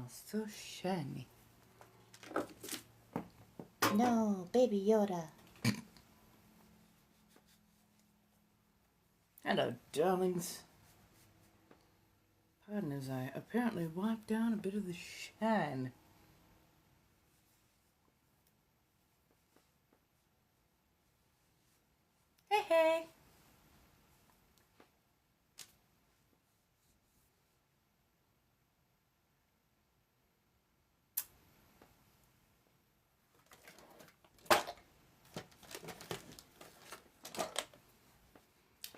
so shiny. No, Baby Yoda. Hello, darlings. Pardon as I apparently wiped down a bit of the shine. Hey, hey.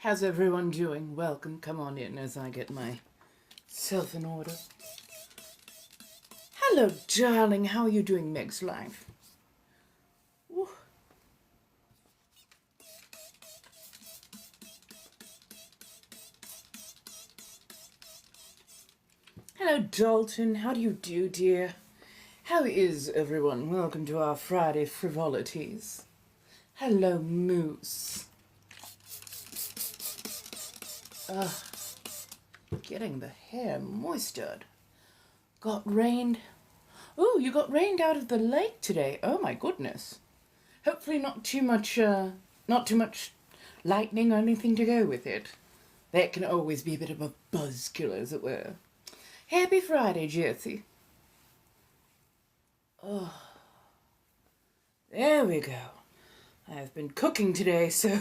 How's everyone doing? Welcome. Come on in as I get myself in order. Hello, darling. How are you doing, Meg's life? Ooh. Hello, Dalton. How do you do, dear? How is everyone? Welcome to our Friday frivolities. Hello, Moose. Getting the hair moistured. Got rained. Oh, you got rained out of the lake today. Oh my goodness. Hopefully not too much lightning or anything to go with it. That can always be a bit of a buzzkill, as it were. Happy Friday, Jesse. Oh, there we go. I've been cooking today, so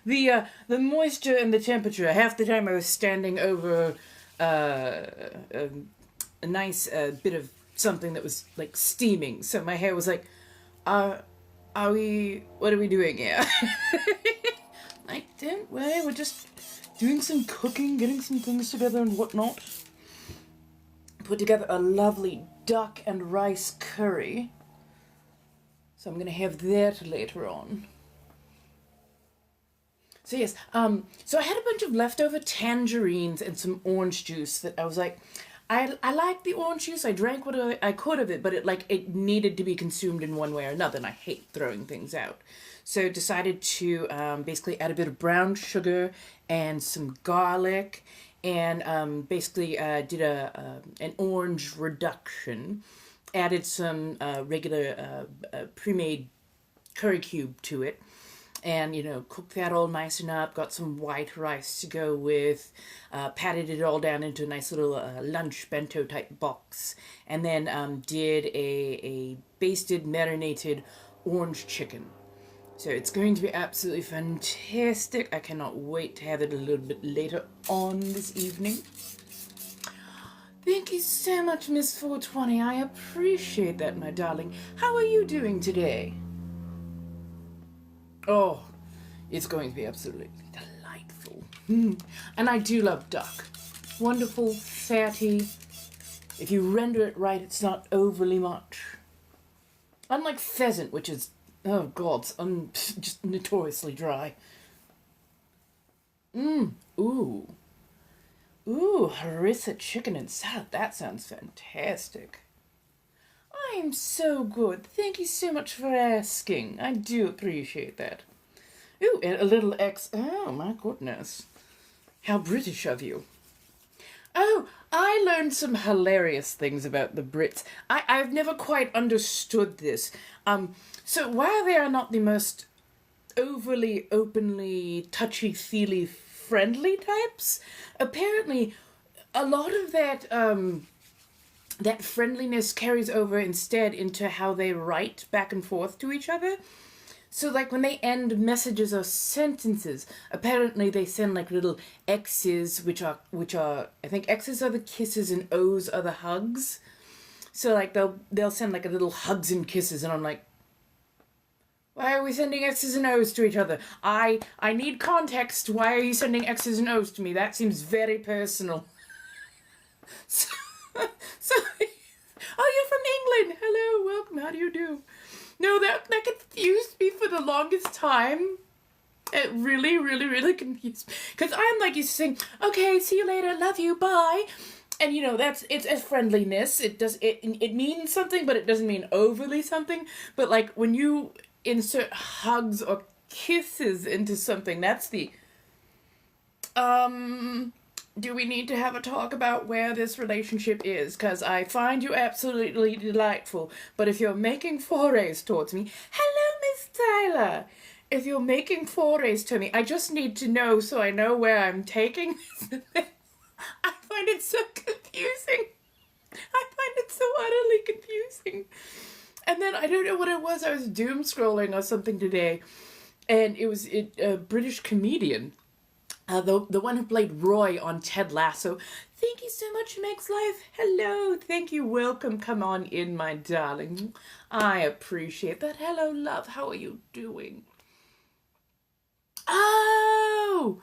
the moisture and the temperature. Half the time I was standing over a nice bit of something that was like steaming. So my hair was like, what are we doing here? Like, don't worry, we're just doing some cooking, getting some things together and whatnot. Put together a lovely duck and rice curry. So I'm going to have that later on. So yes, so I had a bunch of leftover tangerines and some orange juice that I was like, I like the orange juice. I drank what I could of it, but it needed to be consumed in one way or another, and I hate throwing things out. So decided to basically add a bit of brown sugar and some garlic, and basically did an orange reduction. Added some regular pre-made curry cube to it. And, cooked that all nice and up, got some white rice to go with, patted it all down into a nice little lunch bento type box, and then did a basted, marinated orange chicken. So it's going to be absolutely fantastic. I cannot wait to have it a little bit later on this evening. Thank you so much, Miss 420. I appreciate that, my darling. How are you doing today? Oh, it's going to be absolutely delightful. And I do love duck. Wonderful, fatty. If you render it right, it's not overly much. Unlike pheasant, which is, oh God, just notoriously dry. Ooh, harissa chicken and salad. That sounds fantastic. I'm so good. Thank you so much for asking. I do appreciate that. Ooh, and a little oh my goodness. How British of you. Oh, I learned some hilarious things about the Brits. I've never quite understood this. So while they are not the most overly, openly, touchy-feely, friendly types, apparently a lot of that that friendliness carries over instead into how they write back and forth to each other. So like when they end messages or sentences, apparently they send like little X's, which are I think X's are the kisses and O's are the hugs. So like they'll send like a little hugs and kisses, and I'm like, why are we sending X's and O's to each other? I need context. Why are you sending X's and O's to me? That seems very personal. So, oh, you're from England. Hello, welcome. How do you do? No, that confused me for the longest time. It really, really, really confused me. Because I'm like used to saying, okay, see you later, love you, bye. And it's a friendliness. It means something, but it doesn't mean overly something. But like when you insert hugs or kisses into something, that's the do we need to have a talk about where this relationship is? Because I find you absolutely delightful. But if you're making forays towards me, hello, Miss Tyler. If you're making forays to me, I just need to know so I know where I'm taking this. I find it so confusing. I find it so utterly confusing. And then I don't know what it was. I was doom scrolling or something today, and it was a British comedian, the one who played Roy on Ted Lasso. Thank you so much, Meg's Life. Hello, thank you, welcome. Come on in, my darling. I appreciate that. Hello, love. How are you doing? Oh,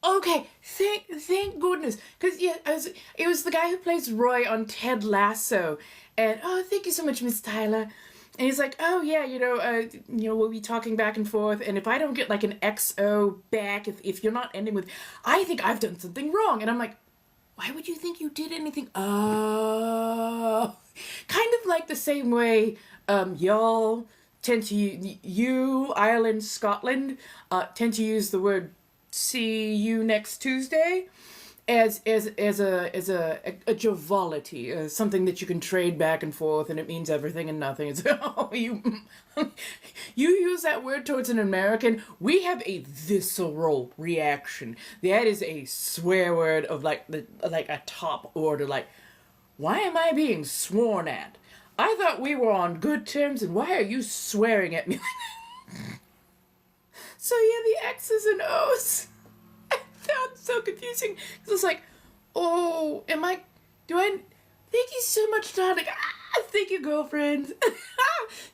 okay. Thank goodness. Cause yeah, it was the guy who plays Roy on Ted Lasso, and oh, thank you so much, Miss Tyler. And he's like, oh yeah, we'll be talking back and forth, and if I don't get like an XO back, if you're not ending with, I think I've done something wrong, and I'm like, why would you think you did anything? Oh, kind of like the same way, y'all tend to you Ireland, Scotland, tend to use the word "see you next Tuesday" as a joviality, something that you can trade back and forth, and it means everything and nothing. It's oh you use that word towards an American, we have a visceral reaction. That is a swear word of like a top order. Like, why am I being sworn at? I thought we were on good terms, and why are you swearing at me? So yeah, the X's and O's. Sounds so confusing. Because it's like, oh, thank you so much, darling. Thank you, girlfriend.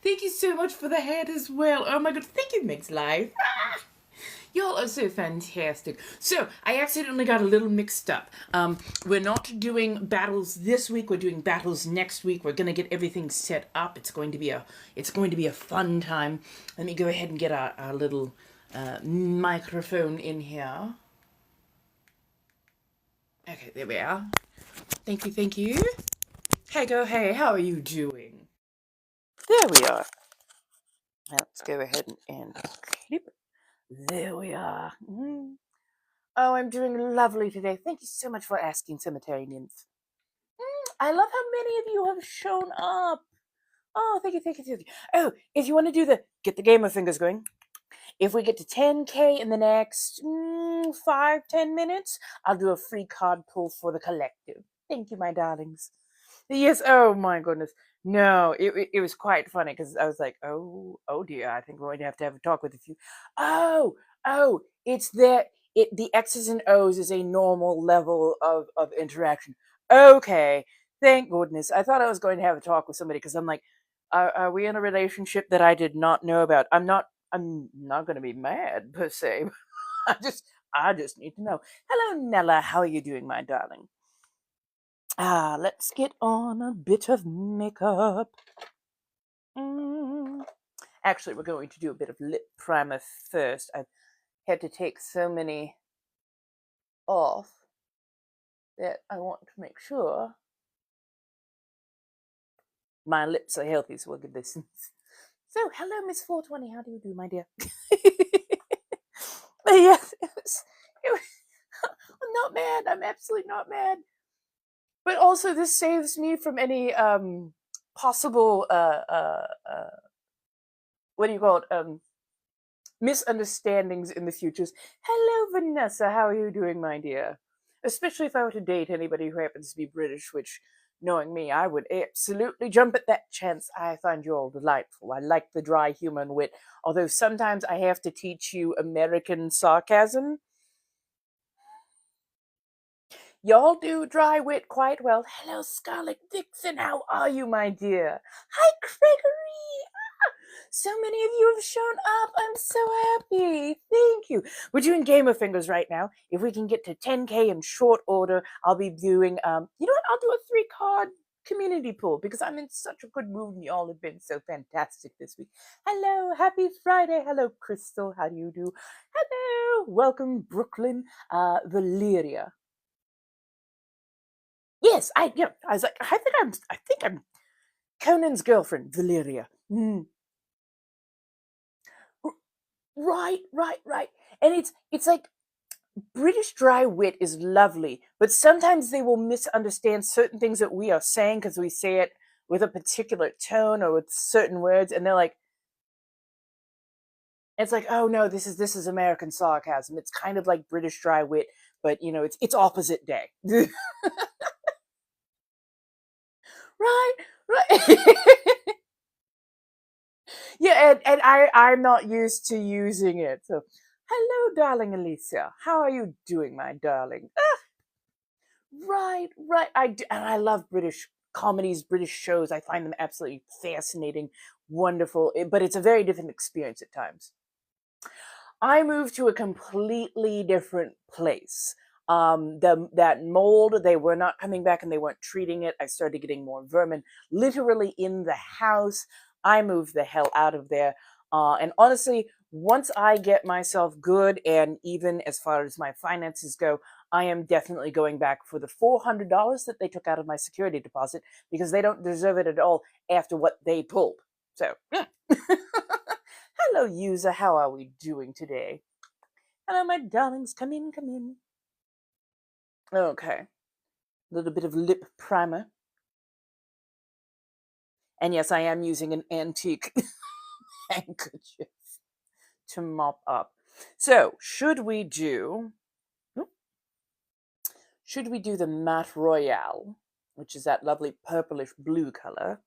Thank you so much for the hat as well. Oh my god, thank you, Mix Life. Y'all are so fantastic. So, I accidentally got a little mixed up. We're not doing battles this week. We're doing battles next week. We're gonna get everything set up. It's going to be a fun time. Let me go ahead and get our little microphone in here. Okay, there we are. Thank you, thank you. Hey, hey, how are you doing? There we are. Now let's go ahead and clip. There we are. Oh, I'm doing lovely today. Thank you so much for asking, Cemetery Nymph. I love how many of you have shown up. Oh, thank you, thank you, thank you. Oh, if you want to get the gamer fingers going. If we get to 10K in the next 5-10 minutes, I'll do a free card pull for the collective. Thank you, my darlings. Yes, oh my goodness. No, it was quite funny because I was like, oh dear, I think we're going to have a talk with a few. Oh, it's that the X's and O's is a normal level of interaction. Okay, thank goodness. I thought I was going to have a talk with somebody because I'm like, are we in a relationship that I did not know about? I'm not going to be mad per se. I just need to know. Hello, Nella. How are you doing, my darling? Let's get on a bit of makeup. Actually, we're going to do a bit of lip primer first. I've had to take so many off that I want to make sure my lips are healthy, so we'll give this. So, hello, Miss 420. How do you do, my dear? But yes, it was. I'm not mad. I'm absolutely not mad. But also, this saves me from any possible what do you call it? Misunderstandings in the futures. Hello, Vanessa. How are you doing, my dear? Especially if I were to date anybody who happens to be British, which, knowing me, I would absolutely jump at that chance. I find you all delightful. I like the dry humor and wit, although sometimes I have to teach you American sarcasm. Y'all do dry wit quite well. Hello, Scarlet Dixon. How are you, my dear? Hi, Gregory. So many of you have shown up. I'm so happy. Thank you. We're doing Gamer Fingers right now. If we can get to 10K in short order, I'll be doing, you know what? I'll do a 3-card community pool because I'm in such a good mood and y'all have been so fantastic this week. Hello, happy Friday. Hello, Crystal. How do you do? Hello. Welcome, Brooklyn, Valeria. Yes, I was like, I think I'm Conan's girlfriend, Valeria. Right. And it's like British dry wit is lovely, but sometimes they will misunderstand certain things that we are saying because we say it with a particular tone or with certain words, and they're like, it's like, oh no, this is American sarcasm. It's kind of like British dry wit, but it's opposite day. Right, right. Yeah, and I'm not used to using it. So, hello, darling Alicia. How are you doing, my darling? Right, right. I do, and I love British comedies, British shows. I find them absolutely fascinating, wonderful. But it's a very different experience at times. I moved to a completely different place. That mold, they were not coming back and they weren't treating it. I started getting more vermin literally in the house. I moved the hell out of there. And honestly, once I get myself good, and even as far as my finances go, I am definitely going back for the $400 that they took out of my security deposit, because they don't deserve it at all after what they pulled. So, hello, user. How are we doing today? Hello, my darlings. Come in, come in. Okay. A little bit of lip primer. And yes, I am using an antique handkerchief to mop up. So, should we do the Matte Royale, which is that lovely purplish blue color?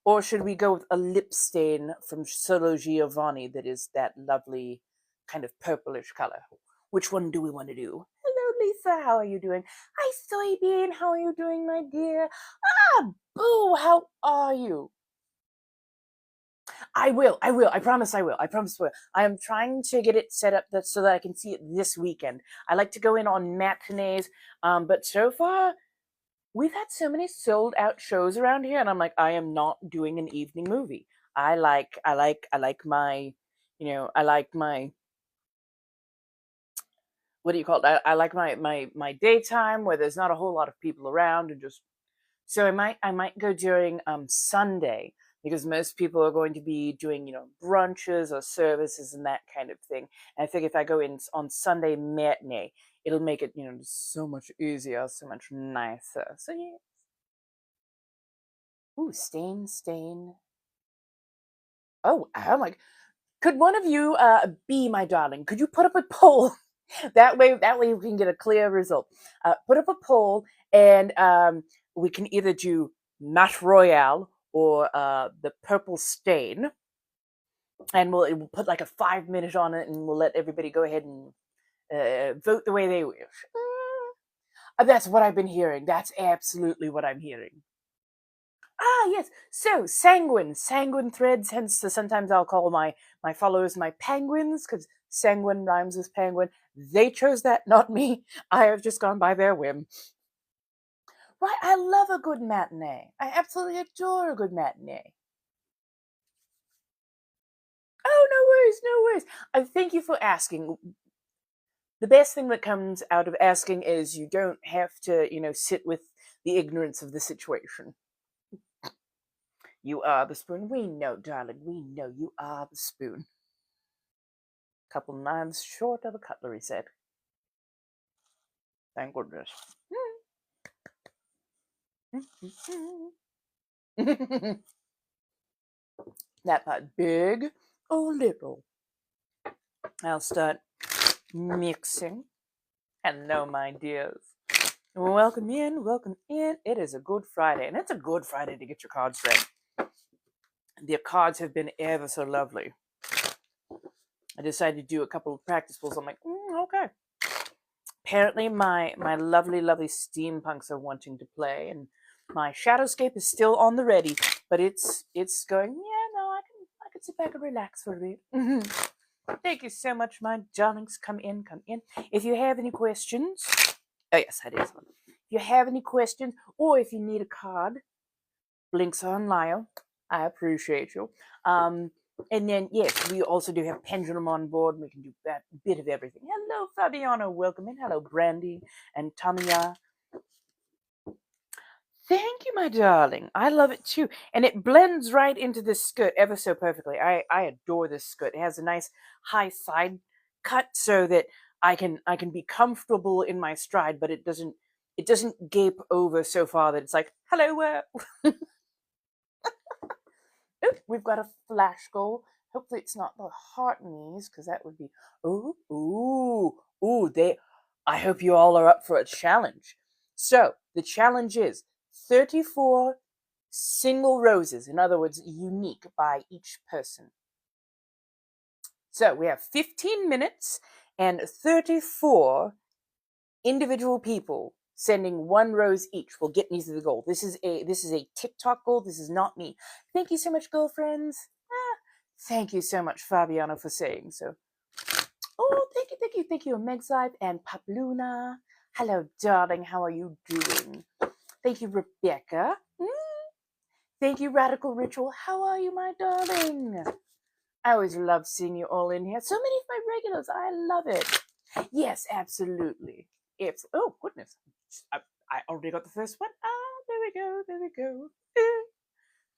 Or should we go with a lip stain from Solo Giovanni that is that lovely kind of purplish color? Which one do we want to do? Hello, Lisa. How are you doing? Hi, Soybean. How are you doing, my dear? Ah, Boo. How are you? I will. I promise I will. I promise I will. I am trying to get it set up so that I can see it this weekend. I like to go in on matinees, but so far we've had so many sold out shows around here, and I'm like, I am not doing an evening movie. I like my, I like my, what do you call it? I like my daytime where there's not a whole lot of people around, and just so I might go during Sunday, because most people are going to be doing brunches or services and that kind of thing. And I think if I go in on Sunday matinee, it'll make it so much easier, so much nicer. So yeah. Ooh, stain. Oh my! Could one of you be my darling? Could you put up a poll? That way we can get a clear result. Put up a poll, and we can either do Matte Royale or the purple stain, and we'll put like a 5 minute on it, and we'll let everybody go ahead and vote the way they wish. That's what I've been hearing. That's absolutely what I'm hearing. Ah, yes. So, sanguine threads. Hence, sometimes I'll call my followers my penguins, because sanguine rhymes with penguin. They chose that, not me. I have just gone by their whim. Right, I love a good matinee. I absolutely adore a good matinee. Oh, no worries, no worries. Thank you for asking. The best thing that comes out of asking is you don't have to, sit with the ignorance of the situation. You are the spoon. We know, darling. We know you are the spoon. Couple knives short of a cutlery set. Thank goodness. That part, big or little? I'll start mixing. Hello, my dears. Welcome in, welcome in. It is a good Friday, and it's a good Friday to get your cards read. The cards have been ever so lovely. I decided to do a couple of practice pulls. I'm like, okay. Apparently, my lovely steampunks are wanting to play, and my Shadowscape is still on the ready, but it's going. Yeah, no, I can sit back and relax for a bit. Thank you so much, my darlings. Come in, come in. If you have any questions, oh yes, that is one. If you have any questions, or if you need a card, links are on Lyle. I appreciate you. And then, yes, we also do have Pendulum on board. We can do that bit of everything. Hello, Fabiano. Welcome in. Hello, Brandy and Tamiya. Thank you, my darling. I love it too. And it blends right into this skirt ever so perfectly. I adore this skirt. It has a nice high side cut so that I can be comfortable in my stride, but it doesn't gape over so far that it's like, hello, world. Oop, we've got a flash goal. Hopefully it's not the heart knees, because that would be they I hope you all are up for a challenge. So the challenge is 34 single roses, in other words, unique by each person. So we have 15 minutes and 34 individual people sending one rose each will get me to the goal. This is a TikTok goal. This is not me. Thank you so much, girlfriends. Thank you so much, Fabiana, for saying so. Oh, thank you, Meg's Life and Papluna. Hello, darling. How are you doing? Thank you, Rebecca. Thank you, Radical Ritual. How are you, my darling? I always love seeing you all in here. So many of my regulars. I love it. Yes, absolutely. Oh, goodness. I already got the first one. There we go.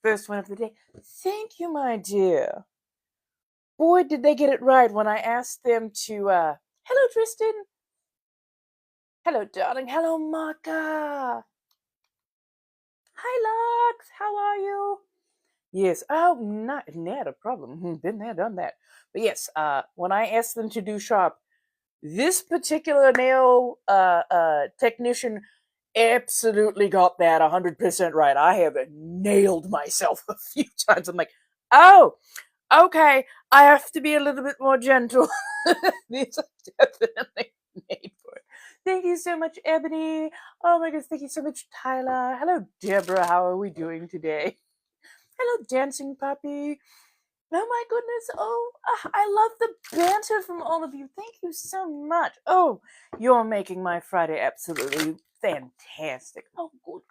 First one of the day. Thank you, my dear. Boy, did they get it right when I asked them to, hello, Tristan. Hello, darling. Hello, Maka. Hi, Lux. How are you? Yes. Oh, not a problem. Been there, done that. But yes, when I asked them to do sharp, this particular nail technician absolutely got that 100% right. I have nailed myself a few times. I'm like, oh, okay, I have to be a little bit more gentle. These are definitely made for it. Thank you so much, Ebony. Oh my goodness, thank you so much, Tyler. Hello, Deborah. How are we doing today? Hello, Dancing Puppy. Oh my goodness. Oh, I love the banter from all of you. Thank you so much. Oh, you're making my Friday absolutely fantastic. Oh, good.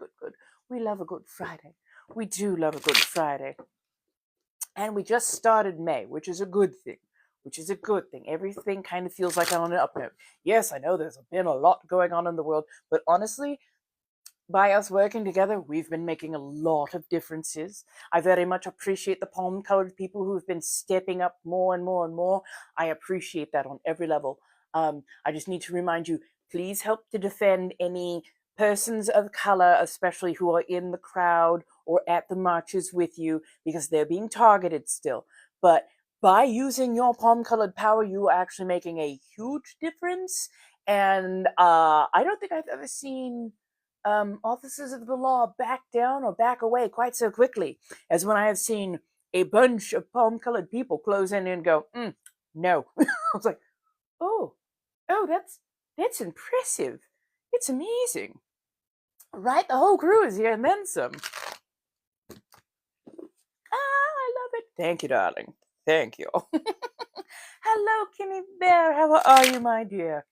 We love a good Friday. We do love a good Friday. And we just started May, which is a good thing. Everything kind of feels like on an up note. Yes, I know there's been a lot going on in the world, but honestly, by us working together, we've been making a lot of differences. I very much appreciate the palm-colored people who have been stepping up more and more and more. I appreciate that on every level. I just need to remind you, please help to defend any persons of color, especially who are in the crowd or at the marches with you, because they're being targeted still. But by using your palm-colored power, you are actually making a huge difference. And I don't think I've ever seen officers of the law back down or back away quite so quickly as when I have seen a bunch of palm-colored people close in and go, no. I was like, oh, that's impressive. It's amazing. Right, the whole crew is here and then some. I love it. Thank you, darling. Thank you. Hello, Kimmy Bear. How are you, my dear?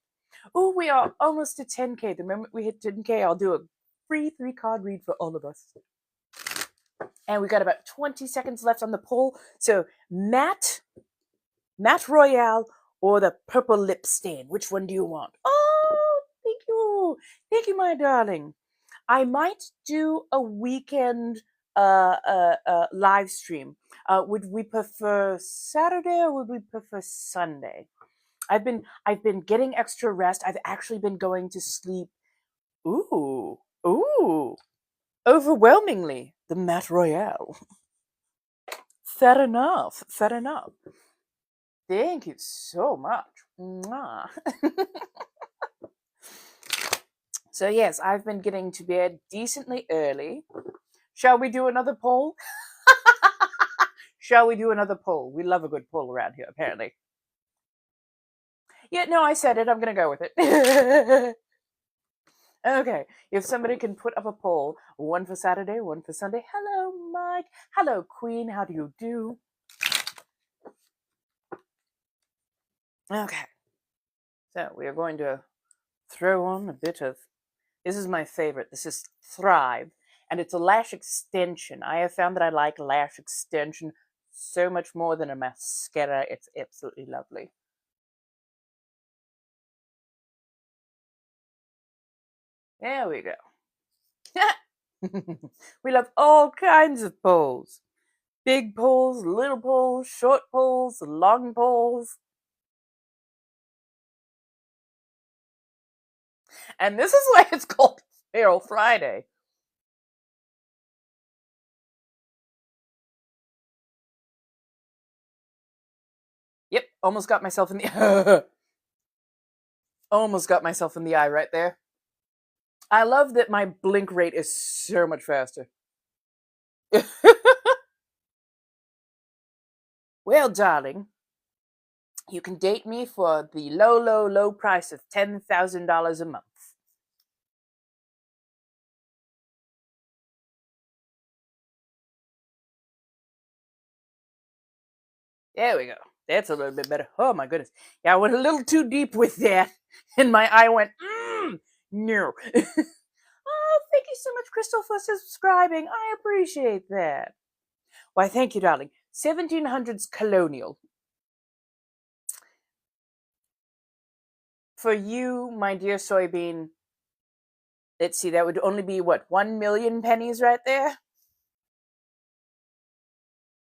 Oh, we are almost to 10K. The moment we hit 10K, I'll do a free 3-card read for all of us. And we got about 20 seconds left on the poll. So Matte Royale or the purple lip stain? Which one do you want? Oh, thank you. Thank you, my darling. I might do a weekend live stream. Would we prefer Saturday or would we prefer Sunday? I've been getting extra rest. I've actually been going to sleep. Ooh. Overwhelmingly, the Matte Royale. Fair enough. Thank you so much. Mwah. So yes, I've been getting to bed decently early. Shall we do another poll? Shall we do another poll? We love a good poll around here, apparently. Yeah, no, I said it. I'm going to go with it. Okay, if somebody can put up a poll, one for Saturday, one for Sunday. Hello, Mike. Hello, Queen. How do you do? Okay, so we are going to throw on a bit of, this is my favorite. This is Thrive, and it's a lash extension. I have found that I like lash extension so much more than a mascara. It's absolutely lovely. There we go. We love all kinds of polls. Big polls, little polls, short polls, long polls. And this is why it's called Feral Friday. Yep, almost got myself in the almost got myself in the eye right there. I love that my blink rate is so much faster. Well, darling, you can date me for the low, low, low price of $10,000 a month. There we go. That's a little bit better. Oh my goodness. Yeah, I went a little too deep with that. And my eye went, no. Oh, thank you so much, Crystal, for subscribing. I appreciate that. Why, thank you, darling. 1700s colonial. For you, my dear soybean, let's see, that would only be what, 1 million pennies right there?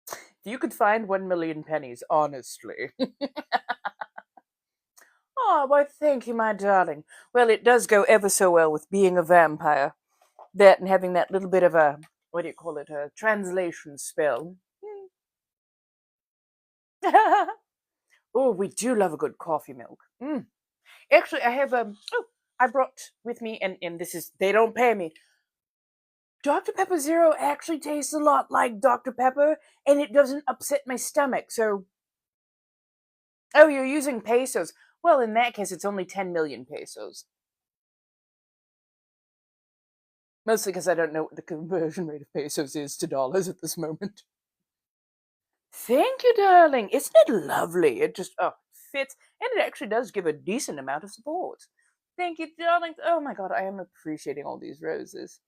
If you could find 1 million pennies, honestly. Oh, why, thank you, my darling. Well, it does go ever so well with being a vampire. That and having that little bit of a, what do you call it, a translation spell. Oh, we do love a good coffee milk. Actually, I have I brought with me, and this is, they don't pay me. Dr. Pepper Zero actually tastes a lot like Dr. Pepper, and it doesn't upset my stomach, so... Oh, you're using pesos. Well, in that case, it's only 10 million pesos. Mostly because I don't know what the conversion rate of pesos is to dollars at this moment. Thank you, darling. Isn't it lovely? It just, fits, and it actually does give a decent amount of support. Thank you, darling. Oh my god, I am appreciating all these roses.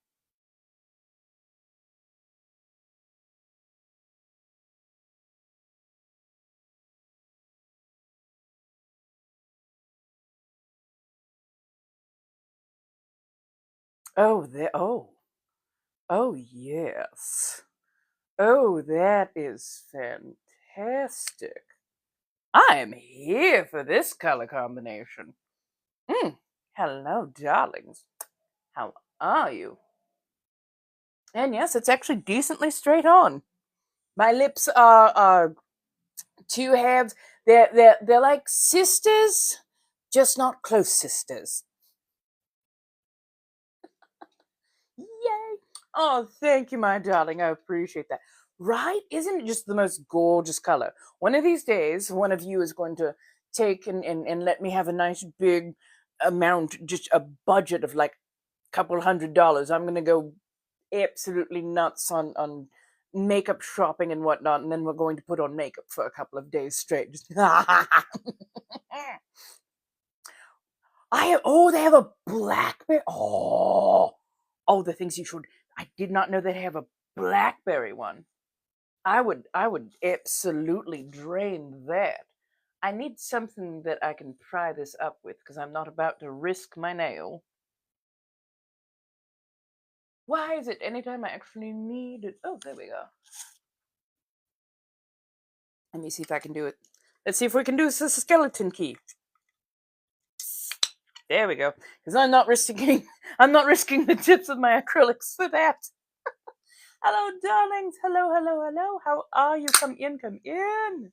Oh, oh, yes. Oh, that is fantastic. I am here for this color combination. Hello, darlings. How are you? And yes, it's actually decently straight on. My lips are two halves. They're like sisters, just not close sisters. Yay! Oh, thank you, my darling. I appreciate that. Right? Isn't it just the most gorgeous color? One of these days, one of you is going to take and let me have a nice big amount, just a budget of like a couple $100. I'm going to go absolutely nuts on makeup shopping and whatnot, and then we're going to put on makeup for a couple of days straight. Just they have a blackberry. The things you should. I did not know they have a blackberry one. I would absolutely drain that. I need something that I can pry this up with because I'm not about to risk my nail. Why is it anytime I actually need it? Oh, there we go. Let me see if I can do it. Let's see if we can do this as a skeleton key. There we go. Because I'm not risking the tips of my acrylics for that. Hello, darlings. Hello, hello, hello. How are you? Come in, come in.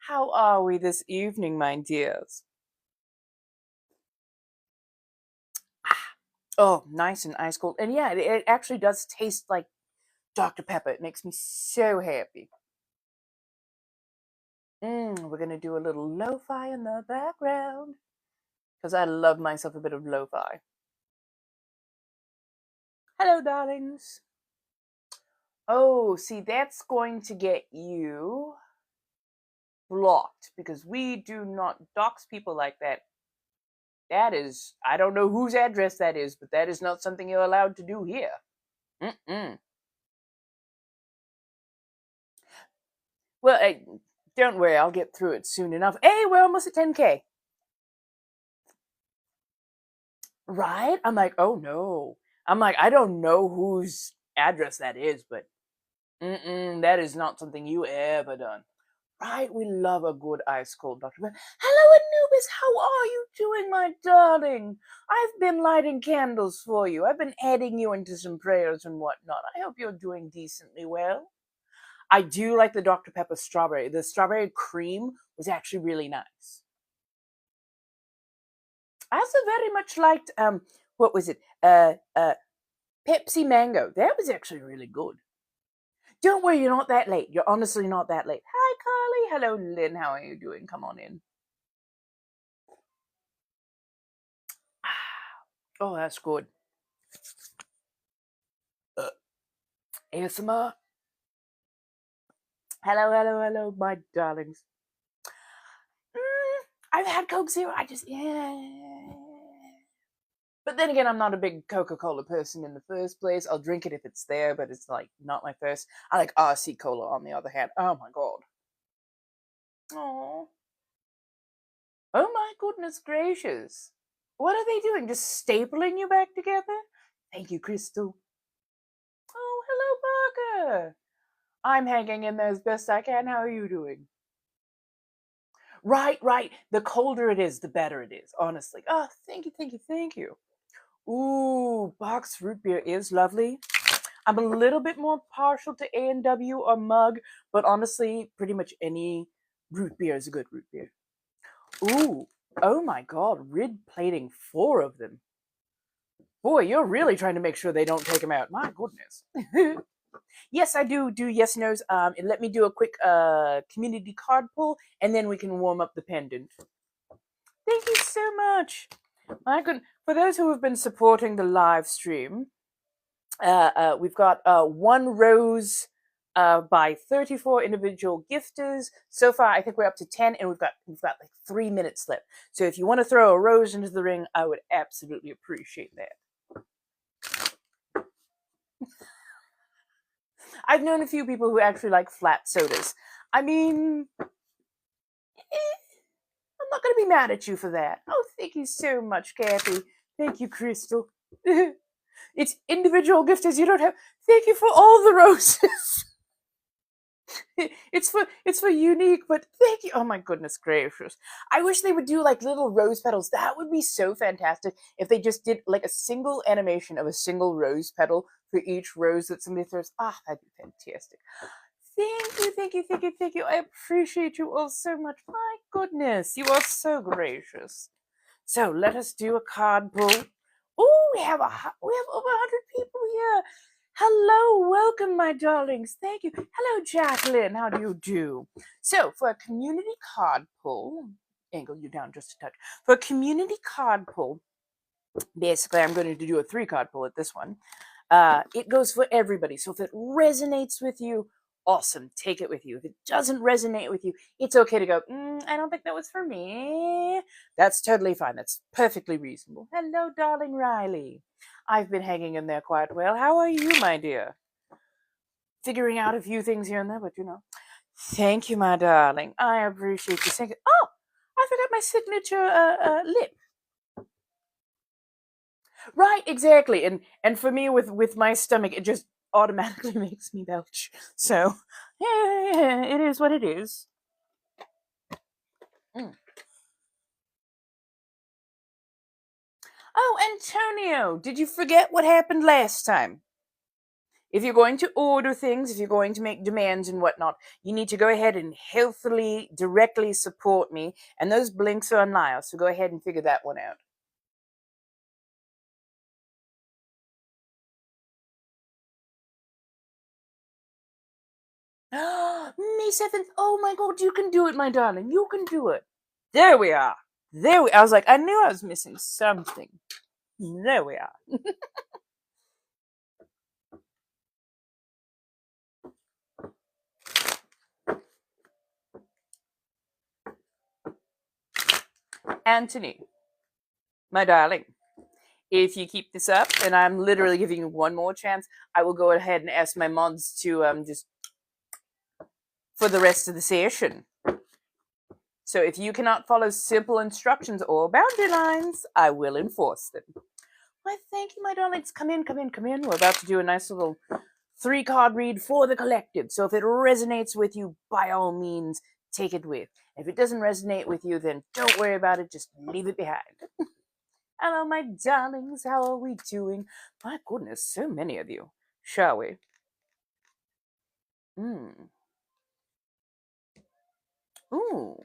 How are we this evening, my dears? Oh, nice and ice cold. And yeah, it actually does taste like Dr. Pepper. It makes me so happy. We're going to do a little lo-fi in the background. Because I love myself a bit of lo-fi. Hello, darlings. Oh, see, that's going to get you blocked. Because we do not dox people like that. That is, I don't know whose address that is, but that is not something you're allowed to do here. Well, don't worry, I'll get through it soon enough. Hey, we're almost at 10K. Right? I'm like, oh no. I'm like, I don't know whose address that is, but that is not something you ever done. Right, we love a good ice cold Dr. Pepper. Hello, Anubis. How are you doing, my darling? I've been lighting candles for you. I've been adding you into some prayers and whatnot. I hope you're doing decently well. I do like the Dr. Pepper strawberry. The strawberry cream was actually really nice. I also very much liked what was it? Pepsi mango. That was actually really good. Don't worry, you're not that late. You're honestly not that late. Hi, Carly. Hello, Lynn. How are you doing? Come on in. Oh, that's good. ASMR. Hello, hello, hello, my darlings. I've had Coke Zero. Yeah. But then again, I'm not a big Coca-Cola person in the first place. I'll drink it if it's there, but it's like not my first. I like RC Cola on the other hand. Oh my god. Oh. Oh my goodness gracious. What are they doing? Just stapling you back together? Thank you, Crystal. Oh, hello, Parker. I'm hanging in there as best I can. How are you doing? Right, right. The colder it is, the better it is, honestly. Oh, thank you, thank you, thank you. Ooh, boxed root beer is lovely. I'm a little bit more partial to A&W or Mug, but honestly, pretty much any root beer is a good root beer. Ooh, oh my god, Rid plating 4 of them. Boy, you're really trying to make sure they don't take them out. My goodness. Yes, I do yes nos. And let me do a quick community card pull, and then we can warm up the pendant. Thank you so much. For those who have been supporting the live stream, we've got 1 rose by 34 individual gifters. So far, I think we're up to 10, and we've got like 3 minutes left. So if you want to throw a rose into the ring, I would absolutely appreciate that. I've known a few people who actually like flat sodas. I mean, I'm not going to be mad at you for that. Oh, thank you so much, Kathy. Thank you, Crystal. It's individual gifters. You don't have. Thank you for all the roses. It's for unique, but thank you. Oh my goodness gracious! I wish they would do like little rose petals. That would be so fantastic if they just did like a single animation of a single rose petal for each rose that somebody throws. Ah, that'd be fantastic. Thank you, thank you, thank you, thank you. I appreciate you all so much. My goodness, you are so gracious. So let us do a card pull. Oh, we have over 100 people here. Hello, welcome, my darlings. Thank you. Hello, Jacqueline. How do you do? So for a community card pull, angle you down just a touch. For a community card pull, basically, I'm going to do a 3 card pull at this one. It goes for everybody. So if it resonates with you, awesome, take it with you. If it doesn't resonate with you, it's okay to go, I don't think that was for me. That's totally fine. That's perfectly reasonable. Hello, darling Riley. I've been hanging in there quite well. How are you, my dear? Figuring out a few things here and there, but you know. Thank you, my darling. I appreciate you saying it. Oh, I forgot my signature lip. Right, exactly. And for me with my stomach, it just automatically makes me belch. So, yeah, it is what it is. Oh, Antonio, did you forget what happened last time? If you're going to order things, if you're going to make demands and whatnot, you need to go ahead and healthily, directly support me. And those blinks are on Lyle, so go ahead and figure that one out. May 7th. Oh my god, you can do it, my darling. You can do it. There we are. I was like, I knew I was missing something. There we are. Anthony, my darling, if you keep this up, and I'm literally giving you one more chance, I will go ahead and ask my mods to just for the rest of the session. So if you cannot follow simple instructions or boundary lines, I will enforce them. Why, thank you, my darlings. Come in, come in, come in. We're about to do a nice little 3 card read for the collective. So if it resonates with you, by all means, take it with. If it doesn't resonate with you, then don't worry about it. Just leave it behind. Hello, my darlings. How are we doing? My goodness, so many of you. Shall we? Ooh.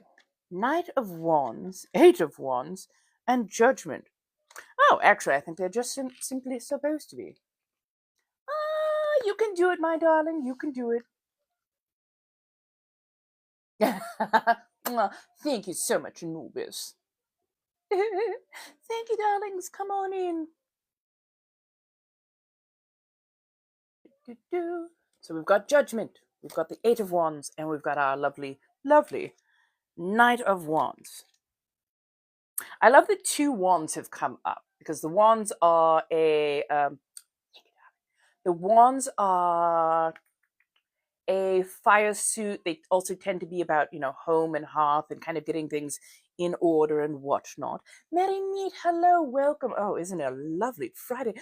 Knight of Wands, Eight of Wands, and Judgment. Oh, actually, I think they're just simply supposed to be. Ah, you can do it, my darling. You can do it. Well, thank you so much, Anubis. Thank you, darlings. Come on in. So we've got Judgment, we've got the Eight of Wands, and we've got our lovely, lovely Knight of Wands. I love that two wands have come up because the wands are a fire suit. They also tend to be about, home and hearth and kind of getting things in order and whatnot. Merry meet, hello, welcome. Oh, isn't it a lovely Friday?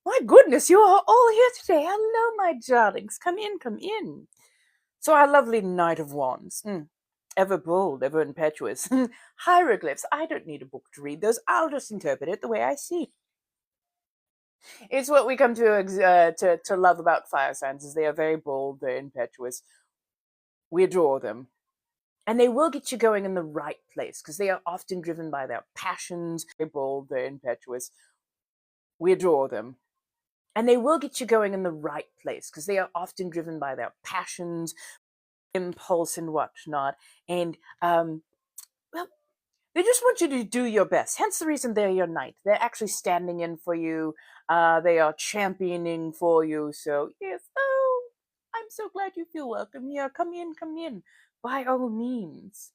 My goodness, you are all here today. Hello, my darlings. Come in, come in. So our lovely Knight of Wands. Ever bold, ever impetuous. Hieroglyphs. I don't need a book to read those. I'll just interpret it the way I see. It's what we come to love about fire signs, is they are very bold, they're impetuous. We adore them. And they will get you going in the right place, because they are often driven by their passions. They're bold, they're impetuous. We adore them. And they will get you going in the right place, because they are often driven by their passions, impulse, and whatnot. And, well, they just want you to do your best. Hence the reason they're your knight. They're actually standing in for you. They are championing for you. So, yes, oh, I'm so glad you feel welcome here. Come in, come in. By all means.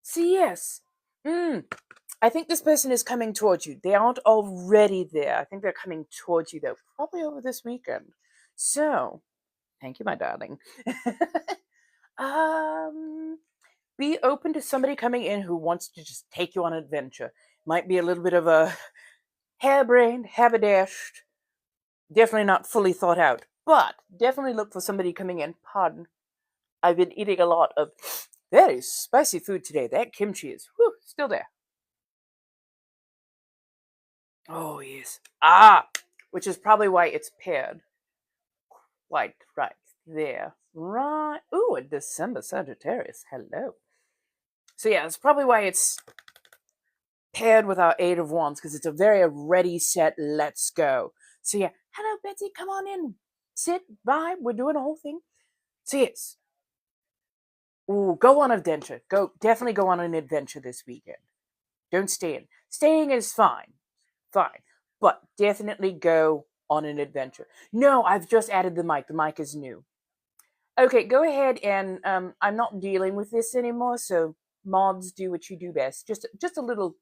So, yes. I think this person is coming towards you. They aren't already there. I think they're coming towards you, though, probably over this weekend. So, thank you, my darling. Be open to somebody coming in who wants to just take you on an adventure. Might be a little bit of a harebrained, haberdashed, definitely not fully thought out, but definitely look for somebody coming in. Pardon. I've been eating a lot of very spicy food today. That kimchi is still there. Oh, yes. Which is probably why it's paired. Right there. Right. Ooh, a December Sagittarius. Hello. So yeah, that's probably why it's paired with our Eight of Wands, because it's a very ready, set, let's go. So yeah, hello Betsy, come on in. Sit, vibe, we're doing the whole thing. So yes. Ooh, go on an adventure. Definitely go on an adventure this weekend. Don't stay in. Staying is fine. Fine. But definitely go on an adventure. No, I've just added the mic. The mic is new. Okay, go ahead and I'm not dealing with this anymore, so mods, do what you do best. Just a little.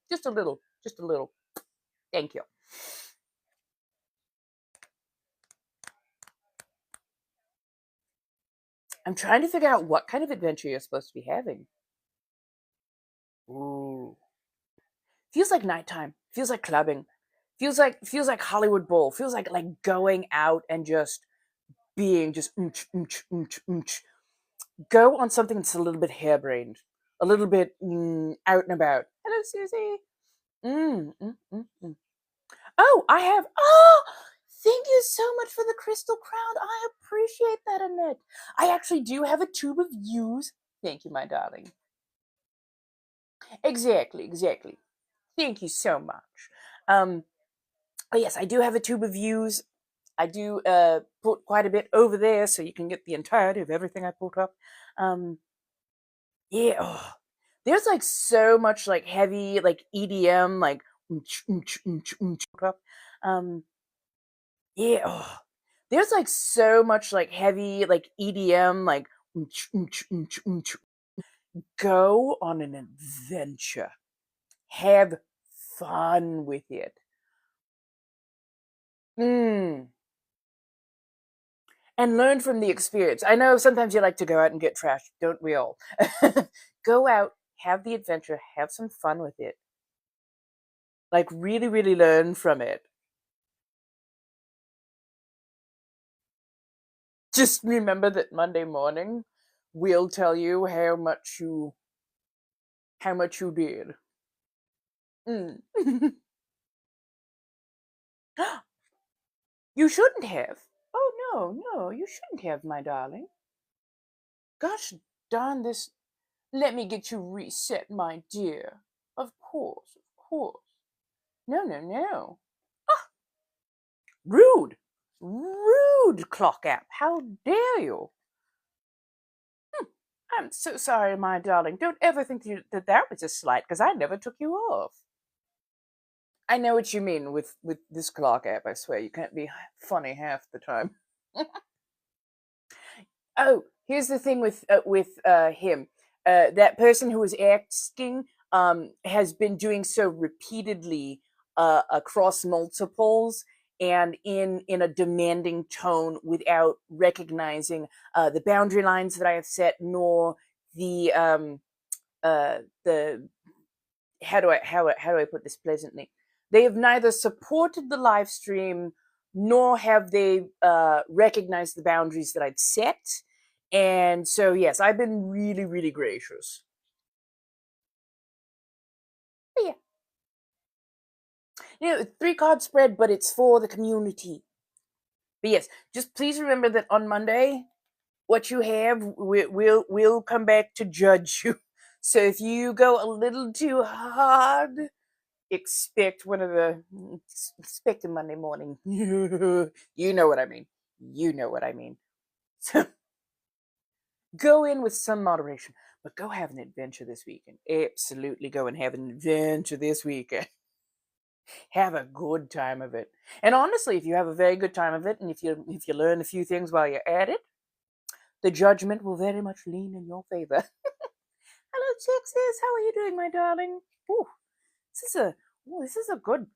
Thank you. I'm trying to figure out what kind of adventure you're supposed to be having. Ooh. Feels like nighttime. Feels like clubbing. Feels like Hollywood Bowl. Feels like going out and just being just Go on something that's a little bit harebrained, a little bit out and about. Hello, Susie. Oh, I have. Oh, thank you so much for the crystal crown. I appreciate that, Annette. I actually do have a tube of views. Thank you, my darling. Exactly. Thank you so much. Oh yes, I do have a tube of views. I do put quite a bit over there, so you can get the entirety of everything I put up. Yeah. Oh, there's so much heavy EDM up. Yeah. Oh, there's so much heavy EDM go on an adventure. Have fun with it. And learn from the experience. I know sometimes you like to go out and get trashed, don't we all? Go out, have the adventure, have some fun with it. Really, really learn from it. Just remember that Monday morning will tell you how much you did. Mm. You shouldn't have. Oh no, you shouldn't have, my darling. Gosh darn this. Let me get you reset, my dear. Of course, of course. No. Ah, rude. Rude, clock app. How dare you? I'm so sorry, my darling. Don't ever think that was a slight, because I never took you off. I know what you mean with this clock app. I swear, you can't be funny half the time. Oh, here's the thing with him. That person who was asking has been doing so repeatedly across multiples and in a demanding tone without recognizing the boundary lines that I have set, nor the how do I put this pleasantly? They have neither supported the live stream nor have they recognized the boundaries that I've set. And so, yes, I've been really, really gracious. But yeah. You know, 3-card spread, but it's for the community. But yes, just please remember that on Monday, what you have, we'll come back to judge you. So if you go a little too hard, expect a Monday morning. You know what I mean. You know what I mean. So go in with some moderation, but go have an adventure this weekend. Absolutely go and have an adventure this weekend. Have a good time of it. And honestly, if you have a very good time of it, and if you learn a few things while you're at it, the judgment will very much lean in your favor. Hello, Texas. How are you doing, my darling? Ooh, this is a good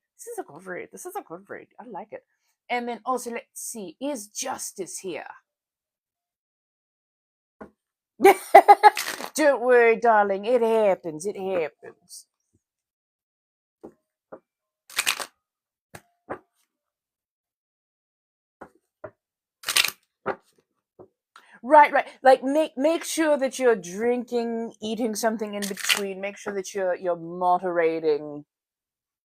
read. This is a good read. I like it. And then also, let's see, is Justice here? Don't worry, darling. It happens. It happens. Right. Like make sure that you're drinking, eating something in between. Make sure that you're moderating.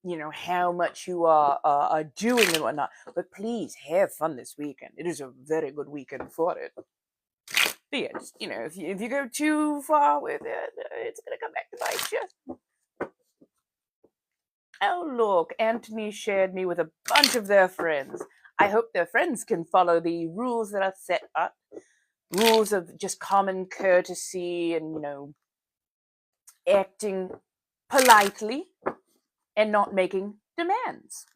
You know how much you are doing and whatnot. But please have fun this weekend. It is a very good weekend for it. But yeah, just, you know, if you go too far with it, it's gonna come back to bite you. Oh look, Anthony shared me with a bunch of their friends. I hope their friends can follow the rules that are set up. Rules of just common courtesy and, you know, acting politely and not making demands.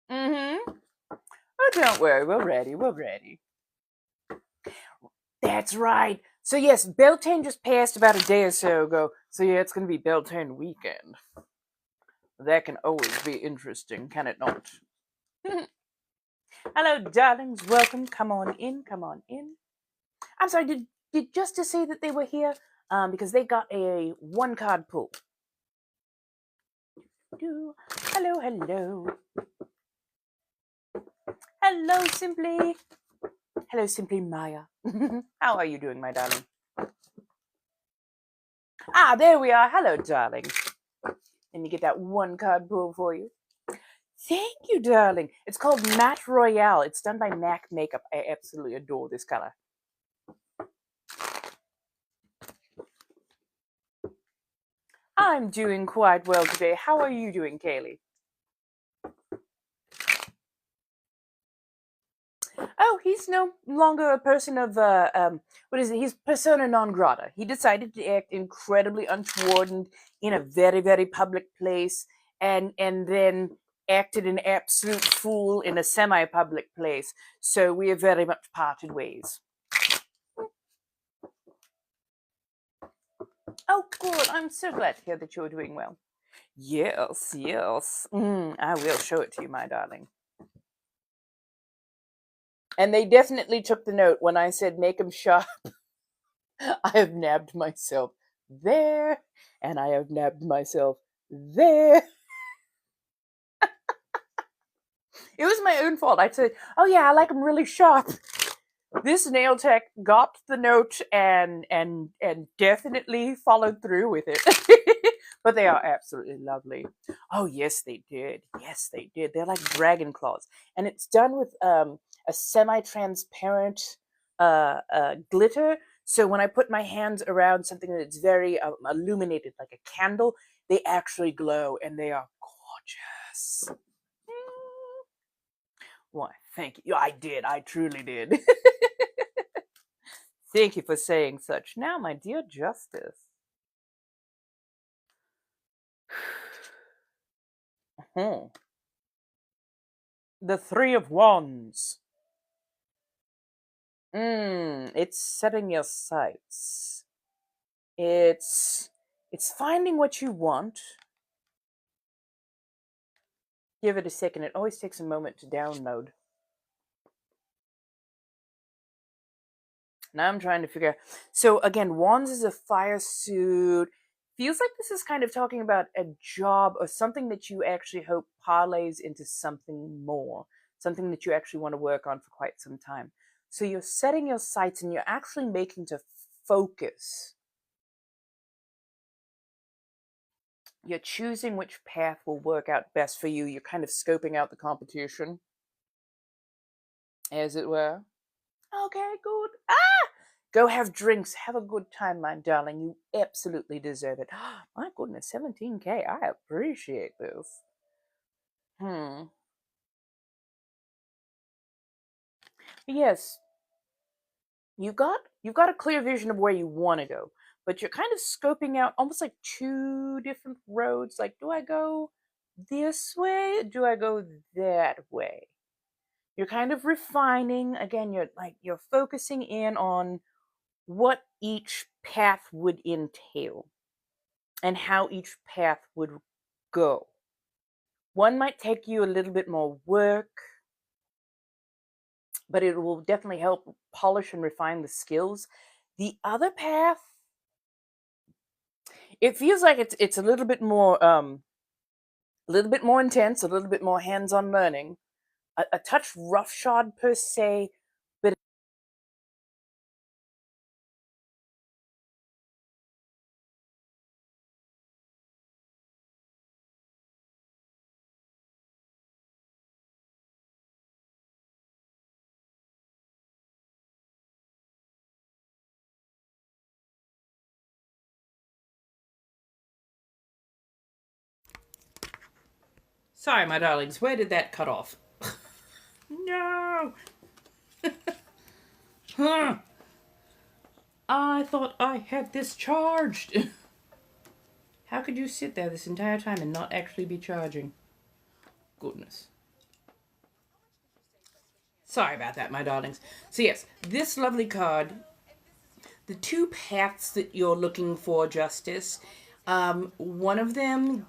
Oh, don't worry, we're ready. That's right. So yes, Beltane just passed about a day or so ago. So yeah, it's going to be Beltane weekend. That can always be interesting, can it not? Hello, darlings. Welcome. Come on in. I'm sorry, did Justice say that they were here? Because they got a 1-card pull. Hello. Hello, Simply. Hello, Simply Maya. How are you doing, my darling? Ah, there we are. Hello, darling. Let me get that 1-card pull for you. Thank you, darling. It's called Matte Royale. It's done by MAC Makeup. I absolutely adore this color. I'm doing quite well today. How are you doing, Kaylee? Oh, he's no longer a person of, what is it? He's persona non grata. He decided to act incredibly untoward in a very, very public place and then acted an absolute fool in a semi-public place. So we have very much parted ways. Oh, good. I'm so glad to hear that you're doing well. Yes. I will show it to you, my darling. And they definitely took the note when I said make him sharp. I have nabbed myself there, and I have nabbed myself there. It was my own fault. I said, oh yeah, I like him really sharp. This nail tech got the note and definitely followed through with it. But they are absolutely lovely. Oh yes, they did. Yes, they did. They're like dragon claws, and it's done with a semi-transparent glitter. So when I put my hands around something that's very illuminated, like a candle, they actually glow, and they are gorgeous. Why? Thank you. I did. I truly did. Thank you for saying such. Now, my dear Justice. The Three of Wands. It's setting your sights. It's finding what you want. Give it a second. It always takes a moment to download. Now I'm trying to figure out. So again, Wands is a fire suit. Feels like this is kind of talking about a job or something that you actually hope parlays into something more, something that you actually want to work on for quite some time. So you're setting your sights and you're actually making to focus. You're choosing which path will work out best for you. You're kind of scoping out the competition, as it were. Okay, good. Go have drinks. Have a good time, my darling. You absolutely deserve it. My goodness, 17K. I appreciate this. Yes, you've got a clear vision of where you want to go, but you're kind of scoping out almost like two different roads. Like, do I go this way? Do I go that way? You're kind of refining. Again, you're focusing in on what each path would entail and how each path would go. One might take you a little bit more work, but it will definitely help polish and refine the skills. The other path, it feels like it's a little bit more intense, a little bit more hands-on learning, a touch roughshod per se, but sorry, my darlings, where did that cut off? No. Huh. I thought I had this charged. How could you sit there this entire time and not actually be charging? Goodness. Sorry about that, my darlings. So yes, this lovely card, the two paths that you're looking for, Justice, one of them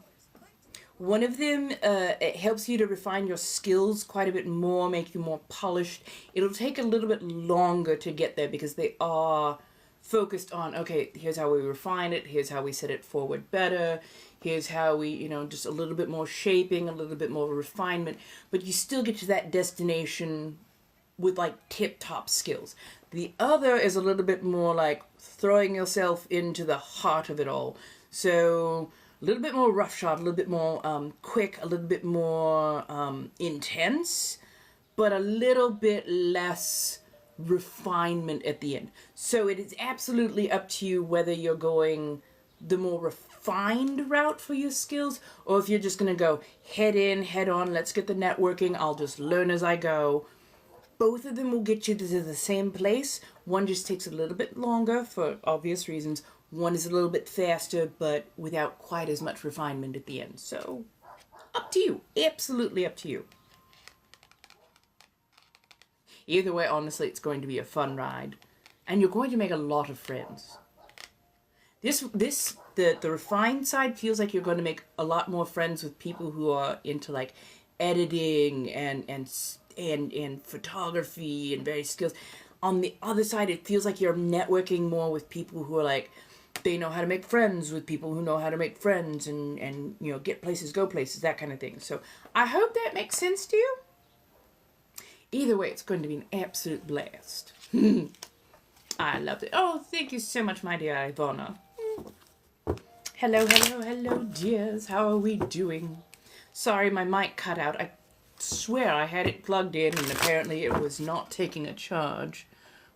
it helps you to refine your skills quite a bit more, make you more polished. It'll take a little bit longer to get there because they are focused on, okay, here's how we refine it, here's how we set it forward better, here's how we, just a little bit more shaping, a little bit more refinement, but you still get to that destination with like tip-top skills. The other is a little bit more like throwing yourself into the heart of it all. So a little bit more roughshod, a little bit more quick, a little bit more intense, but a little bit less refinement at the end. So it is absolutely up to you whether you're going the more refined route for your skills or if you're just going to go head in, head on, let's get the networking, I'll just learn as I go. Both of them will get you to the same place. One just takes a little bit longer for obvious reasons. One is a little bit faster, but without quite as much refinement at the end. So, up to you. Absolutely up to you. Either way, honestly, it's going to be a fun ride. And you're going to make a lot of friends. The refined side feels like you're going to make a lot more friends with people who are into like editing and photography and various skills. On the other side, it feels like you're networking more with people who are like, they know how to make friends with people who know how to make friends and get places, go places, that kind of thing. So I hope that makes sense to you. Either way, it's going to be an absolute blast. I love it. Oh, thank you so much, my dear Ivana. Hello, hello, hello, dears. How are we doing? Sorry, my mic cut out. I swear I had it plugged in and apparently it was not taking a charge,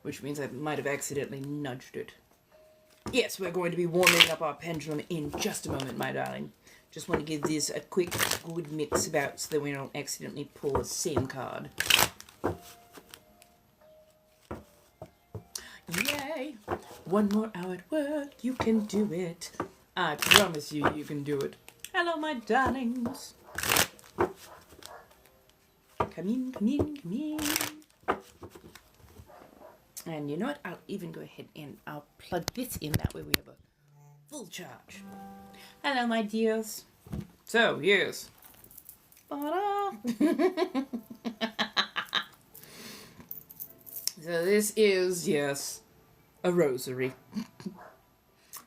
which means I might have accidentally nudged it. Yes, we're going to be warming up our pendulum in just a moment, my darling. Just want to give this a quick good mix about so that we don't accidentally pull the same card. Yay! One more hour at work, you can do it. I promise you, you can do it. Hello, my darlings. Come in, come in, come in. And you know what? I'll even go ahead and I'll plug this in. That way we have a full charge. Hello, my dears. So, yes. So this is, yes, a rosary.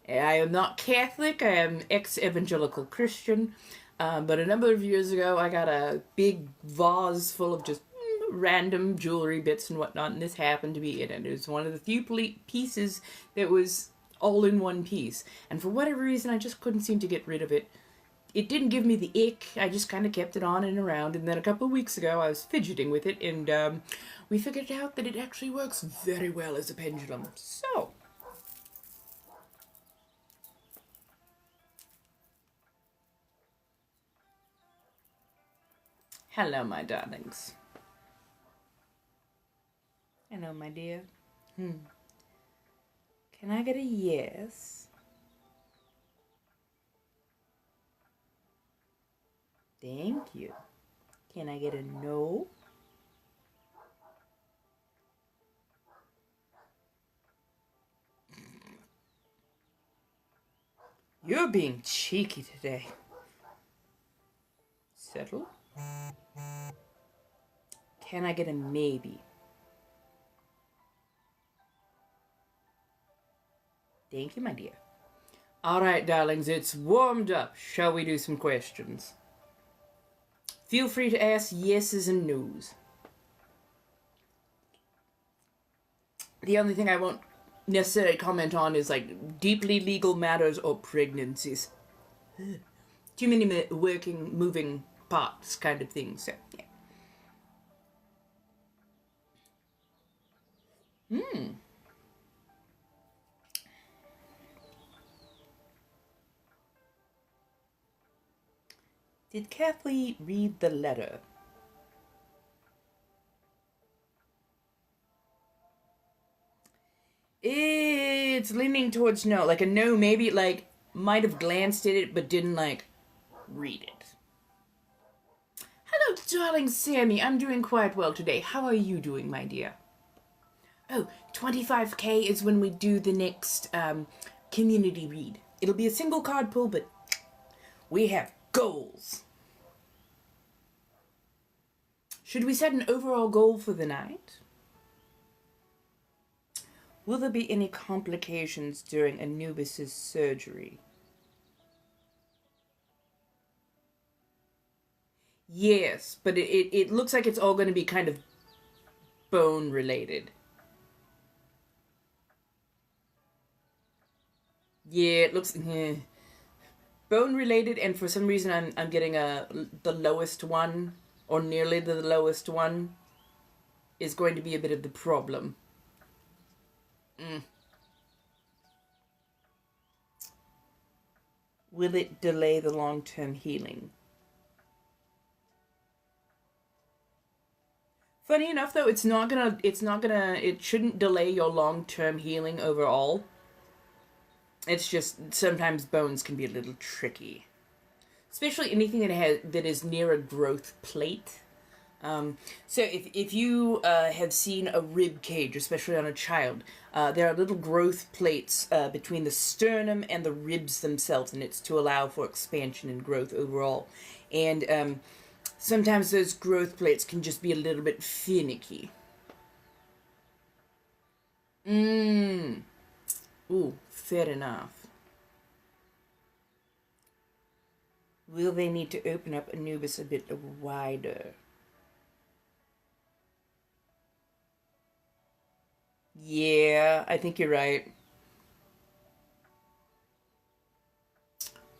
I am not Catholic. I am ex-evangelical Christian. But a number of years ago, I got a big vase full of just random jewelry bits and whatnot, and this happened to be it. And it was one of the few pieces that was all in one piece. And for whatever reason, I just couldn't seem to get rid of it. It didn't give me the ick. I just kind of kept it on and around. And then a couple of weeks ago, I was fidgeting with it, and we figured out that it actually works very well as a pendulum. So, hello, my darlings. Hello, my dear. Can I get a yes? Thank you. Can I get a no? You're being cheeky today. Settle. Can I get a maybe? Thank you, my dear. All right, darlings, it's warmed up. Shall we do some questions? Feel free to ask yeses and nos. The only thing I won't necessarily comment on is like deeply legal matters or pregnancies. Too many moving parts kind of thing, so yeah. Did Kathleen read the letter? It's leaning towards no. Like a no, maybe like might have glanced at it but didn't like read it. Hello, darling Sammy. I'm doing quite well today. How are you doing, my dear? Oh, 25k is when we do the next community read. It'll be a single card pull, but we have goals. Should we set an overall goal for the night? Will there be any complications during Anubis's surgery? Yes, but it looks like it's all going to be kind of bone related. Yeah, it looks bone related, and for some reason I'm getting the lowest one, or nearly the lowest one, is going to be a bit of the problem. Will it delay the long-term healing? Funny enough, though, it shouldn't delay your long-term healing overall. It's just sometimes bones can be a little tricky, especially anything that is near a growth plate. So if you have seen a rib cage, especially on a child, there are little growth plates between the sternum and the ribs themselves, and it's to allow for expansion and growth overall. And sometimes those growth plates can just be a little bit finicky. Ooh, fair enough. Will they need to open up Anubis a bit wider? Yeah, I think you're right.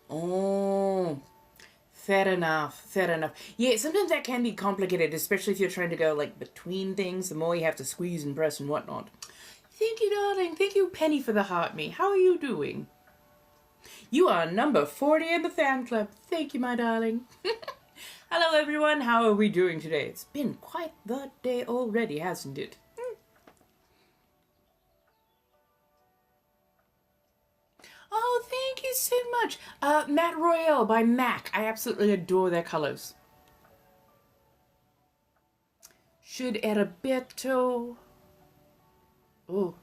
Oh, fair enough, fair enough. Yeah, sometimes that can be complicated, especially if you're trying to go, like, between things. The more you have to squeeze and press and whatnot. Thank you, darling. Thank you, Penny, for the heart me. How are you doing? You are number 40 in the fan club. Thank you, my darling. Hello, everyone. How are we doing today? It's been quite the day already, hasn't it? Oh, thank you so much. Matt Royale by MAC. I absolutely adore their colors. Should Erabeto... Oh.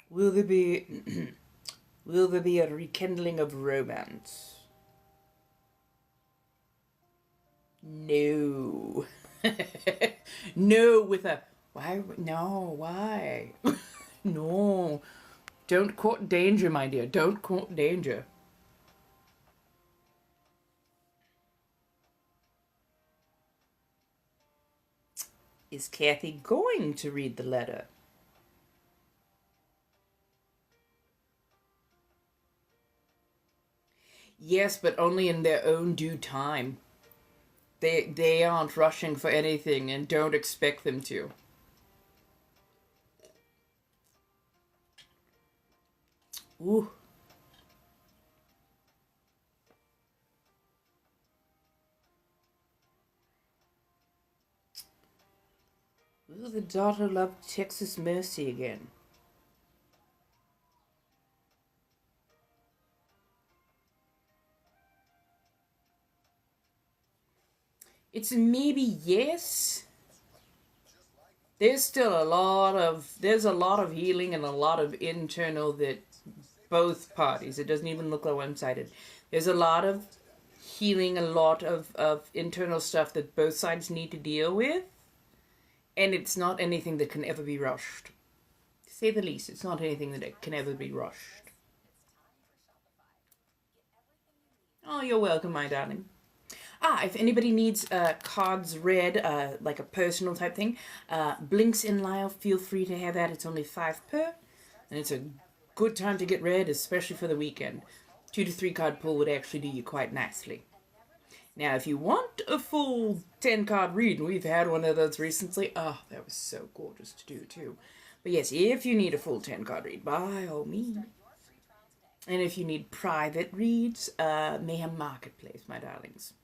Will there be... will there be a rekindling of romance? No. No, with a... Why? No, why? No. Don't court danger, my dear. Don't court danger. Is Kathy going to read the letter? Yes, but only in their own due time. They aren't rushing for anything and don't expect them to. Ooh. Will the daughter love Texas Mercy again? It's maybe yes. There's still a lot of healing and a lot of internal that both parties, it doesn't even look like one-sided. There's a lot of healing, a lot of internal stuff that both sides need to deal with. And it's not anything that can ever be rushed. To say the least, it's not anything that can ever be rushed. Oh, you're welcome, my darling. If anybody needs cards read, like a personal type thing, Blinks in Lyle, feel free to have that. It's only 5 per, and it's a good time to get read, especially for the weekend. 2 to 3 card pull would actually do you quite nicely. Now, if you want a full 10 card read, and we've had one of those recently, oh, that was so gorgeous to do too. But yes, if you need a full 10 card read, by all means. And if you need private reads, Mayhem Marketplace, my darlings.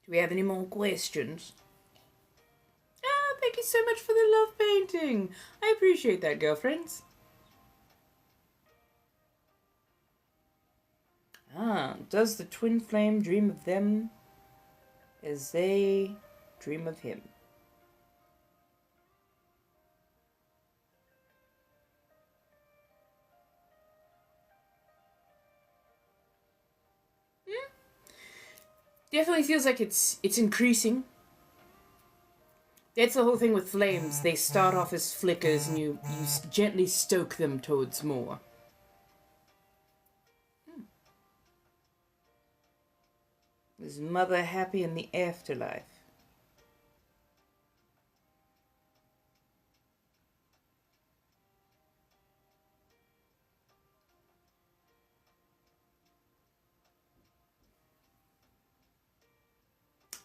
Do we have any more questions? Thank you so much for the love painting. I appreciate that, girlfriends. Does the twin flame dream of them as they dream of him? Definitely feels like it's increasing. That's the whole thing with flames. They start off as flickers and you gently stoke them towards more. Is mother happy in the afterlife?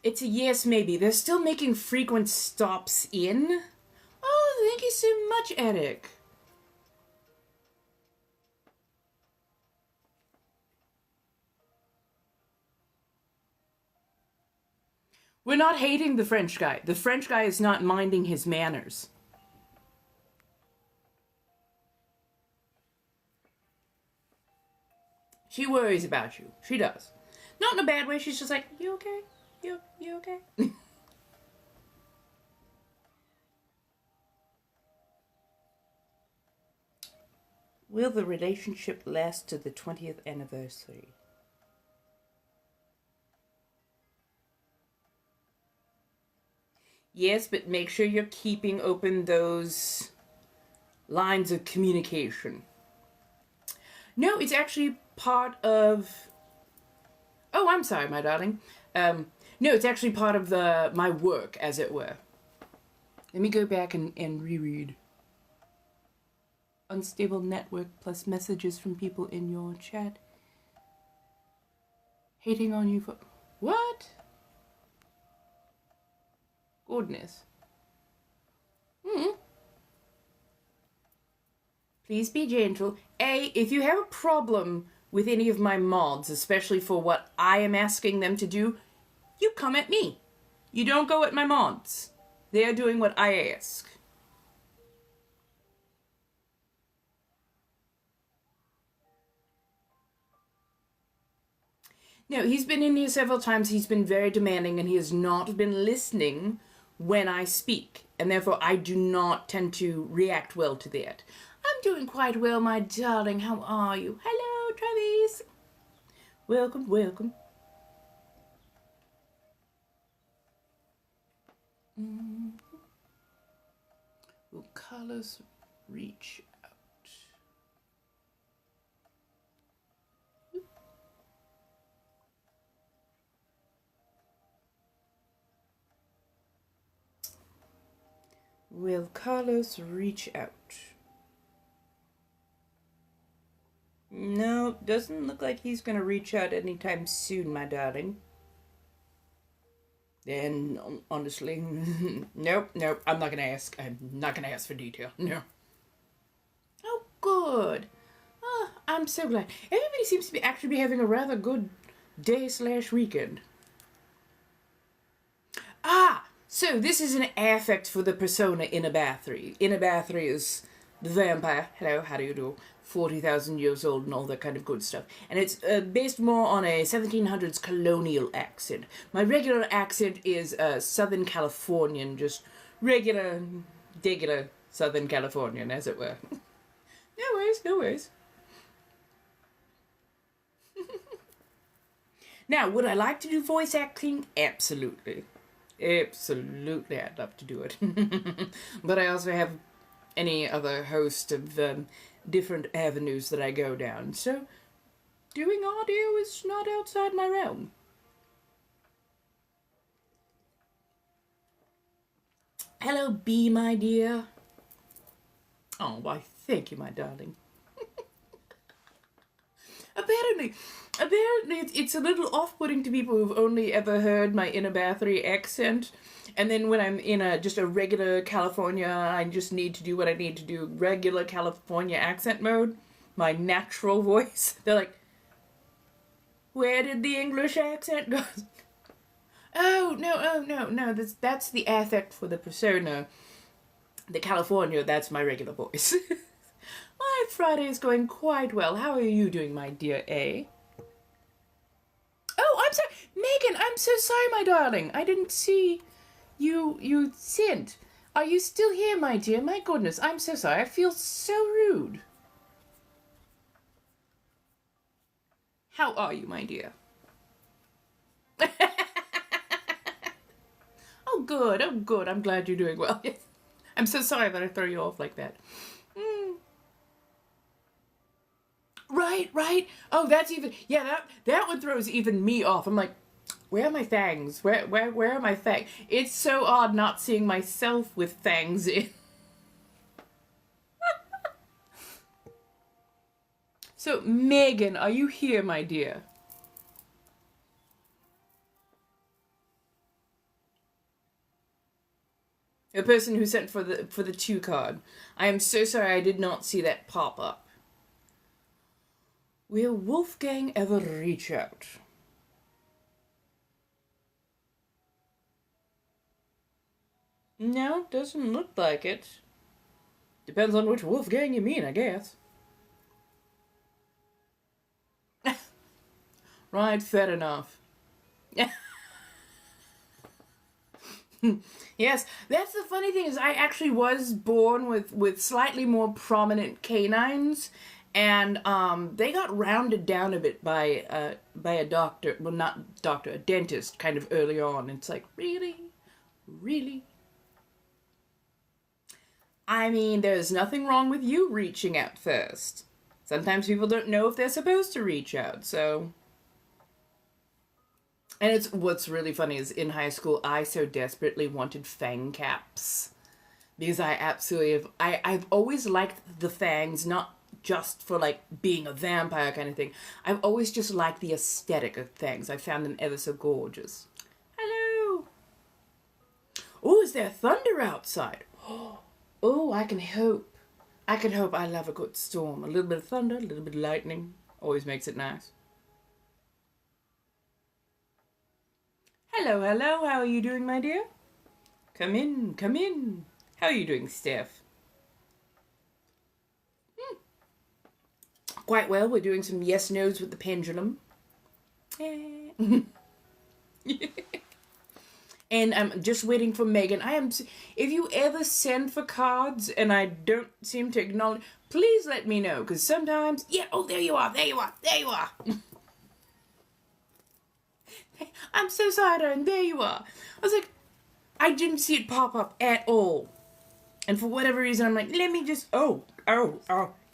It's a yes, maybe. They're still making frequent stops in. Oh, thank you so much, Eric. We're not hating the French guy. The French guy is not minding his manners. She worries about you. She does. Not in a bad way. She's just like, you okay? You okay? Will the relationship last to the 20th anniversary? Yes, but make sure you're keeping open those lines of communication. No, it's actually part of... Oh, I'm sorry, my darling. No, it's actually part of my work, as it were. Let me go back and reread. Unstable network plus messages from people in your chat. Hating on you for... What? Goodness. Please be gentle. If you have a problem with any of my mods, especially for what I am asking them to do, you come at me. You don't go at my mods. They're doing what I ask. No, he's been in here several times. He's been very demanding, and he has not been listening when I speak. And therefore, I do not tend to react well to that. I'm doing quite well, my darling. How are you? Hello, Travis. Welcome, welcome. Will colors reach out? Will colors reach out? No, doesn't look like he's gonna reach out anytime soon, my darling. And honestly, nope, I'm not gonna ask. I'm not gonna ask for detail, no. Oh, good. Oh, I'm so glad. Everybody seems to be actually be having a rather good day/weekend. So this is an affect for the persona Inner Bathory. Inner Bathory is the vampire. Hello, how do you do? 40,000 years old and all that kind of good stuff. And it's based more on a 1700s colonial accent. My regular accent is Southern Californian, just regular Southern Californian, as it were. No worries. Now, would I like to do voice acting? Absolutely, I'd love to do it. But I also have any other host of different avenues that I go down, so doing audio is not outside my realm. Hello, B, my dear. Oh, why, thank you, my darling. Apparently it's a little off-putting to people who've only ever heard my Inner Bathory accent, and then when I'm in just a regular California, I just need to do what I need to do, regular California accent mode, my natural voice. They're like, where did the English accent go? Oh, no, that's the affect for the persona. The California, that's my regular voice. My Friday is going quite well. How are you doing, my dear A? Oh, I'm sorry. Megan, I'm so sorry, my darling. I didn't see you sent. Are you still here, my dear? My goodness, I'm so sorry. I feel so rude. How are you, my dear? Oh, good. I'm glad you're doing well. Yes. I'm so sorry that I throw you off like that. Right. Oh, that's even, yeah, that one throws even me off. I'm like, where are my fangs? Where are my fangs? It's so odd not seeing myself with fangs in. So, Megan, are you here, my dear? The person who sent for the 2 card. I am so sorry I did not see that pop up. Will Wolfgang ever reach out? No, doesn't look like it. Depends on which Wolfgang you mean, I guess. Right, fair enough. Yes, that's the funny thing is I actually was born with slightly more prominent canines, and they got rounded down a bit by a doctor, well, not doctor, a dentist, kind of early on. It's like, really? I mean, there's nothing wrong with you reaching out first. Sometimes people don't know if they're supposed to reach out, so... And what's really funny is in high school, I so desperately wanted fang caps. because I absolutely have, I've always liked the fangs, not just for like being a vampire kind of thing. I've always just liked the aesthetic of fangs. I found them ever so gorgeous. Hello. Oh, is there thunder outside? Oh, I can hope. I can hope. I love a good storm. A little bit of thunder, a little bit of lightning. Always makes it nice. Hello, hello. How are you doing, my dear? Come in, come in. How are you doing, Steph? Quite well. We're doing some yes nos with the pendulum. And I'm just waiting for Megan. If you ever send for cards and I don't seem to acknowledge, please let me know. Because sometimes, yeah, oh, there you are, there you are, there you are. I'm so sorry, darling, there you are. I was like, I didn't see it pop up at all. And for whatever reason, I'm like, let me just, oh.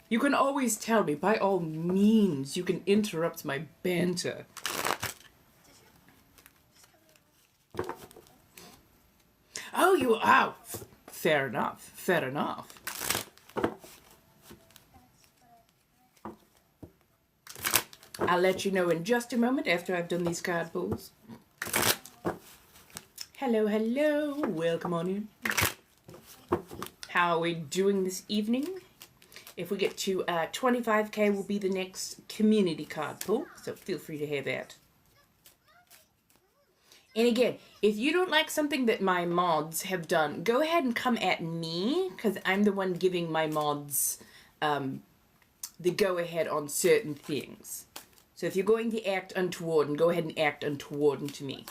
You can always tell me, by all means, you can interrupt my banter. Oh, you are. Fair enough. Fair enough. I'll let you know in just a moment after I've done these card pulls. Hello, hello. Welcome on in. How are we doing this evening? If we get to 25k will be the next community card pull, so feel free to have that. And again, if you don't like something that my mods have done, go ahead and come at me, because I'm the one giving my mods the go-ahead on certain things. So if you're going to act untoward, go ahead and act untoward to me.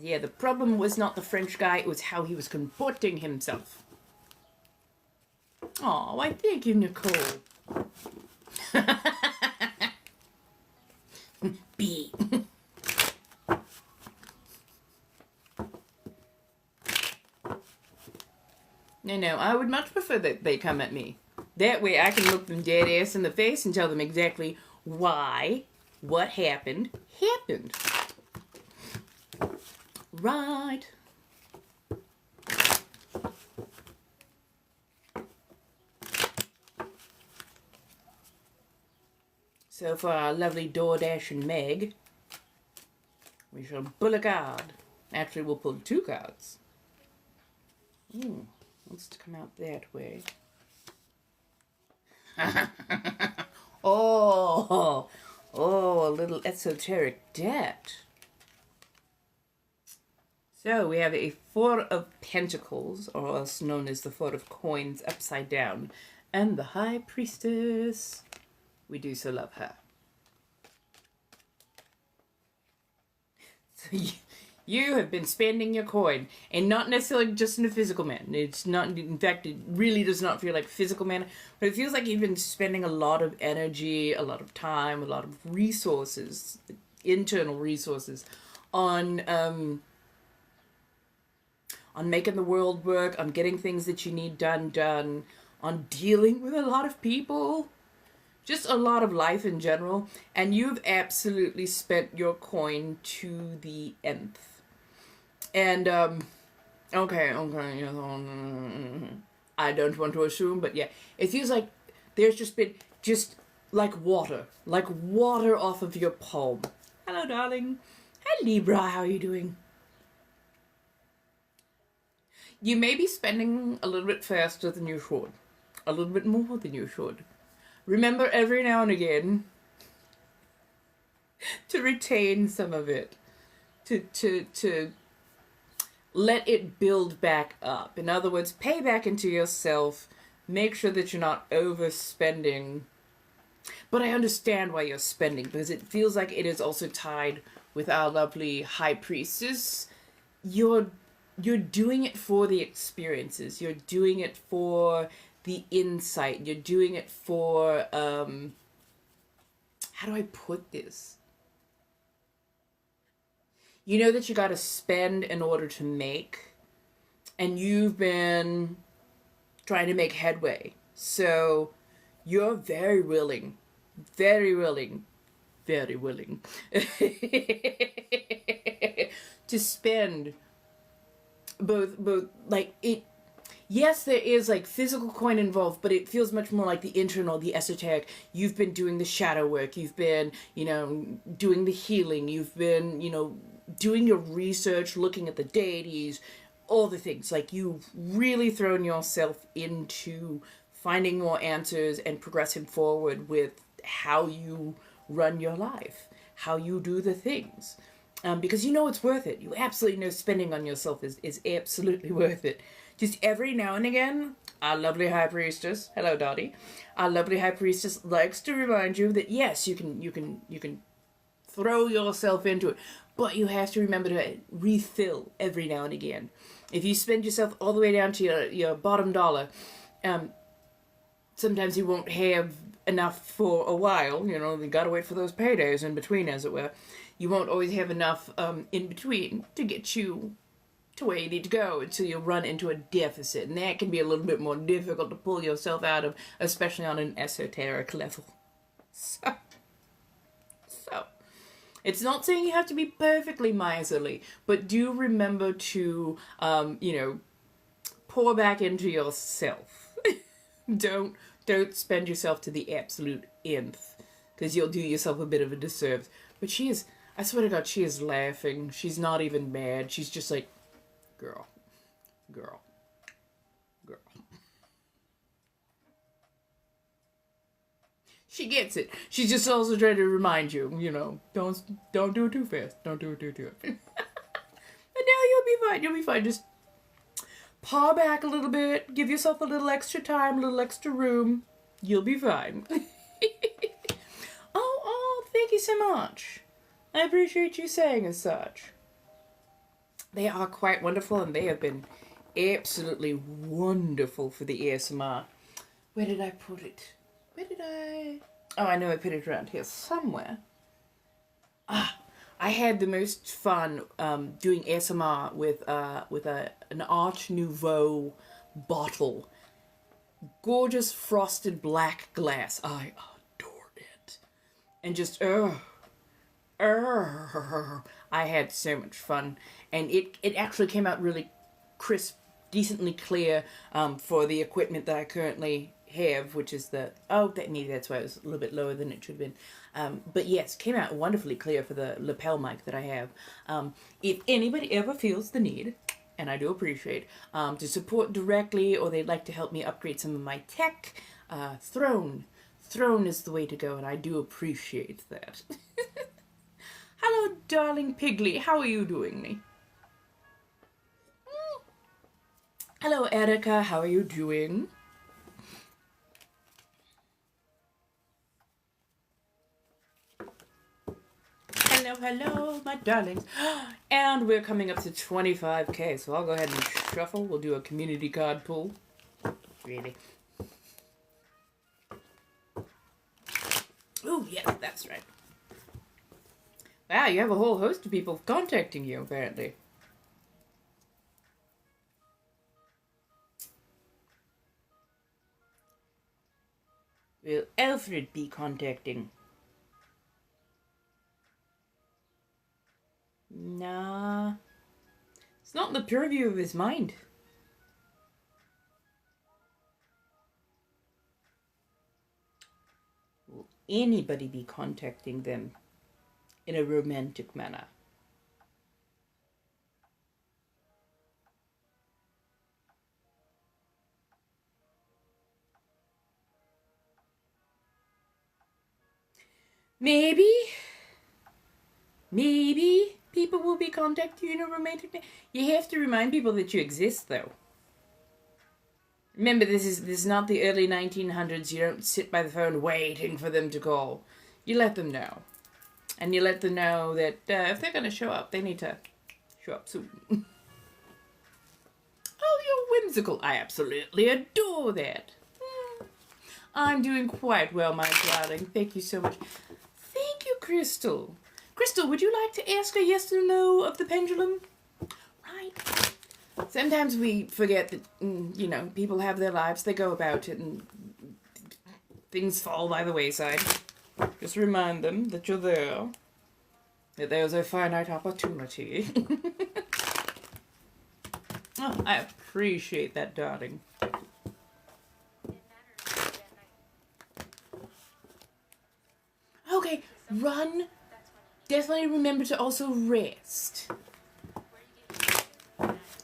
Yeah, the problem was not the French guy, it was how he was comporting himself. Oh, I thank you, Nicole. B. No, I would much prefer that they come at me. That way I can look them dead ass in the face and tell them exactly why what happened. Right. So for our lovely DoorDash and Meg, we shall pull a card. Actually, we'll pull 2 cards. Ooh, wants to come out that way. Oh, a little esoteric debt. So we have a 4 of Pentacles, or else known as the 4 of Coins, upside down, and the High Priestess. We do so love her. So you have been spending your coin, and not necessarily just in a physical manner. It's not, in fact, it really does not feel like physical manner, but it feels like you've been spending a lot of energy, a lot of time, a lot of resources, internal resources, on making the world work, on getting things that you need done, on dealing with a lot of people, just a lot of life in general, and you've absolutely spent your coin to the nth. And, okay, I don't want to assume, but yeah, it feels like there's just been, like water off of your palm. Hello, darling. Hi, Libra, how are you doing? You may be spending a little bit faster than you should. A little bit more than you should. Remember every now and again to retain some of it. To let it build back up. In other words, pay back into yourself. Make sure that you're not overspending. But I understand why you're spending, because it feels like it is also tied with our lovely High Priestess. You're doing it for the experiences. You're doing it for the insight. You're doing it for, how do I put this? You know that you got to spend in order to make, and you've been trying to make headway. So you're very willing, very willing, very willing to spend both like it. Yes, there is like physical coin involved, but it feels much more like the internal, the esoteric. You've been doing the shadow work. You've been, doing the healing. You've been, doing your research, looking at the deities, all the things. Like, you've really thrown yourself into finding more answers and progressing forward with how you run your life, how you do the things. Because you know it's worth it. You absolutely know spending on yourself is absolutely worth it. Just every now and again, our lovely High Priestess, hello Dottie, our lovely High Priestess likes to remind you that yes, you can throw yourself into it, but you have to remember to refill every now and again. If you spend yourself all the way down to your bottom dollar, sometimes you won't have enough for a while. You gotta wait for those paydays in between, as it were. You won't always have enough in between to get you to where you need to go until you run into a deficit. And that can be a little bit more difficult to pull yourself out of, especially on an esoteric level. So it's not saying you have to be perfectly miserly, but do remember to, pour back into yourself. Don't spend yourself to the absolute nth, because you'll do yourself a bit of a disservice. But I swear to God, she is laughing. She's not even mad. She's just like, girl. She gets it. She's just also trying to remind you, don't do it too fast. Don't do it too fast. But now you'll be fine. You'll be fine. Just paw back a little bit. Give yourself a little extra time, a little extra room. You'll be fine. Oh, thank you so much. I appreciate you saying as such. They are quite wonderful, and they have been absolutely wonderful for the ASMR. Where did I put it? Oh, I know I put it around here somewhere. I had the most fun doing ASMR with an Art Nouveau bottle. Gorgeous frosted black glass. I adored it. And just, I had so much fun. And it actually came out really crisp, decently clear for the equipment that I currently have, which is that's why it was a little bit lower than it should have been. But yes, came out wonderfully clear for the lapel mic that I have. If anybody ever feels the need, and I do appreciate, to support directly, or they'd like to help me upgrade some of my tech, Throne is the way to go, and I do appreciate that. Hello, darling Piggly. How are you doing, me? Hello, Erica. How are you doing? Hello, my darlings. And we're coming up to 25k, so I'll go ahead and shuffle. We'll do a community card pull. Really? Oh, yes, that's right. Wow, you have a whole host of people contacting you, apparently. Will Alfred be contacting? Nah. It's not in the purview of his mind. Will anybody be contacting them in a romantic manner? Maybe people will be contacting you in a romantic manner. You have to remind people that you exist, though. Remember, this is not the early 1900s. You don't sit by the phone waiting for them to call. You let them know. And you let them know that if they're going to show up, they need to show up soon. Oh, you're whimsical. I absolutely adore that. I'm doing quite well, my darling. Thank you so much. Thank you, Crystal. Crystal, would you like to ask a yes or no of the pendulum? Right. Sometimes we forget that, people have their lives. They go about it, and things fall by the wayside. Just remind them that you're there. That there's a finite opportunity. Oh, I appreciate that, darling. Okay, run. Definitely remember to also rest.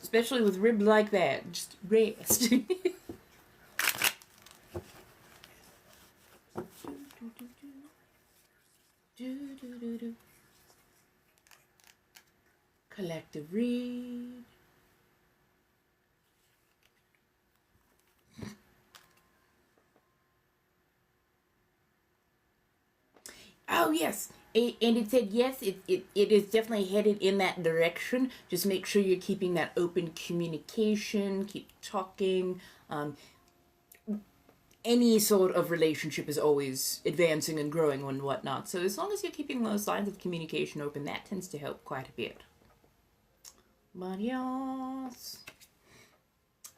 Especially with rib like that. Just rest. Collective read. Oh, yes. And it said, yes, it is definitely headed in that direction. Just make sure you're keeping that open communication, keep talking. Any sort of relationship is always advancing and growing and whatnot. So as long as you're keeping those lines of communication open, that tends to help quite a bit. But yes.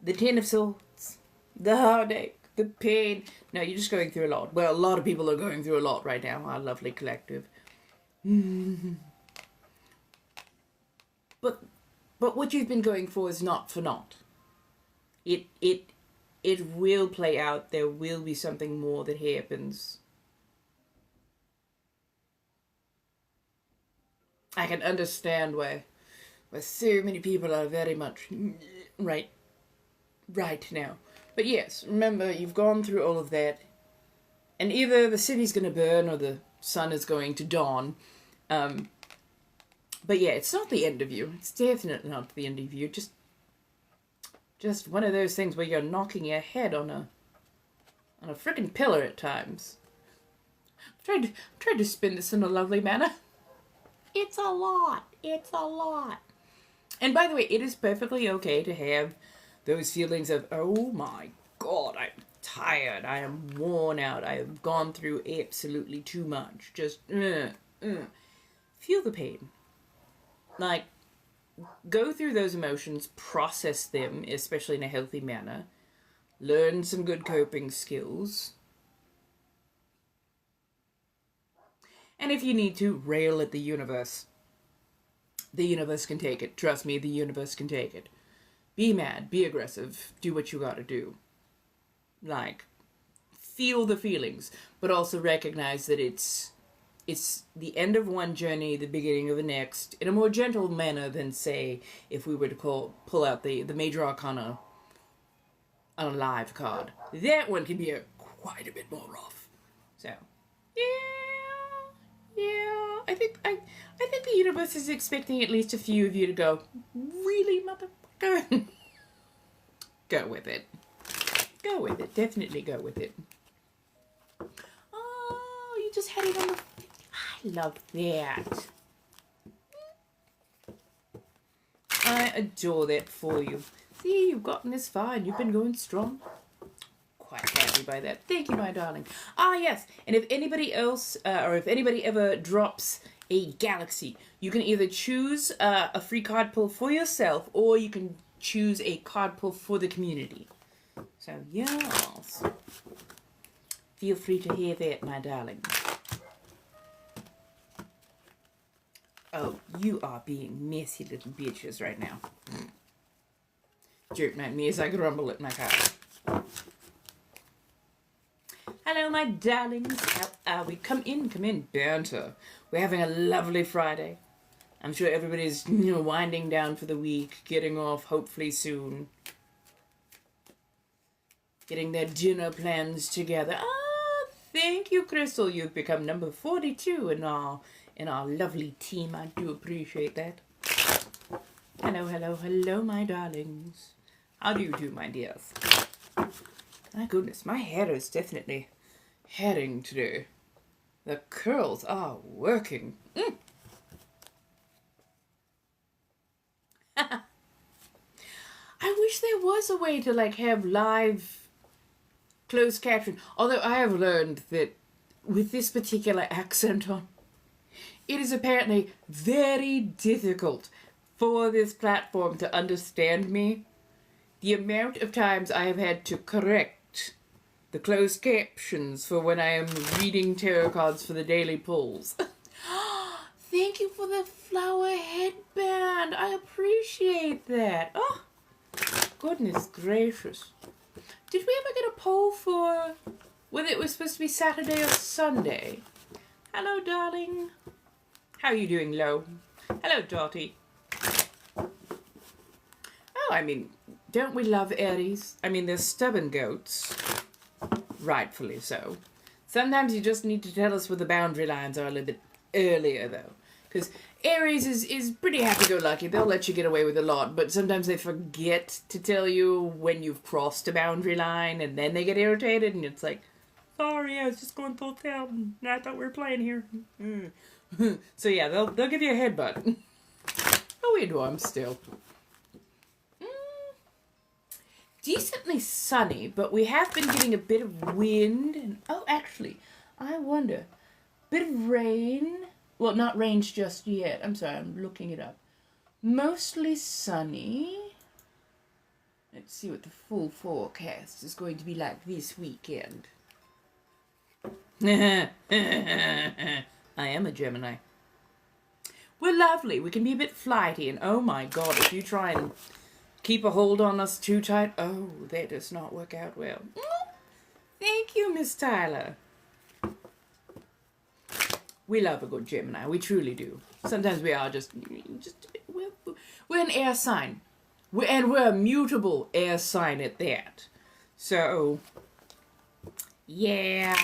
The Ten of Swords. The heartache. The pain. No, you're just going through a lot. Well, a lot of people are going through a lot right now. Our lovely collective. But what you've been going for is not for naught. It will play out. There will be something more that happens. I can understand why so many people are very much right now. But yes, remember, you've gone through all of that. And either the city's going to burn or the sun is going to dawn. But yeah, it's not the end of you. It's definitely not the end of you. Just one of those things where you're knocking your head on a freaking pillar at times. I'm trying to spin this in a lovely manner. It's a lot. It's a lot. And by the way, it is perfectly okay to have those feelings of, oh my God, I'm tired. I am worn out. I have gone through absolutely too much. Just, feel the pain. Like, go through those emotions, process them, especially in a healthy manner. Learn some good coping skills. And if you need to, rail at the universe. The universe can take it. Trust me, the universe can take it. Be mad, be aggressive, do what you gotta do. Like, feel the feelings, but also recognize that it's the end of one journey, the beginning of the next, in a more gentle manner than, say, if we were to pull out the Major Arcana on a live card. That one can be quite a bit more rough. So, yeah, I think the universe is expecting at least a few of you to go, really, motherfucker? Go with it. Go with it. Definitely go with it. Oh, you just had it on the... I love that. I adore that for you. See, you've gotten this far and you've been going strong. Quite happy by that. Thank you, my darling. Ah, yes. And if anybody else, or if anybody ever drops a galaxy, you can either choose a free card pull for yourself, or you can choose a card pull for the community. So, yes. Feel free to hear that, my darling. Oh, you are being messy little bitches right now. Jerk at me as I grumble at my car. Hello, my darlings. How are we? Come in, banter. We're having a lovely Friday. I'm sure everybody's, winding down for the week, getting off hopefully soon. Getting their dinner plans together. Ah, thank you, Crystal. You've become number 42 in our lovely team. I do appreciate that. Hello, my darlings. How do you do, my dears? My goodness, my hair is definitely heading today. The curls are working. I wish there was a way to have live closed caption. Although I have learned that with this particular accent on, it is apparently very difficult for this platform to understand me. The amount of times I have had to correct the closed captions for when I am reading tarot cards for the daily pulls. Thank you for the flower headband. I appreciate that. Oh, goodness gracious. Did we ever get a poll for whether it was supposed to be Saturday or Sunday? Hello, darling. How are you doing, Lo? Hello, Dottie. Oh, I mean, don't we love Aries? I mean, they're stubborn goats. Rightfully so. Sometimes you just need to tell us where the boundary lines are a little bit earlier, though. Because Aries is pretty happy-go-lucky. They'll let you get away with a lot, but sometimes they forget to tell you when you've crossed a boundary line, and then they get irritated, and it's like, sorry, I was just going full tilt, and I thought we were playing here. So yeah, they'll give you a headbutt. Oh, we do, I'm still. Decently sunny, but we have been getting a bit of wind, and oh, actually, I wonder, bit of rain. Well, not rain just yet. I'm sorry, I'm looking it up. Mostly sunny. Let's see what the full forecast is going to be like this weekend. I am a Gemini. We're lovely. We can be a bit flighty, and oh my god, if you try and keep a hold on us too tight, oh, that does not work out well. Thank you, Miss Tyler. We love a good Gemini. We truly do. Sometimes we are we're an air sign. We're a mutable air sign at that. So, yeah.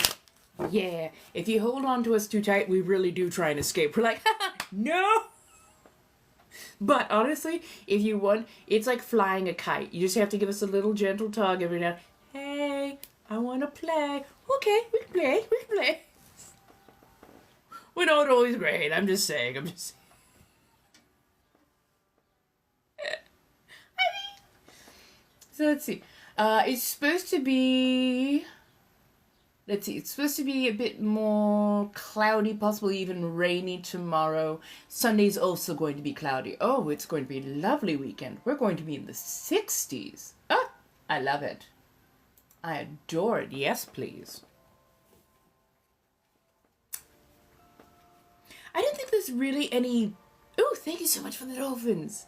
If you hold on to us too tight, we really do try and escape. We're like, no! But honestly, if you want, it's like flying a kite. You just have to give us a little gentle tug every now. Hey, I want to play. Okay, we can play. We're not always great. I'm just saying. I mean, so let's see. It's supposed to be. Let's see. It's supposed to be a bit more cloudy, possibly even rainy tomorrow. Sunday's also going to be cloudy. Oh, it's going to be a lovely weekend. We're going to be in the 60s. Ah, I love it. I adore it. Yes, please. I don't think there's really any... Oh, thank you so much for the dolphins.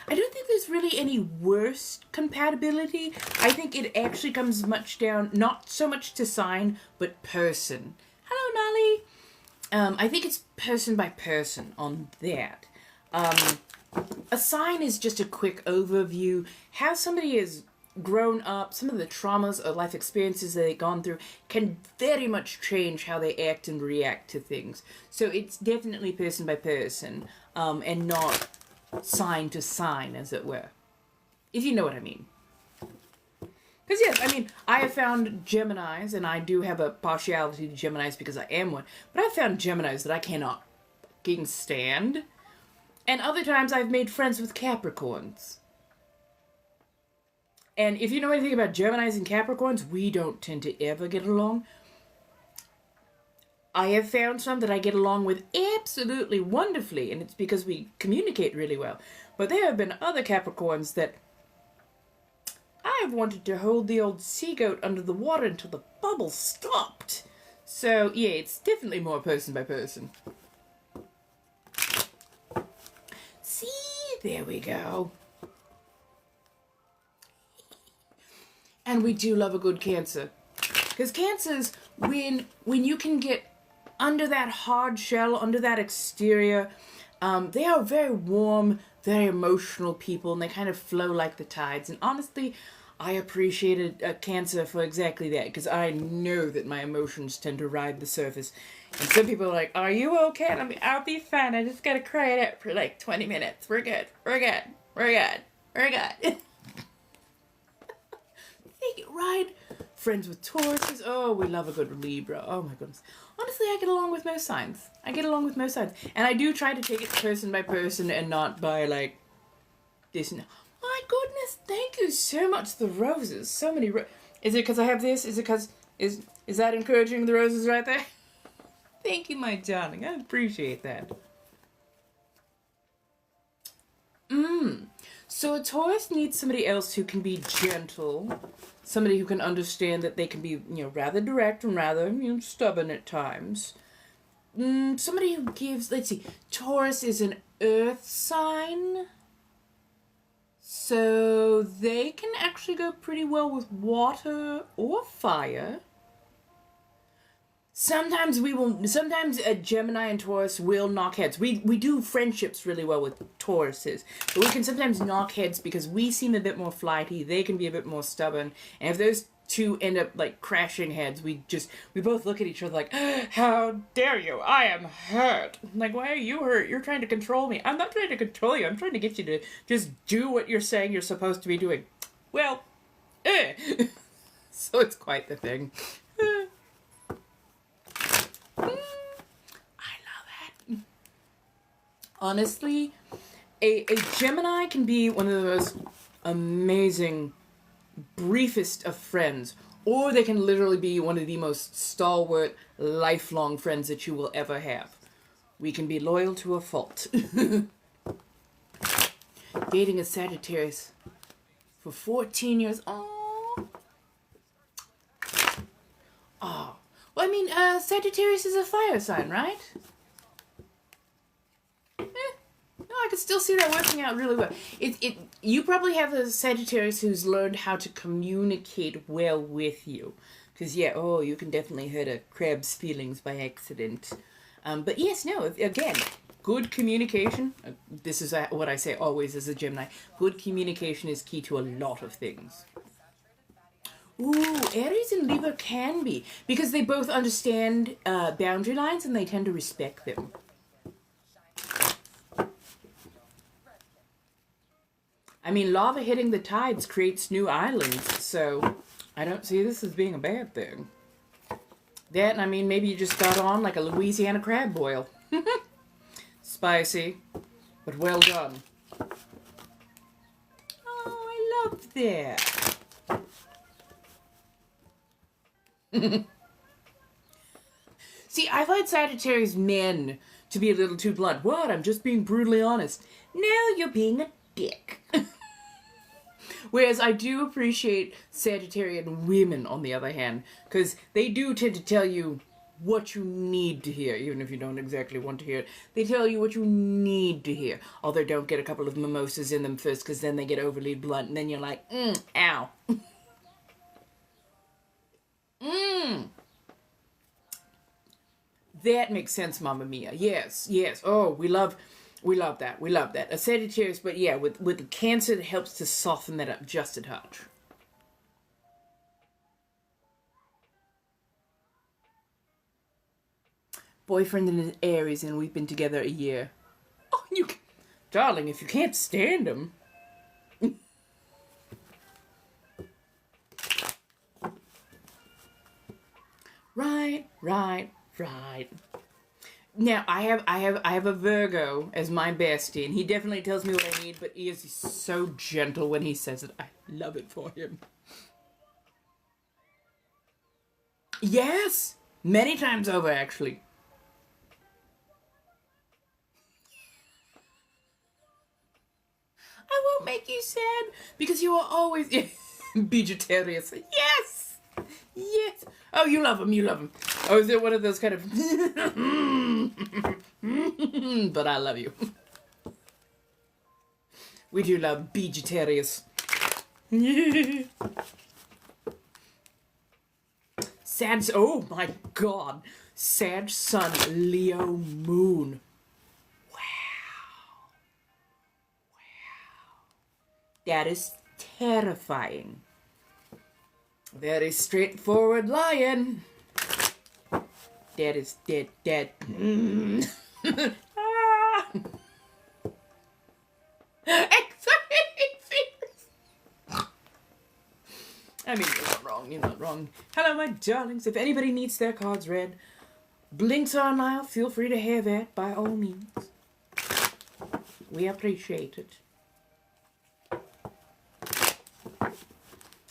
I don't think there's really any worst compatibility. I think it actually comes much down, not so much to sign, but person. Hello, Nolly. I think it's person by person on that. A sign is just a quick overview. How somebody is grown up, some of the traumas or life experiences that they've gone through can very much change how they act and react to things. So it's definitely person by person, and not sign to sign, as it were. If you know what I mean. Because yes, I mean, I have found Geminis, and I do have a partiality to Geminis because I am one, but I've found Geminis that I cannot fucking stand. And other times I've made friends with Capricorns. And if you know anything about Geminis and Capricorns, we don't tend to ever get along. I have found some that I get along with absolutely wonderfully, and it's because we communicate really well. But there have been other Capricorns that I have wanted to hold the old sea goat under the water until the bubble stopped. So, yeah, it's definitely more person by person. See? There we go. And we do love a good Cancer. Because Cancers, when you can get under that hard shell, under that exterior, they are very warm, very emotional people, and they kind of flow like the tides. And honestly, I appreciated a Cancer for exactly that, because I know that my emotions tend to ride the surface. And some people are like, are you okay? And I mean, I'll be fine. I just gotta cry it out for like 20 minutes. We're good. Take it right. Friends with Tauruses. Oh, we love a good Libra. Oh my goodness. Honestly, I get along with most signs. And I do try to take it person by person and not by like this. My goodness, thank you so much. The roses. So many Is it because I have this? Is it because... Is that encouraging the roses right there? Thank you, my darling. I appreciate that. So a Taurus needs somebody else who can be gentle, somebody who can understand that they can be, rather direct and rather, stubborn at times. Somebody who gives, let's see, Taurus is an earth sign. So they can actually go pretty well with water or fire. Sometimes a Gemini and Taurus will knock heads. We do friendships really well with Tauruses. But we can sometimes knock heads because we seem a bit more flighty. They can be a bit more stubborn. And if those two end up like crashing heads, we both look at each other like, how dare you? I am hurt. I'm like, why are you hurt? You're trying to control me. I'm not trying to control you. I'm trying to get you to just do what you're saying you're supposed to be doing. Well, so it's quite the thing. I love it. Honestly, a Gemini can be one of the most amazing, briefest of friends, or they can literally be one of the most stalwart, lifelong friends that you will ever have. We can be loyal to a fault. Dating a Sagittarius for 14 years. Oh. Oh. Well, I mean, Sagittarius is a fire sign, right? No, I could still see that working out really well. You probably have a Sagittarius who's learned how to communicate well with you. Because, you can definitely hurt a crab's feelings by accident. But yes, no, again, good communication. This is what I say always as a Gemini. Good communication is key to a lot of things. Ooh, Aries and Libra can be. Because they both understand boundary lines and they tend to respect them. I mean, lava hitting the tides creates new islands, so I don't see this as being a bad thing. That, and I mean, maybe you just got on like a Louisiana crab boil. Spicy, but well done. Oh, I love that. See, I find Sagittarius men to be a little too blunt. What? I'm just being brutally honest. No, you're being a dick. Whereas I do appreciate Sagittarian women, on the other hand, because they do tend to tell you what you need to hear, even if you don't exactly want to hear it. They tell you what you need to hear. Although don't get a couple of mimosas in them first, because then they get overly blunt, and then you're like, ow. That makes sense, Mamma Mia. Yes. Oh, we love that. We love that. A Sagittarius, but yeah, with the Cancer, it helps to soften that up just a touch. Boyfriend in an Aries, and we've been together a year. Oh, darling, if you can't stand him. Right. Now, I have a Virgo as my bestie, and he definitely tells me what I need, but he is so gentle when he says it. I love it for him. Yes! Many times over, actually. I won't make you sad, because you are always... Vegetarians. Yes! Oh, you love him. Oh, is it one of those kind of... but I love you. We do love vegetarians. Oh my god. Sag Sun, Leo Moon. Wow. That is terrifying. Very straightforward lion. That is dead. Ah. I mean, you're not wrong. Hello, my darlings. If anybody needs their cards read, blinks are now. Feel free to have that by all means. We appreciate it.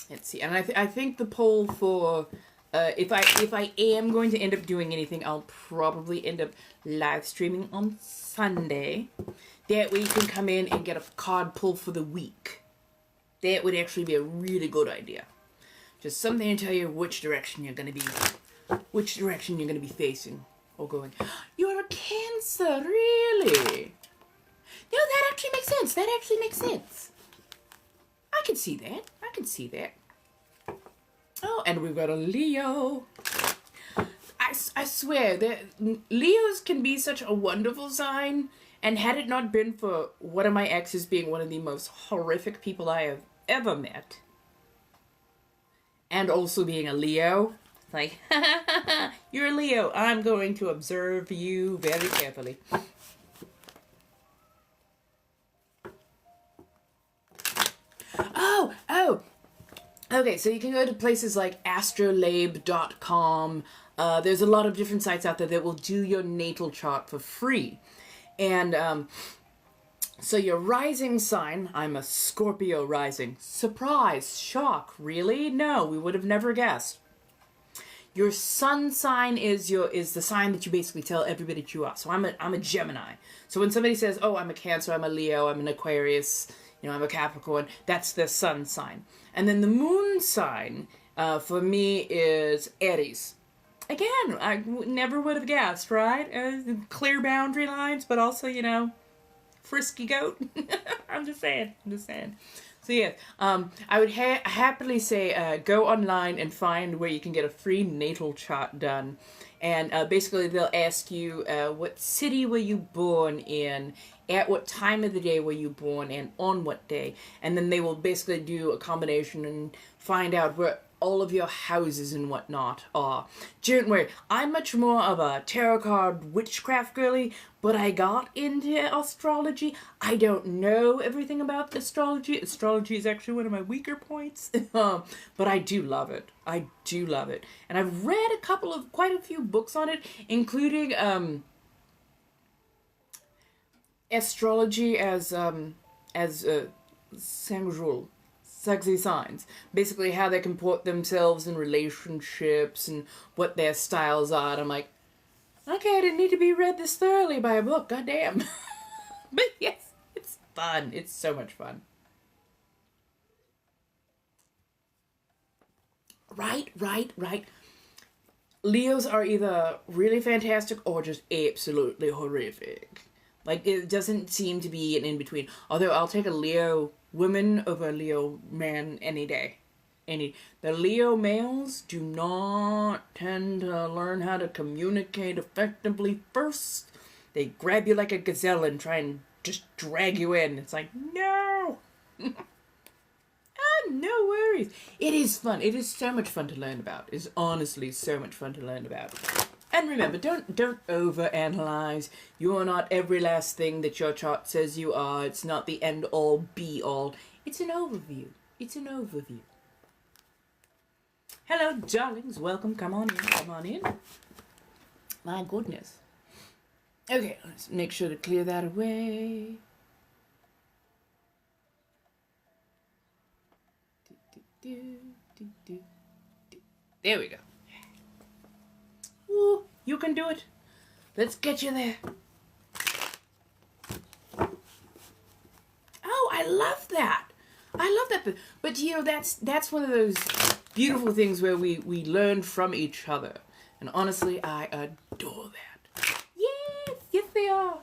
Let's see, and I think the poll for if I am going to end up doing anything, I'll probably end up live streaming on Sunday. That way you can come in and get a card pull for the week. That would actually be a really good idea. Just something to tell you which direction you're gonna be facing or going. You're a Cancer, really? No, that actually makes sense. That actually makes sense. I can see that. I can see that. Oh, and we've got a Leo. I swear that Leos can be such a wonderful sign, and had it not been for one of my exes being one of the most horrific people I have ever met, and also being a Leo, like, you're a Leo, I'm going to observe you very carefully. Oh, okay, so you can go to places like astrolabe.com. There's a lot of different sites out there that will do your natal chart for free. And so your rising sign, I'm a Scorpio rising. Surprise, shock, really? No, we would have never guessed. Your sun sign is the sign that you basically tell everybody that you are. So I'm a Gemini. So when somebody says, oh, I'm a Cancer, I'm a Leo, I'm an Aquarius, I'm a Capricorn, that's the sun sign. And then the moon sign for me is Aries. Again, I never would have guessed, right? Clear boundary lines, but also, frisky goat. I'm just saying. So yeah, I would happily say go online and find where you can get a free natal chart done. And basically they'll ask you what city were you born in, at what time of the day were you born, and on what day. And then they will basically do a combination and find out where all of your houses and whatnot are. Don't worry, I'm much more of a tarot card witchcraft girly, but I got into astrology. I don't know everything about astrology. Astrology is actually one of my weaker points, but I do love it. I do love it. And I've read quite a few books on it, including astrology as Sangjul. Sexy signs. Basically how they comport themselves in relationships and what their styles are. And I'm like, okay, I didn't need to be read this thoroughly by a book, goddamn. But yes, it's fun. It's so much fun. Right. Leos are either really fantastic or just absolutely horrific. Like, it doesn't seem to be an in-between. Although I'll take a Leo woman over a Leo man any day. The Leo males do not tend to learn how to communicate effectively first. They grab you like a gazelle and try and just drag you in. It's like, no! No worries. It is fun. It is so much fun to learn about. It's honestly so much fun to learn about. And remember, don't overanalyze. You are not every last thing that your chart says you are. It's not the end-all, be-all. It's an overview. Hello, darlings. Welcome. Come on in. My goodness. Okay, let's make sure to clear that away. There we go. Ooh, you can do it. Let's get you there. Oh, I love that. But that's one of those beautiful things where we learn from each other. And honestly, I adore that. Yes they are.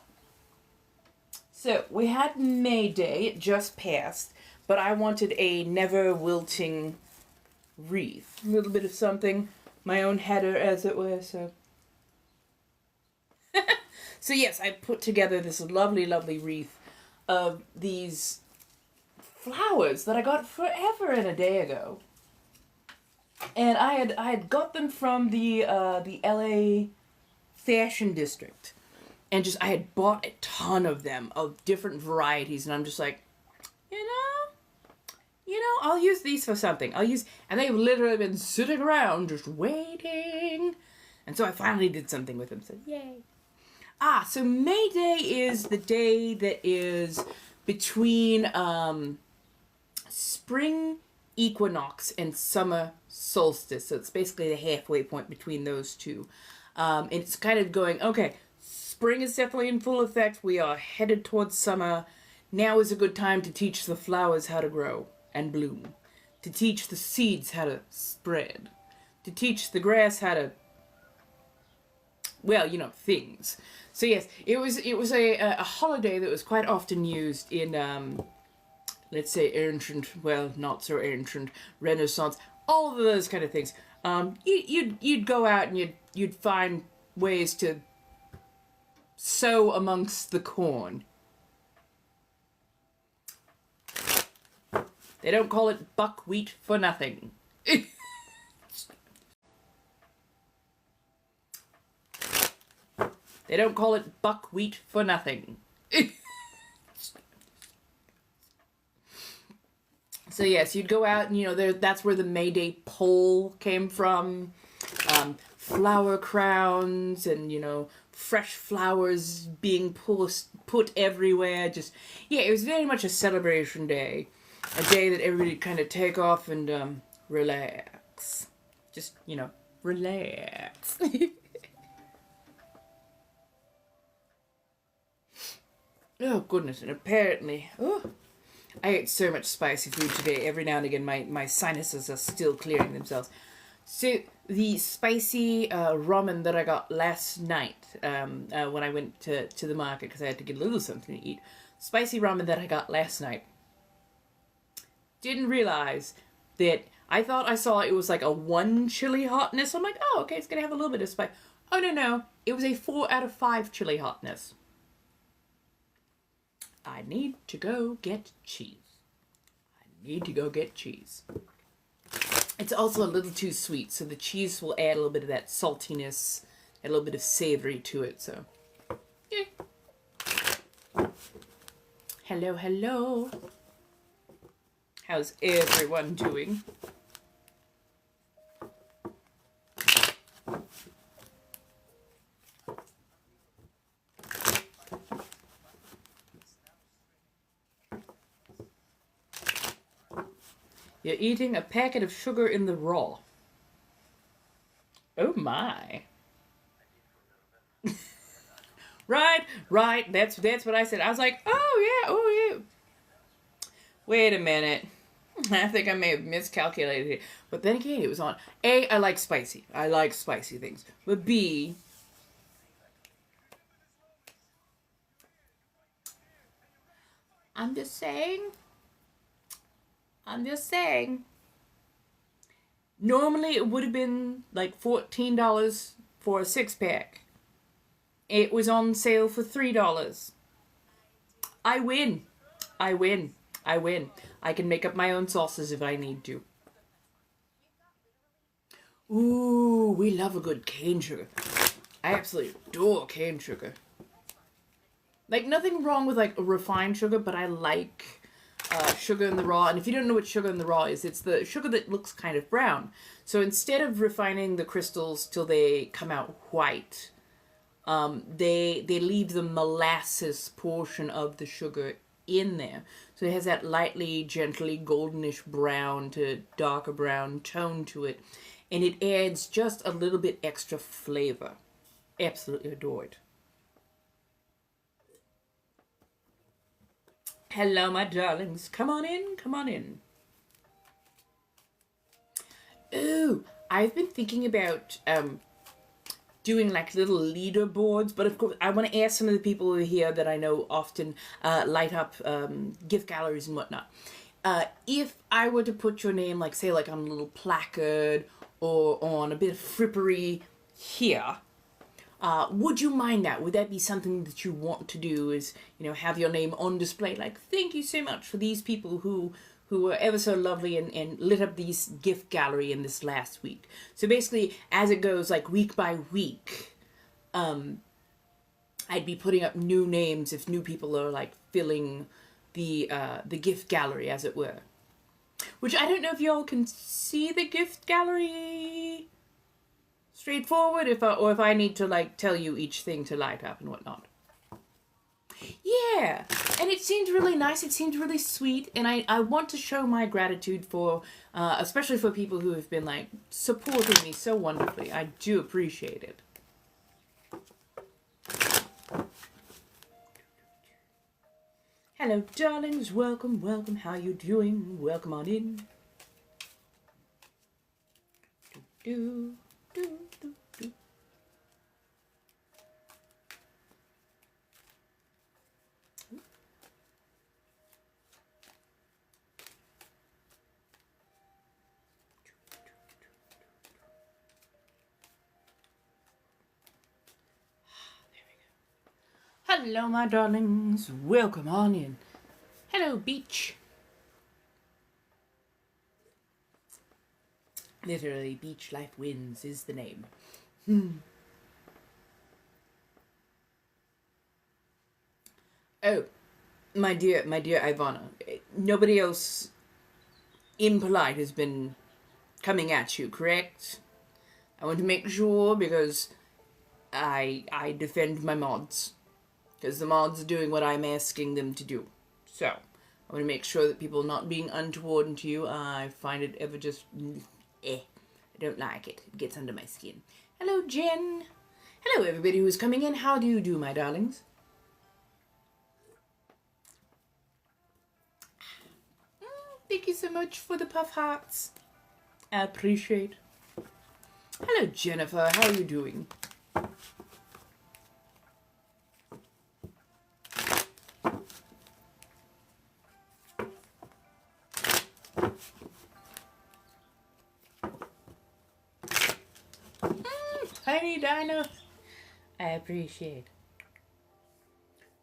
So, we had May Day. It just passed. But I wanted a never wilting wreath. A little bit of something. My own header, as it were, so. So yes, I put together this lovely, lovely wreath of these flowers that I got forever and a day ago. And I had got them from the LA Fashion District. And I had bought a ton of them, of different varieties, and I'm just like, I'll use these for something. And they've literally been sitting around just waiting. And so I finally did something with them, so yay. So May Day is the day that is between spring equinox and summer solstice. So it's basically the halfway point between those two. And it's kind of going, okay, spring is definitely in full effect. We are headed towards summer. Now is a good time to teach the flowers how to grow and bloom. to teach the seeds how to spread, to teach the grass how to, well, you know, things. So yes, it was a holiday that was quite often used in let's say ancient, well, not so ancient, Renaissance, all of those kind of things. You'd go out and you'd find ways to sow amongst the corn. They don't call it buckwheat for nothing. They don't call it buckwheat for nothing. So yes, you'd go out and, you know, that's where the May Day pole came from. Flower crowns and, you know, fresh flowers being put everywhere. Just, yeah, it was very much a celebration day. A day that everybody kind of take off and relax. Just, you know, relax. Oh, goodness, and apparently, I ate so much spicy food today. Every now and again, my sinuses are still clearing themselves. So, the spicy ramen that I got last night when I went to the market, because I had to get a little something to eat. Spicy ramen that I got last night. Didn't realize that I thought I saw it was like a 1 chili hotness. I'm like, oh, okay, it's going to have a little bit of spice. Oh, no. It was a 4 out of 5 chili hotness. I need to go get cheese. It's also a little too sweet, so the cheese will add a little bit of that saltiness, add a little bit of savory to it, so. Yeah. Hello. How's everyone doing? You're eating a packet of sugar in the raw. Oh my. Right. That's what I said. I was like, oh yeah. Wait a minute. I think I may have miscalculated it. But then again, it was on. A, I like spicy. I like spicy things. But B, I'm just saying. Normally it would have been like $14 for a 6-pack. It was on sale for $3. I win. I can make up my own sauces if I need to. Ooh, we love a good cane sugar. I absolutely adore cane sugar. Like, nothing wrong with like a refined sugar, but I like sugar in the raw. And if you don't know what sugar in the raw is, it's the sugar that looks kind of brown. So instead of refining the crystals till they come out white, they leave the molasses portion of the sugar in there. So it has that lightly, gently goldenish brown to darker brown tone to it. And it adds just a little bit extra flavor. Absolutely adore it. Hello, my darlings. Come on in. Ooh, I've been thinking about doing like little leaderboards, but of course I want to ask some of the people who are here that I know often light up gift galleries and whatnot. If I were to put your name, like say like on a little placard or on a bit of frippery here, would you mind that? Would that be something that you want to do, is, you know, have your name on display? Like, thank you so much for these people who were ever so lovely and lit up these gift gallery in this last week. So basically, as it goes, like week by week, I'd be putting up new names if new people are like filling the gift gallery, as it were. Which I don't know if y'all can see the gift gallery straightforward, if I need to like tell you each thing to light up and whatnot. Yeah, and it seemed really nice. It seemed really sweet, and I want to show my gratitude for, especially for people who have been like supporting me so wonderfully. I do appreciate it. Hello, darlings. Welcome. How you doing? Welcome on in. Do, do, do, do. Hello, my darlings. Welcome on in. Hello, beach. Literally, Beach Life Wins is the name. Oh, my dear Ivana, nobody else impolite has been coming at you, correct? I want to make sure because I defend my mods. Because the mods are doing what I'm asking them to do. So, I want to make sure that people are not being untoward to you. I find it ever just... I don't like it. It gets under my skin. Hello, Jen. Hello, everybody who's coming in. How do you do, my darlings? Thank you so much for the puff hearts. I appreciate. Hello, Jennifer. How are you doing? Tiny dino. I appreciate.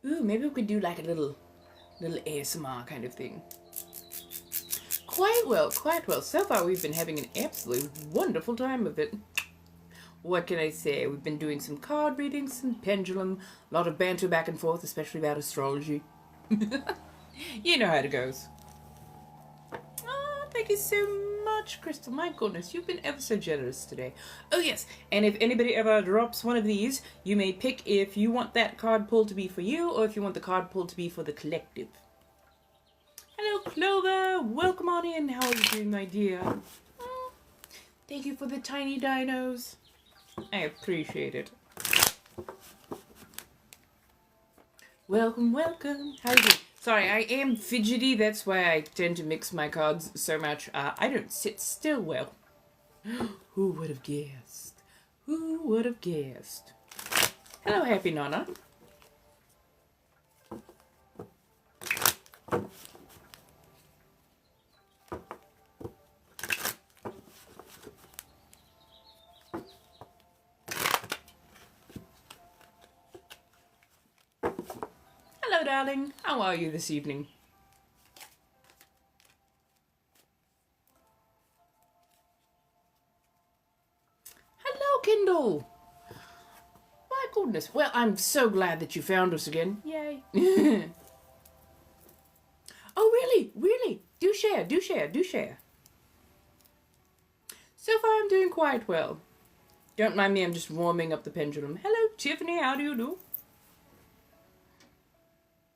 Ooh, maybe we could do like a little ASMR kind of thing. Quite well, quite well. So far we've been having an absolutely wonderful time of it. What can I say? We've been doing some card readings, some pendulum, a lot of banter back and forth, especially about astrology. You know how it goes. Oh, thank you so much, Crystal. My goodness, you've been ever so generous today. Oh yes, and if anybody ever drops one of these, you may pick if you want that card pull to be for you or if you want the card pull to be for the collective. Hello, Clover. Welcome on in. How are you doing, my dear? Oh, thank you for the tiny dinos. I appreciate it. Welcome, welcome. How are you doing? Sorry, I am fidgety. That's why I tend to mix my cards so much. I don't sit still well. Who would have guessed? Who would have guessed? Hello, Happy Nana. Hello, darling. How are you this evening? Hello, Kindle. My goodness. Well, I'm so glad that you found us again. Yay. Oh, really? Really? Do share, do share, do share. So far, I'm doing quite well. Don't mind me, I'm just warming up the pendulum. Hello, Tiffany. How do you do?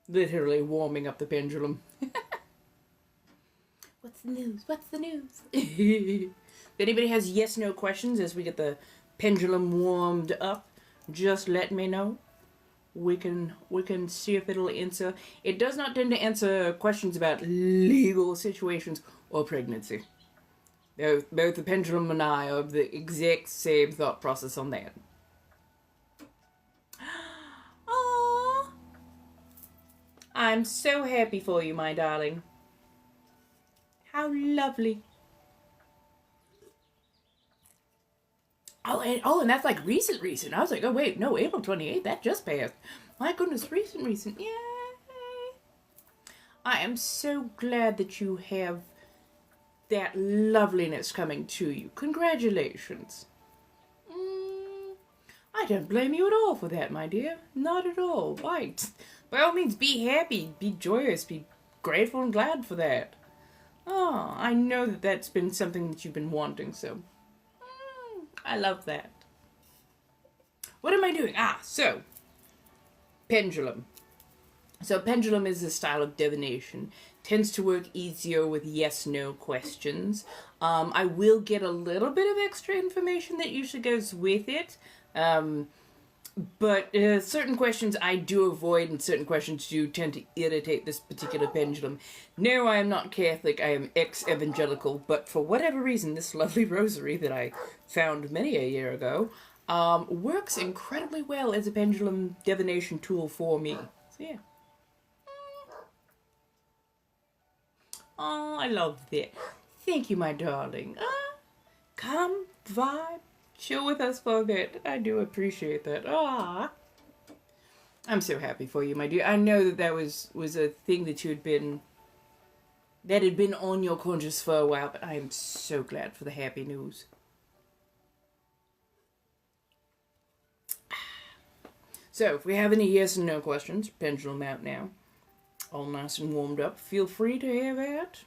Literally warming up the pendulum. What's the news? What's the news? If anybody has yes/no questions as we get the pendulum warmed up, just let me know. We can see if it'll answer. It does not tend to answer questions about legal situations or pregnancy. Both the pendulum and I are of the exact same thought process on that. Aww. I'm so happy for you, my darling. How lovely. Oh, and that's like recent. I was like, oh wait, no, April 28th, that just passed. My goodness, recent. Yay! I am so glad that you have that loveliness coming to you. Congratulations. I don't blame you at all for that, my dear. Not at all. Right. By all means, be happy, be joyous, be grateful and glad for that. Oh, I know that that's been something that you've been wanting, so I love that. What am I doing? So, pendulum. So pendulum is a style of divination. Tends to work easier with yes/no questions. I will get a little bit of extra information that usually goes with it. But certain questions I do avoid, and certain questions do tend to irritate this particular pendulum. No, I am not Catholic, I am ex-evangelical, but for whatever reason, this lovely rosary that I found many a year ago works incredibly well as a pendulum divination tool for me. So yeah. Oh, I love that. Thank you, my darling. Come, vibe, chill with us for a bit. I do appreciate that. I'm so happy for you, my dear. I know that was a thing that had been on your conscience for a while, but I am so glad for the happy news. So, if we have any yes and no questions, pendulum out now. All nice and warmed up. Feel free to have that.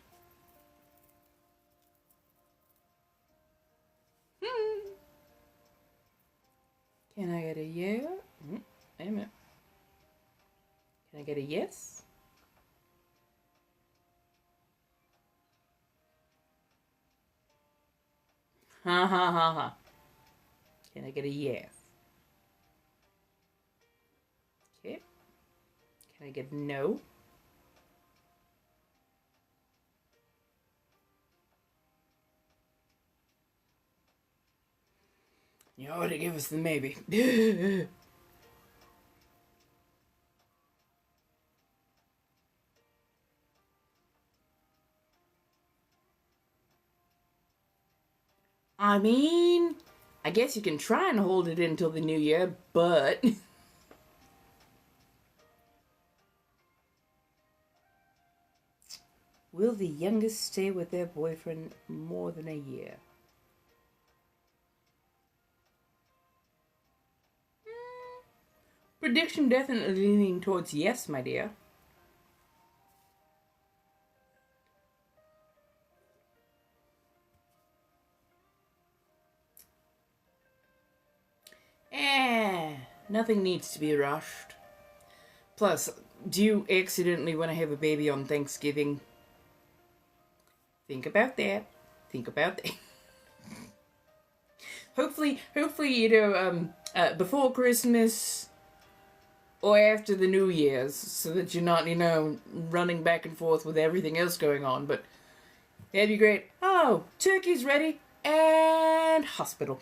Can I get a yeah? Wait a minute. Can I get a yes? Ha ha ha ha. Can I get a yes? Okay. Can I get a no? You ought to give us the maybe. I mean, I guess you can try and hold it until the new year, but... Will the youngest stay with their boyfriend more than a year? Prediction definitely leaning towards yes, my dear. Nothing needs to be rushed. Plus, do you accidentally want to have a baby on Thanksgiving? Think about that. Think about that. Hopefully, before Christmas or after the New Year's, so that you're not, running back and forth with everything else going on, but that'd be great. Oh, turkey's ready, and hospital.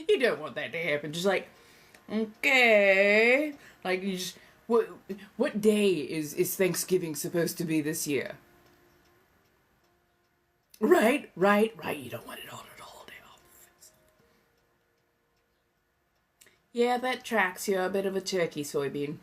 You don't want that to happen. Just like, okay, like you just what day is Thanksgiving supposed to be this year? Right. You don't want it on at all day off. Yeah, that tracks. You're a bit of a turkey soybean.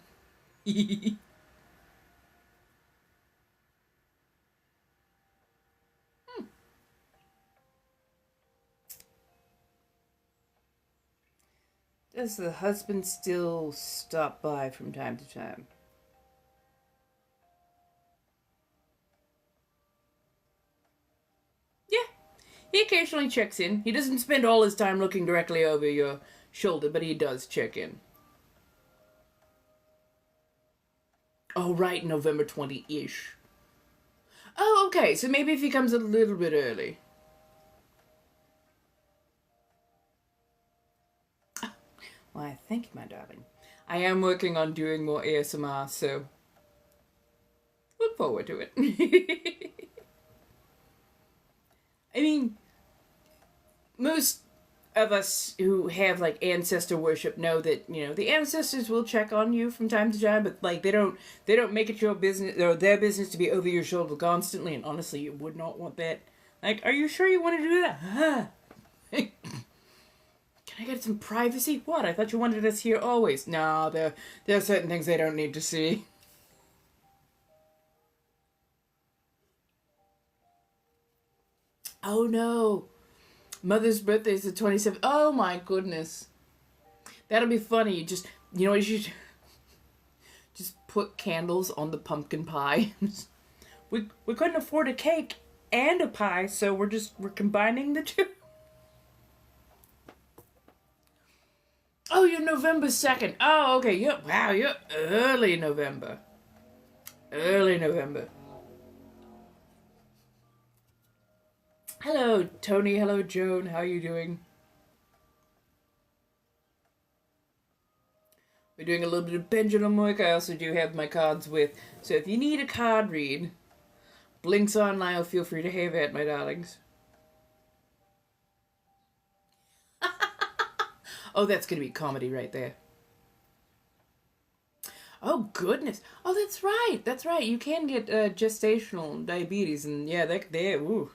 Does the husband still stop by from time to time? Yeah, he occasionally checks in. He doesn't spend all his time looking directly over your shoulder, but he does check in. Oh, right, November 20-ish. Oh, okay, so maybe if he comes a little bit early. Why, thank you, my darling. I am working on doing more ASMR, so look forward to it. I mean, most of us who have ancestor worship know that the ancestors will check on you from time to time, but they don't make it your business or their business to be over your shoulder constantly. And honestly, you would not want that. Are you sure you want to do that? Can I get some privacy? What? I thought you wanted us here always. No, there are certain things they don't need to see. Oh no. Mother's birthday is the 27th. Oh my goodness. That'll be funny. You know what you should just put candles on the pumpkin pie. we couldn't afford a cake and a pie, so we're combining the two. Oh, you're November 2nd. Oh, okay. You're early November. Early November. Hello, Tony. Hello, Joan. How are you doing? We're doing a little bit of pendulum work. I also do have my cards with. So if you need a card read, Blinks Online, feel free to have it, my darlings. Oh, that's going to be comedy right there. Oh, goodness. Oh, that's right. That's right. You can get gestational diabetes. And yeah, ooh.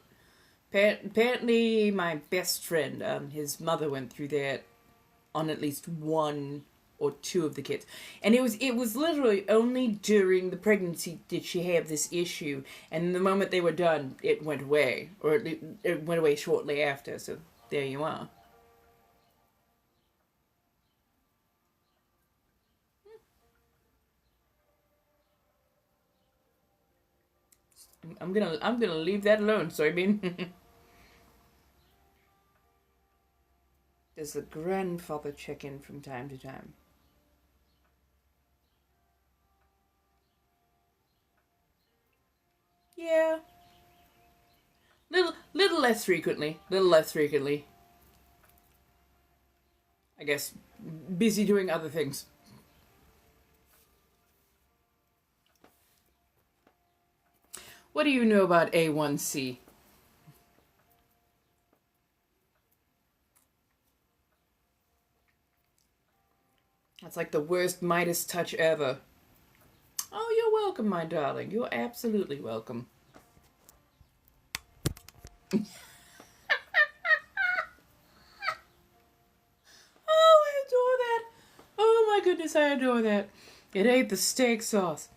Apparently, my best friend, his mother went through that on at least one or two of the kids. And it was literally only during the pregnancy did she have this issue. And the moment they were done, it went away. Or it went away shortly after. So there you are. I'm gonna leave that alone, soybean. Does the grandfather check in from time to time? Yeah. Little less frequently. Little less frequently. I guess busy doing other things. What do you know about A1C? That's like the worst Midas touch ever. Oh, you're welcome, my darling. You're absolutely welcome. Oh, I adore that. Oh my goodness, I adore that. It ain't the steak sauce.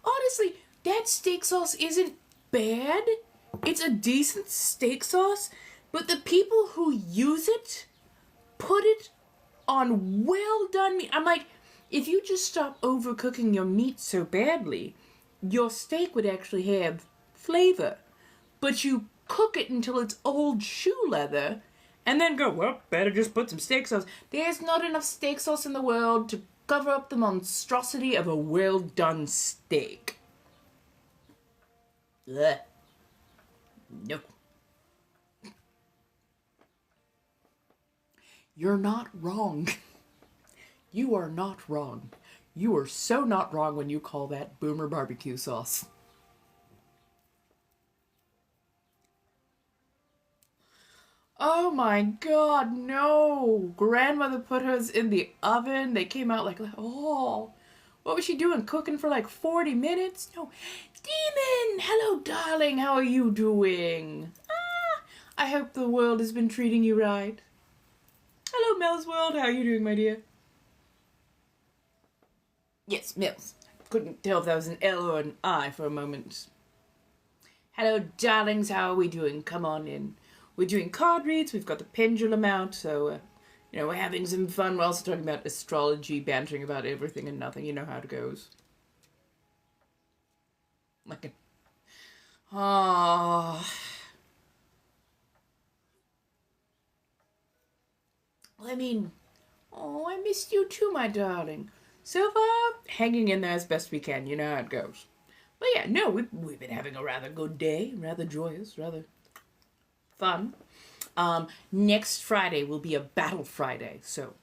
Honestly, that steak sauce isn't bad. It's a decent steak sauce, but the people who use it put it on well done meat. I'm like, if you just stop overcooking your meat so badly, your steak would actually have flavor. But you cook it until it's old shoe leather, and then go, well, better just put some steak sauce. There's not enough steak sauce in the world to cover up the monstrosity of a well done steak. Ugh. No. You're not wrong. You are not wrong. You are so not wrong when you call that boomer barbecue sauce. Oh my god, no! Grandmother put hers in the oven. They came out like, oh, what was she doing? Cooking for like 40 minutes? No. Demon! Hello, darling. How are you doing? Ah, I hope the world has been treating you right. Hello, Mel's World. How are you doing, my dear? Yes, Mills. Couldn't tell if that was an L or an I for a moment. Hello, darlings. How are we doing? Come on in. We're doing card reads. We've got the pendulum out, so we're having some fun. We're also talking about astrology, bantering about everything and nothing. You know how it goes. Like I mean, oh, I missed you too, my darling. So far, hanging in there as best we can. You know how it goes. But yeah, no, we've been having a rather good day, rather joyous, rather fun. Next Friday will be a battle Friday, so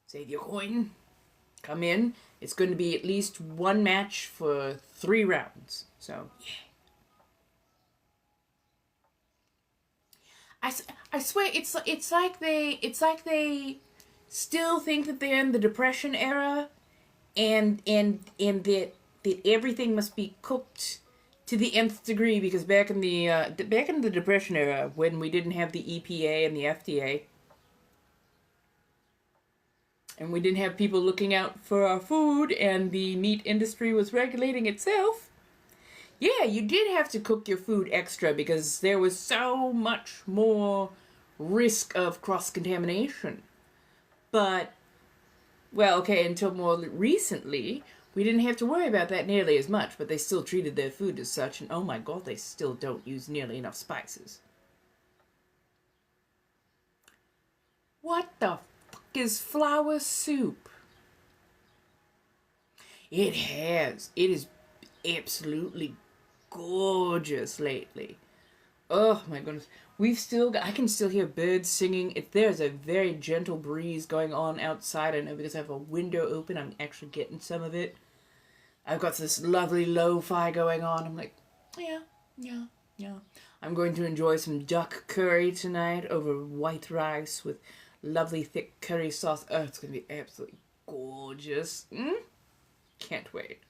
save your coin, come in. It's going to be at least one match for 3 rounds, so yeah. I swear it's like they still think that they're in the Depression era, and that everything must be cooked to the nth degree, because back in the Depression era, when we didn't have the EPA and the FDA, and we didn't have people looking out for our food, and the meat industry was regulating itself, yeah, you did have to cook your food extra because there was so much more risk of cross-contamination. But, well, okay, until more recently, we didn't have to worry about that nearly as much, but they still treated their food as such, and oh my god, they still don't use nearly enough spices. What the fuck is flour soup? It has. It is absolutely gorgeous lately. Oh my goodness. We've still got, I can still hear birds singing. If there's a very gentle breeze going on outside, I know because I have a window open, I'm actually getting some of it. I've got this lovely lo-fi going on. I'm like, yeah, yeah, yeah. I'm going to enjoy some duck curry tonight over white rice with lovely thick curry sauce. Oh, it's going to be absolutely gorgeous. Can't wait.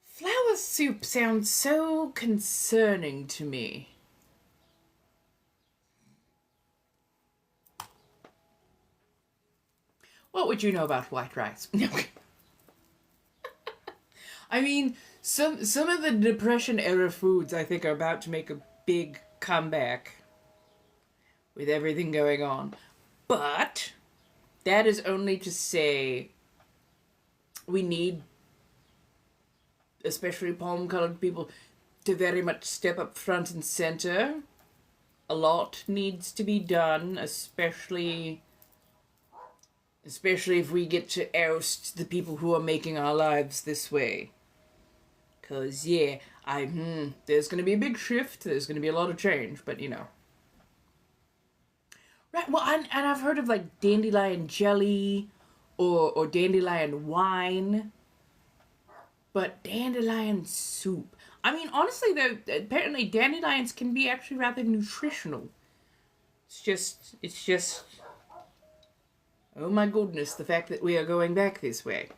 Flour soup sounds so concerning to me. What would you know about white rice? I mean, some of the Depression era foods I think are about to make a big comeback with everything going on. But that is only to say we need, especially palm-colored people, to very much step up front and center. A lot needs to be done, especially if we get to oust the people who are making our lives this way. 'Cause, yeah, there's going to be a big shift, there's going to be a lot of change, but, you know. Right, well, and I've heard of, like, dandelion jelly or dandelion wine, but dandelion soup. I mean, honestly, though, apparently dandelions can be actually rather nutritional. It's just, oh my goodness, the fact that we are going back this way.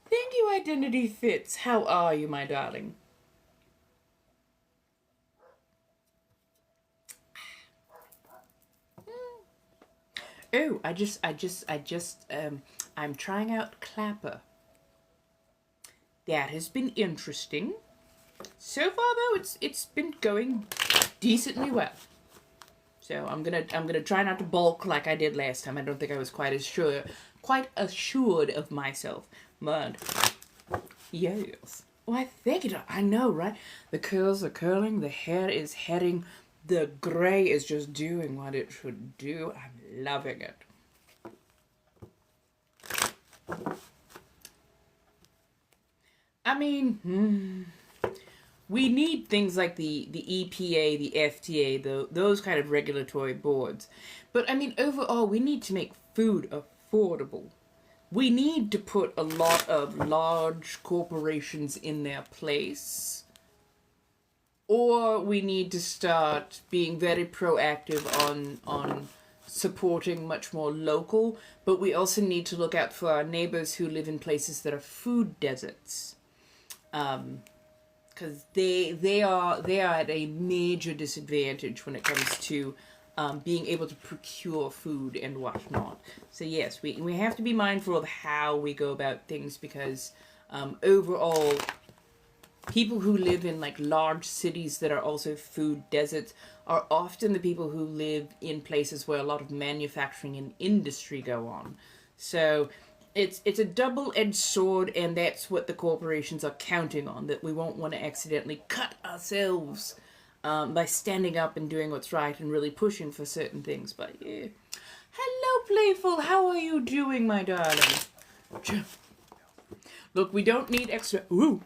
Thank you, Identity Fits. How are you, my darling? Oh, I'm trying out Clapper. That has been interesting. So far, though, it's been going decently well. So I'm gonna try not to balk like I did last time. I don't think I was quite assured of myself. But yes, why thank you. I know, right? The curls are curling, the hair is heading, the gray is just doing what it should do. I'm loving it. I mean, we need things like the EPA, the FDA, those kind of regulatory boards. But I mean, overall, we need to make food affordable. We need to put a lot of large corporations in their place. Or we need to start being very proactive on supporting much more local. But we also need to look out for our neighbors who live in places that are food deserts. Because they are at a major disadvantage when it comes to being able to procure food and whatnot. So yes, we have to be mindful of how we go about things, because overall, people who live in like large cities that are also food deserts are often the people who live in places where a lot of manufacturing and industry go on. So it's a double-edged sword, and that's what the corporations are counting on, that we won't want to accidentally cut ourselves by standing up and doing what's right and really pushing for certain things. But yeah. Hello, Playful. How are you doing, my darling? Look, we don't need extra... Ooh,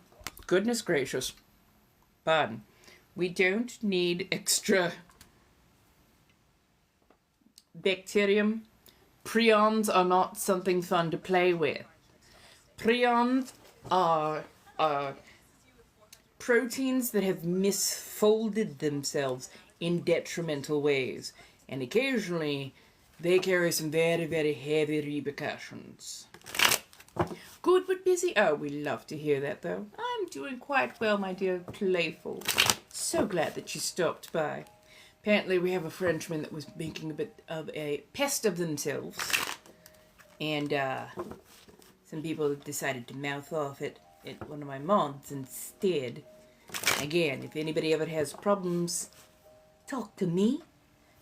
goodness gracious. Pardon. We don't need extra bacterium. Prions are not something fun to play with. Prions are proteins that have misfolded themselves in detrimental ways, and occasionally they carry some very, very heavy repercussions. Good but busy? Oh, we love to hear that, though. I'm doing quite well, my dear Playful. So glad that you stopped by. Apparently we have a Frenchman that was making a bit of a pest of themselves, and some people decided to mouth off at one of my mods instead. Again, if anybody ever has problems, talk to me,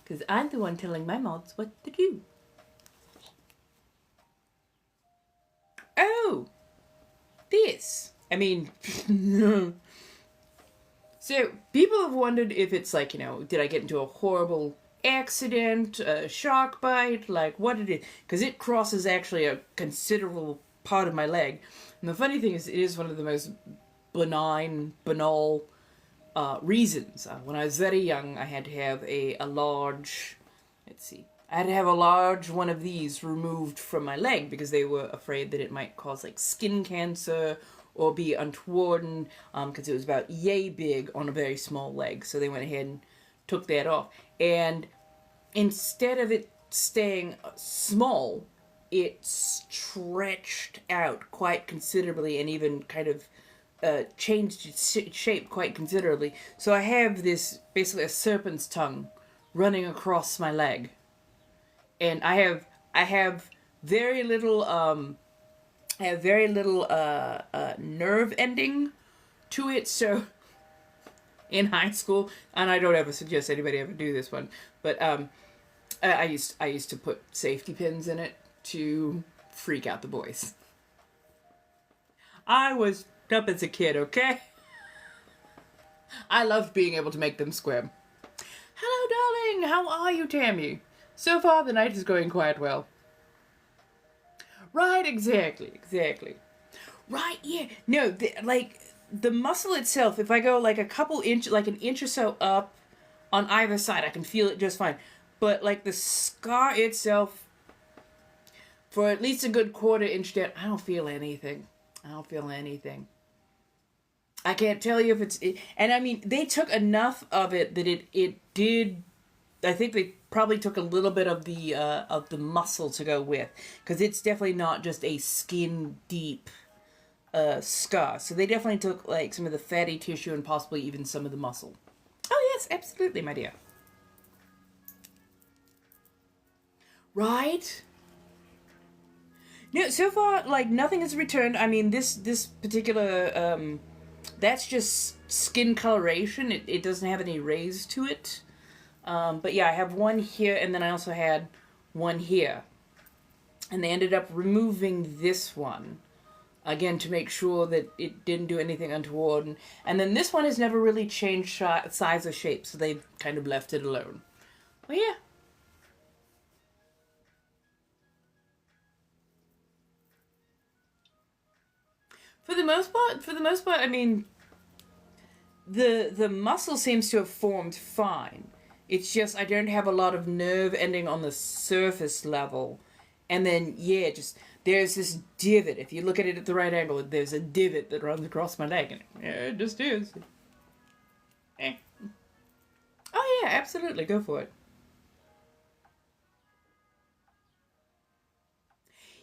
because I'm the one telling my mods what to do. Oh! This! I mean... So, people have wondered if it's like, you know, did I get into a horrible accident, a shark bite, like what it is? Because it crosses actually a considerable part of my leg. And the funny thing is, it is one of the most benign, banal reasons. When I was very young, I had to have a large, let's see, I had to have a large one of these removed from my leg because they were afraid that it might cause like skin cancer or be untoward, because it was about yay big on a very small leg. So they went ahead and took that off. And instead of it staying small, it stretched out quite considerably and even kind of changed its shape quite considerably. So I have this, basically a serpent's tongue running across my leg. And I have very little nerve ending to it. So in high school, and I don't ever suggest anybody ever do this one, but I used to put safety pins in it to freak out the boys. I was up as a kid, okay? I loved being able to make them squirm. Hello, darling. How are you, Tammy? So far, the night is going quite well. Right, exactly. Right, yeah. No, the muscle itself, if I go like an inch or so up on either side, I can feel it just fine. But like the scar itself, for at least a good quarter inch down, I don't feel anything. I can't tell you if it's... And I mean, they took enough of it that it did... I think they probably took a little bit of the muscle to go with. Because it's definitely not just a skin-deep scar. So they definitely took like some of the fatty tissue and possibly even some of the muscle. Oh yes, absolutely, my dear. Right? No, so far, like, nothing has returned. I mean, this particular, that's just skin coloration. It doesn't have any rays to it. But yeah, I have one here, and then I also had one here. And they ended up removing this one, again, to make sure that it didn't do anything untoward. And then this one has never really changed size or shape, so they've kind of left it alone. Well, yeah. For the most part, I mean, the muscle seems to have formed fine. It's just I don't have a lot of nerve ending on the surface level. And then, yeah, just there's this divot. If you look at it at the right angle, there's a divot that runs across my leg. And yeah, it just is. Eh. Oh, yeah, absolutely. Go for it.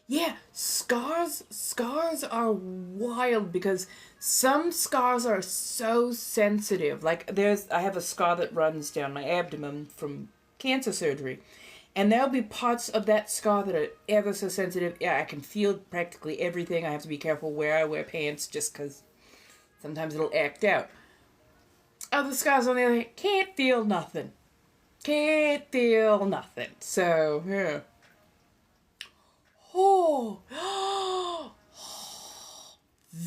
Yeah, scars are wild because some scars are so sensitive. Like I have a scar that runs down my abdomen from cancer surgery. And there'll be parts of that scar that are ever so sensitive. Yeah, I can feel practically everything. I have to be careful where I wear pants just because sometimes it'll act out. Other scars on the other hand, can't feel nothing. So, yeah. Oh,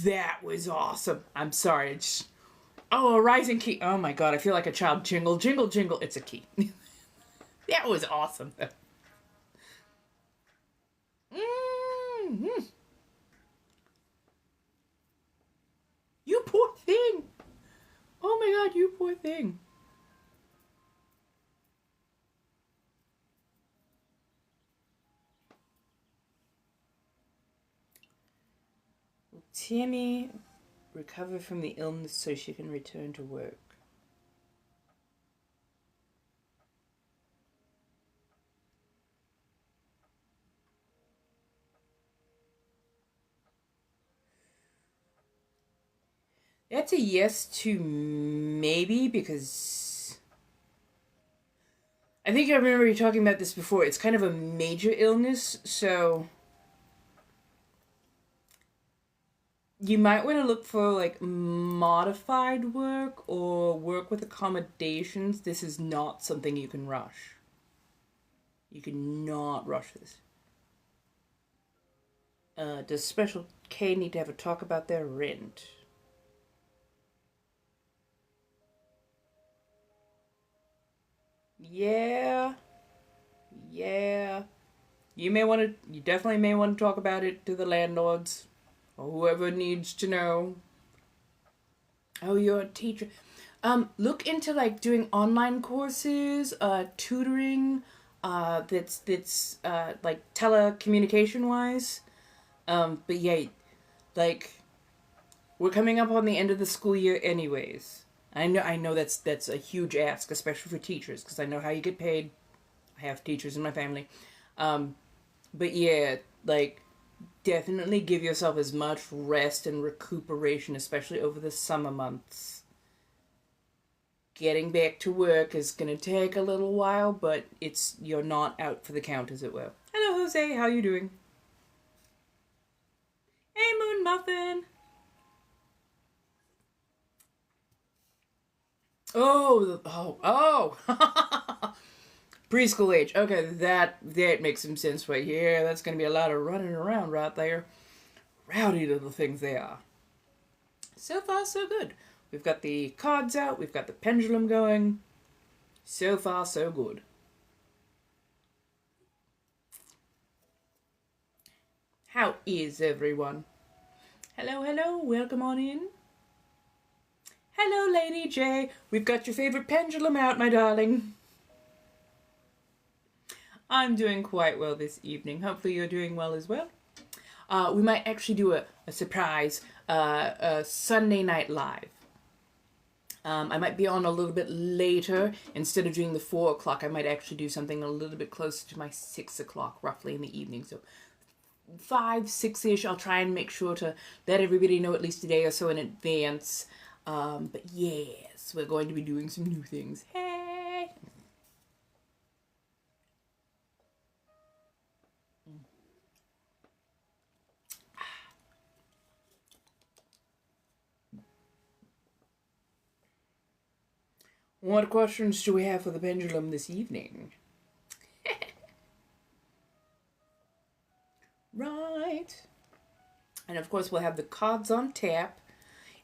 that was awesome. I'm sorry. A rising key. Oh my god, I feel like a child. Jingle, jingle, jingle. It's a key. That was awesome. Mm-hmm. You poor thing. Oh my god, you poor thing. Tammy recover from the illness so she can return to work. That's a yes to maybe, because I think I remember you talking about this before. It's kind of a major illness, so you might want to look for like modified work or work with accommodations. This is not something you can rush. You cannot rush this. Does Special K need to have a talk about their rent? Yeah. You definitely may want to talk about it to the landlords. Or whoever needs to know. Oh, you're a teacher. Look into like doing online courses, tutoring, that's like telecommunication wise. But yeah, like we're coming up on the end of the school year anyways. I know that's a huge ask, especially for teachers, because I know how you get paid. I have teachers in my family. But yeah, like definitely give yourself as much rest and recuperation, especially over the summer months. Getting back to work is gonna take a little while, but you're not out for the count, as it were. Hello, Jose. How you doing? Hey, Moon Muffin. Oh. Preschool age. Okay, that makes some sense right here. That's gonna be a lot of running around right there. Rowdy little things they are. So far, so good. We've got the cards out. We've got the pendulum going. So far, so good. How is everyone? Hello, hello. Welcome on in. Hello, Lady J. We've got your favorite pendulum out, my darling. I'm doing quite well this evening. Hopefully you're doing well as well. We might actually do a surprise a Sunday night live. I might be on a little bit later. Instead of doing the 4 o'clock, I might actually do something a little bit closer to my 6 o'clock, roughly in the evening. So 5, 6-ish, I'll try and make sure to let everybody know at least a day or so in advance. But yes, we're going to be doing some new things. Hey! What questions do we have for the pendulum this evening? Right. And of course, we'll have the cards on tap.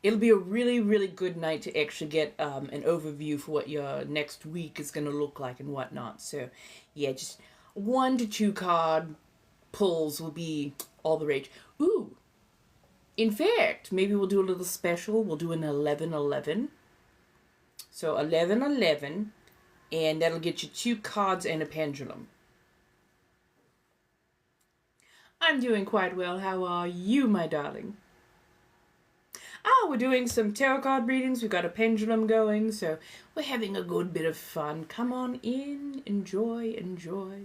It'll be a really, really good night to actually get an overview for what your next week is going to look like and whatnot. So, yeah, just 1 to 2 card pulls will be all the rage. Ooh. In fact, maybe we'll do a little special. We'll do an 11-11. So 11-11, and that'll get you 2 cards and a pendulum. I'm doing quite well. How are you, my darling? We're doing some tarot card readings. We've got a pendulum going, so we're having a good bit of fun. Come on in. Enjoy, enjoy.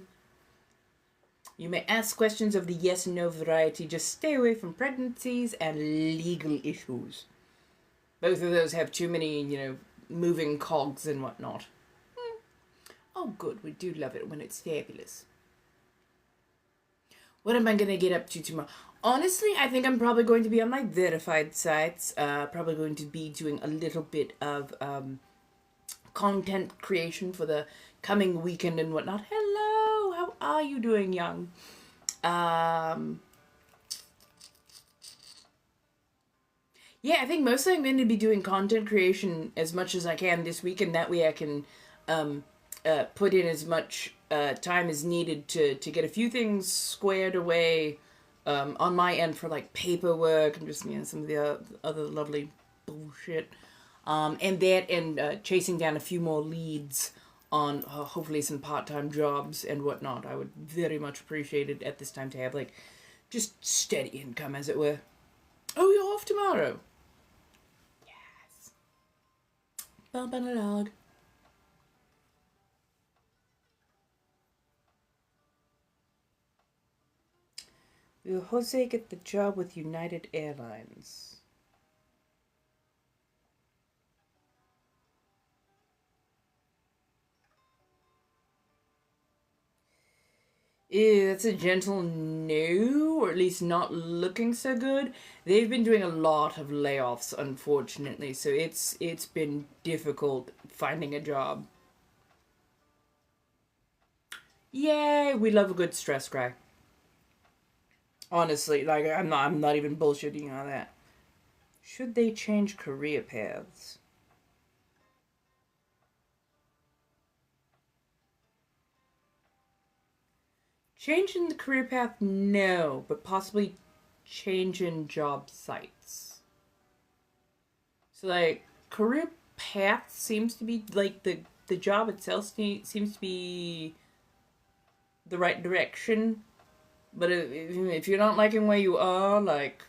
You may ask questions of the yes and no variety. Just stay away from pregnancies and legal issues. Both of those have too many, moving cogs and whatnot. Oh, good. We do love it when it's fabulous. What am I going to get up to tomorrow? Honestly, I think I'm probably going to be on my verified sites. Probably going to be doing a little bit of content creation for the coming weekend and whatnot. Hello! How are you doing, young? Yeah, I think mostly I'm going to be doing content creation as much as I can this week, and that way I can put in as much time as needed to get a few things squared away on my end for like paperwork and just some of the other lovely bullshit. And chasing down a few more leads on hopefully some part-time jobs and whatnot. I would very much appreciate it at this time to have like just steady income, as it were. Oh, you're off tomorrow. Yes. Bump on a log. Will Jose get the job with United Airlines? That's a gentle no, or at least not looking so good. They've been doing a lot of layoffs, unfortunately, so it's been difficult finding a job. Yay, we love a good stress cry. Honestly, like I'm not even bullshitting on that. Should they change career paths? Change in the career path, no, but possibly change in job sites. So, like, career path seems to be, like, the job itself seems to be the right direction. But if you're not liking where you are, like,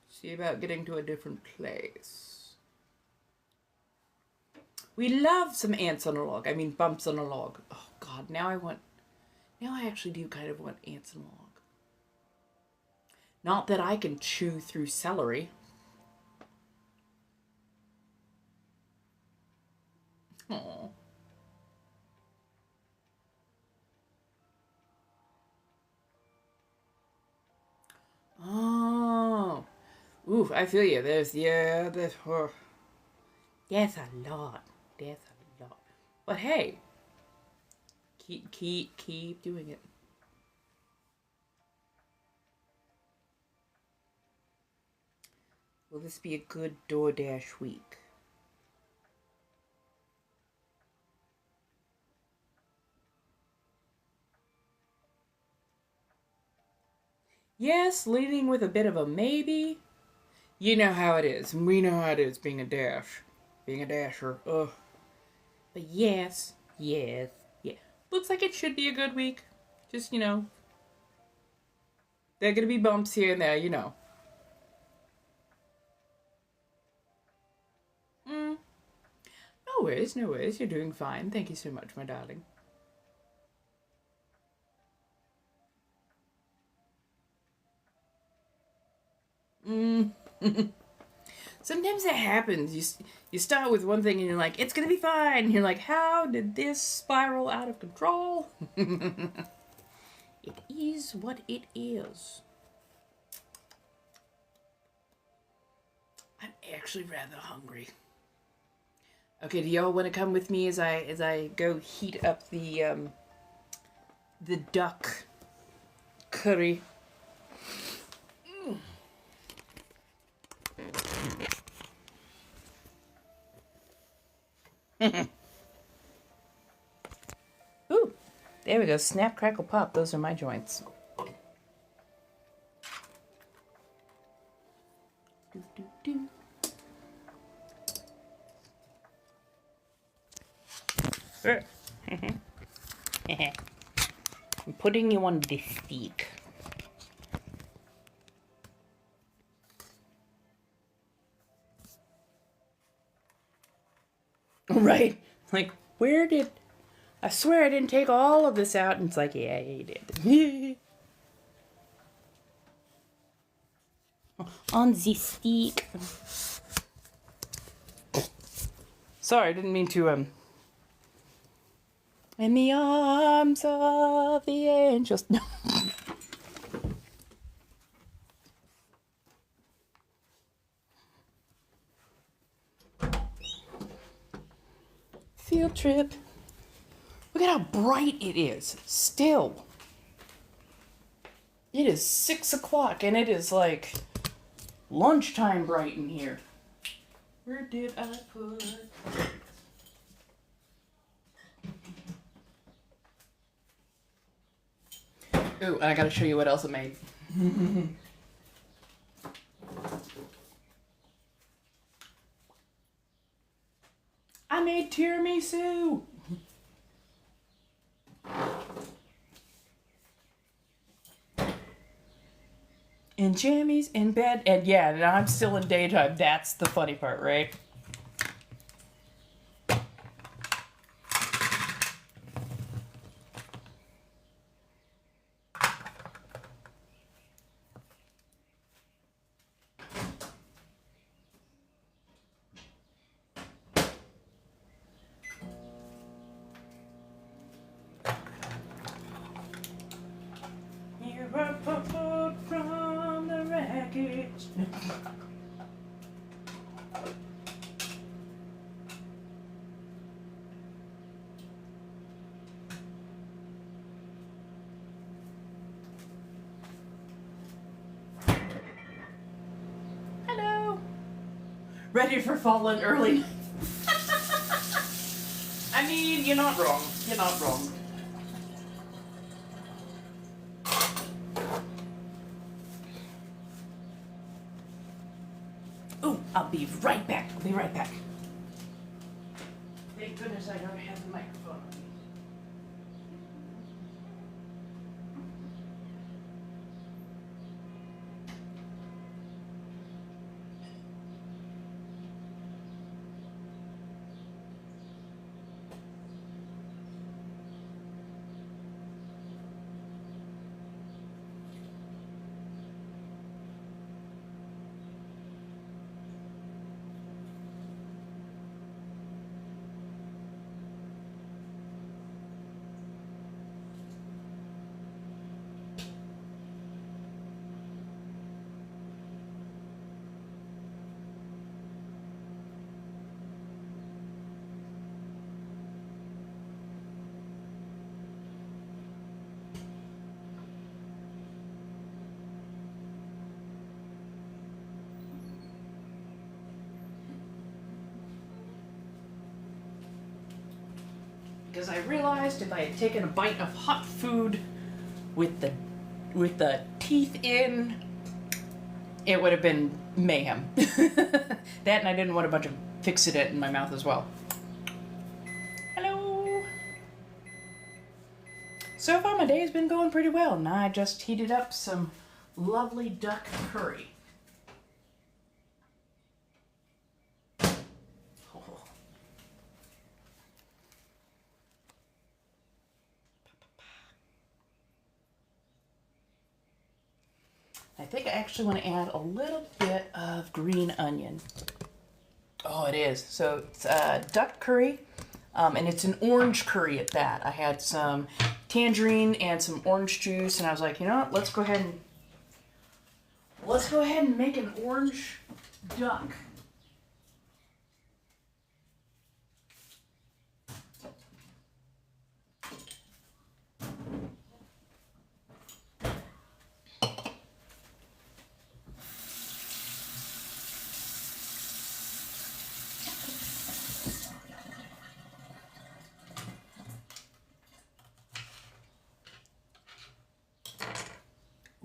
see about getting to a different place. We love some ants on a log. I mean, bumps on a log. Oh, God, now I actually do kind of want ants on a log. Not that I can chew through celery. Aww. Oh. Ooh, I feel you. There's a lot. There's a lot. But hey, keep doing it. Will this be a good DoorDash week? Yes, leading with a bit of a maybe. You know how it is. We know how it is being a dasher. Ugh. But yes. Looks like it should be a good week. Just, there are gonna be bumps here and there, No worries. You're doing fine. Thank you so much, my darling. Sometimes it happens. You start with one thing and you're like, it's gonna be fine. And you're like, how did this spiral out of control? It is what it is. I'm actually rather hungry. Okay, do y'all want to come with me as I go heat up the duck curry? Ooh, there we go. Snap, crackle, pop. Those are my joints. Do. I'm putting you on this stick. Right? Like, where did... I swear I didn't take all of this out. And it's like, yeah, you did. On the stick. Sorry, I didn't mean to, In the arms of the angels. No. Field trip. Look at how bright it is. Still. It is 6 o'clock and it is like lunchtime bright in here. Where did I put... Ooh, and I gotta show you what else I made. I made tiramisu! And jammies in bed, and yeah, and I'm still in daytime. That's the funny part, right? You're a purple from the wreckage. Hello. Ready for falling early? I mean, you're not wrong. You're not wrong. I'll be right back. I'll be right back. Thank goodness I don't have the microphone on me. Because I realized if I had taken a bite of hot food with the teeth in, it would have been mayhem. That, and I didn't want a bunch of fixidant in my mouth as well. Hello. So far my day has been going pretty well, and I just heated up some lovely duck curry. I think I actually want to add a little bit of green onion. Oh, it is. So it's duck curry, and it's an orange curry at that. I had some tangerine and some orange juice, and I was like, you know what? Let's go ahead and make an orange duck.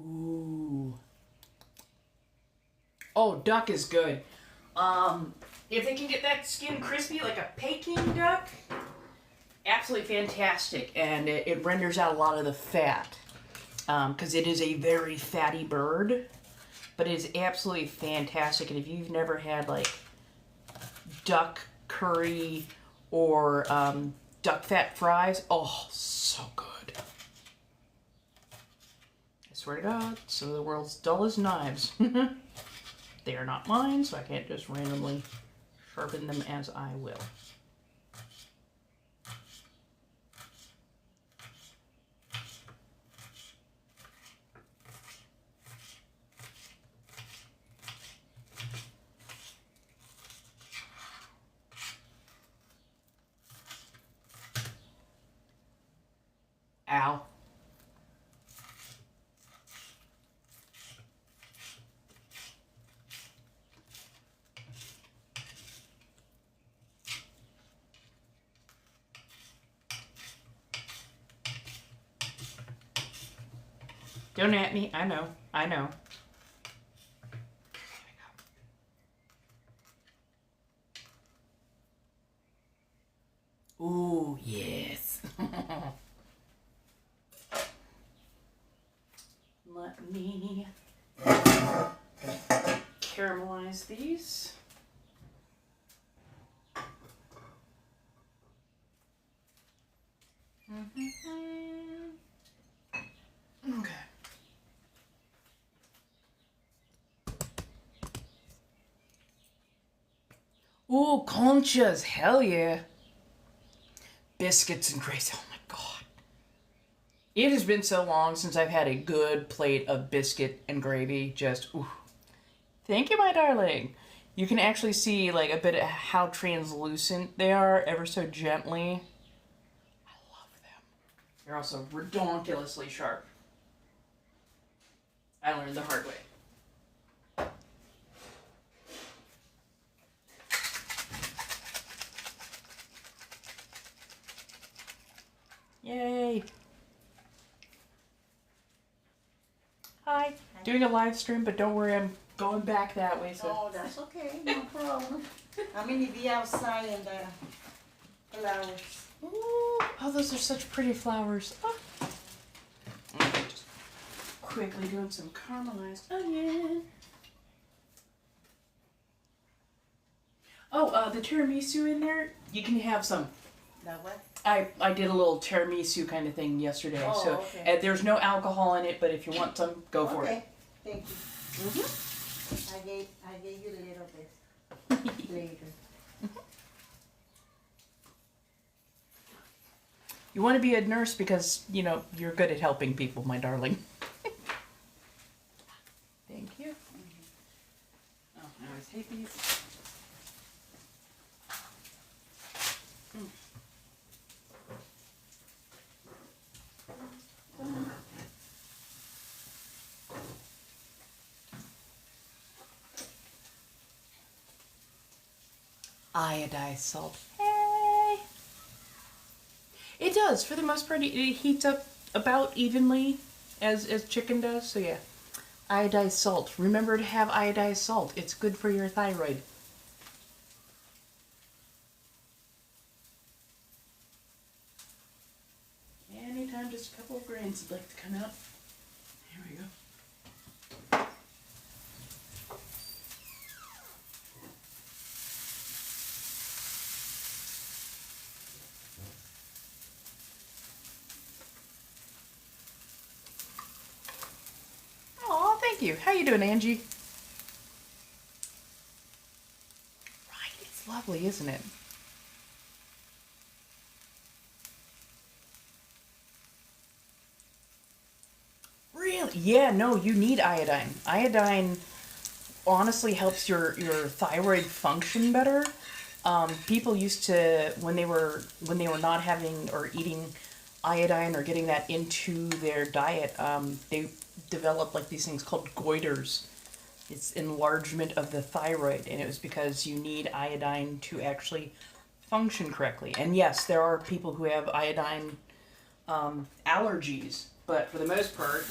Ooh. Oh, duck is good. If they can get that skin crispy like a Peking duck, absolutely fantastic. And it renders out a lot of the fat. Because it is a very fatty bird. But it is absolutely fantastic. And if you've never had like duck curry or duck fat fries, oh, so good. I swear to God, some of the world's dullest knives. They are not mine, so I can't just randomly sharpen them as I will. Ow. Don't at me. I know. I know. Ooh, yes. Let me caramelize these. Okay. Ooh, conchas, hell yeah. Biscuits and gravy, oh my God. It has been so long since I've had a good plate of biscuit and gravy, just, ooh. Thank you, my darling. You can actually see like a bit of how translucent they are, ever so gently. I love them. They're also redonkulously sharp. I learned the hard way. Yay! Hi. Doing a live stream, but don't worry, I'm going back that way, so. Oh, that's okay. No problem. I'm going to be outside in the flowers. Ooh, oh, those are such pretty flowers. Oh. Just quickly doing some caramelized onion. Oh, the tiramisu in there, you can have some. The what? I did a little tiramisu kind of thing yesterday, Oh, so okay. there's no alcohol in it, but if you want some, go for Okay, it. thank you. Mm-hmm. I gave you a little bit later. You want to be a nurse because, you know, you're good at helping people, my darling. Thank you. Oh, I always hate these. Iodized salt. Hey! It does. For the most part, it heats up about evenly as chicken does. So yeah, iodized salt. Remember to have iodized salt. It's good for your thyroid. Anytime just a couple of grains would like to come out. Here we go. Aw, thank you. How you doing, Angie? Right, it's lovely, isn't it? Really? Yeah, no, you need iodine. Iodine honestly helps your thyroid function better. People used to when they were not having or eating iodine or getting that into their diet, they developed like these things called goiters. It's enlargement of the thyroid, and it was because you need iodine to actually function correctly. And yes, there are people who have iodine allergies, but for the most part,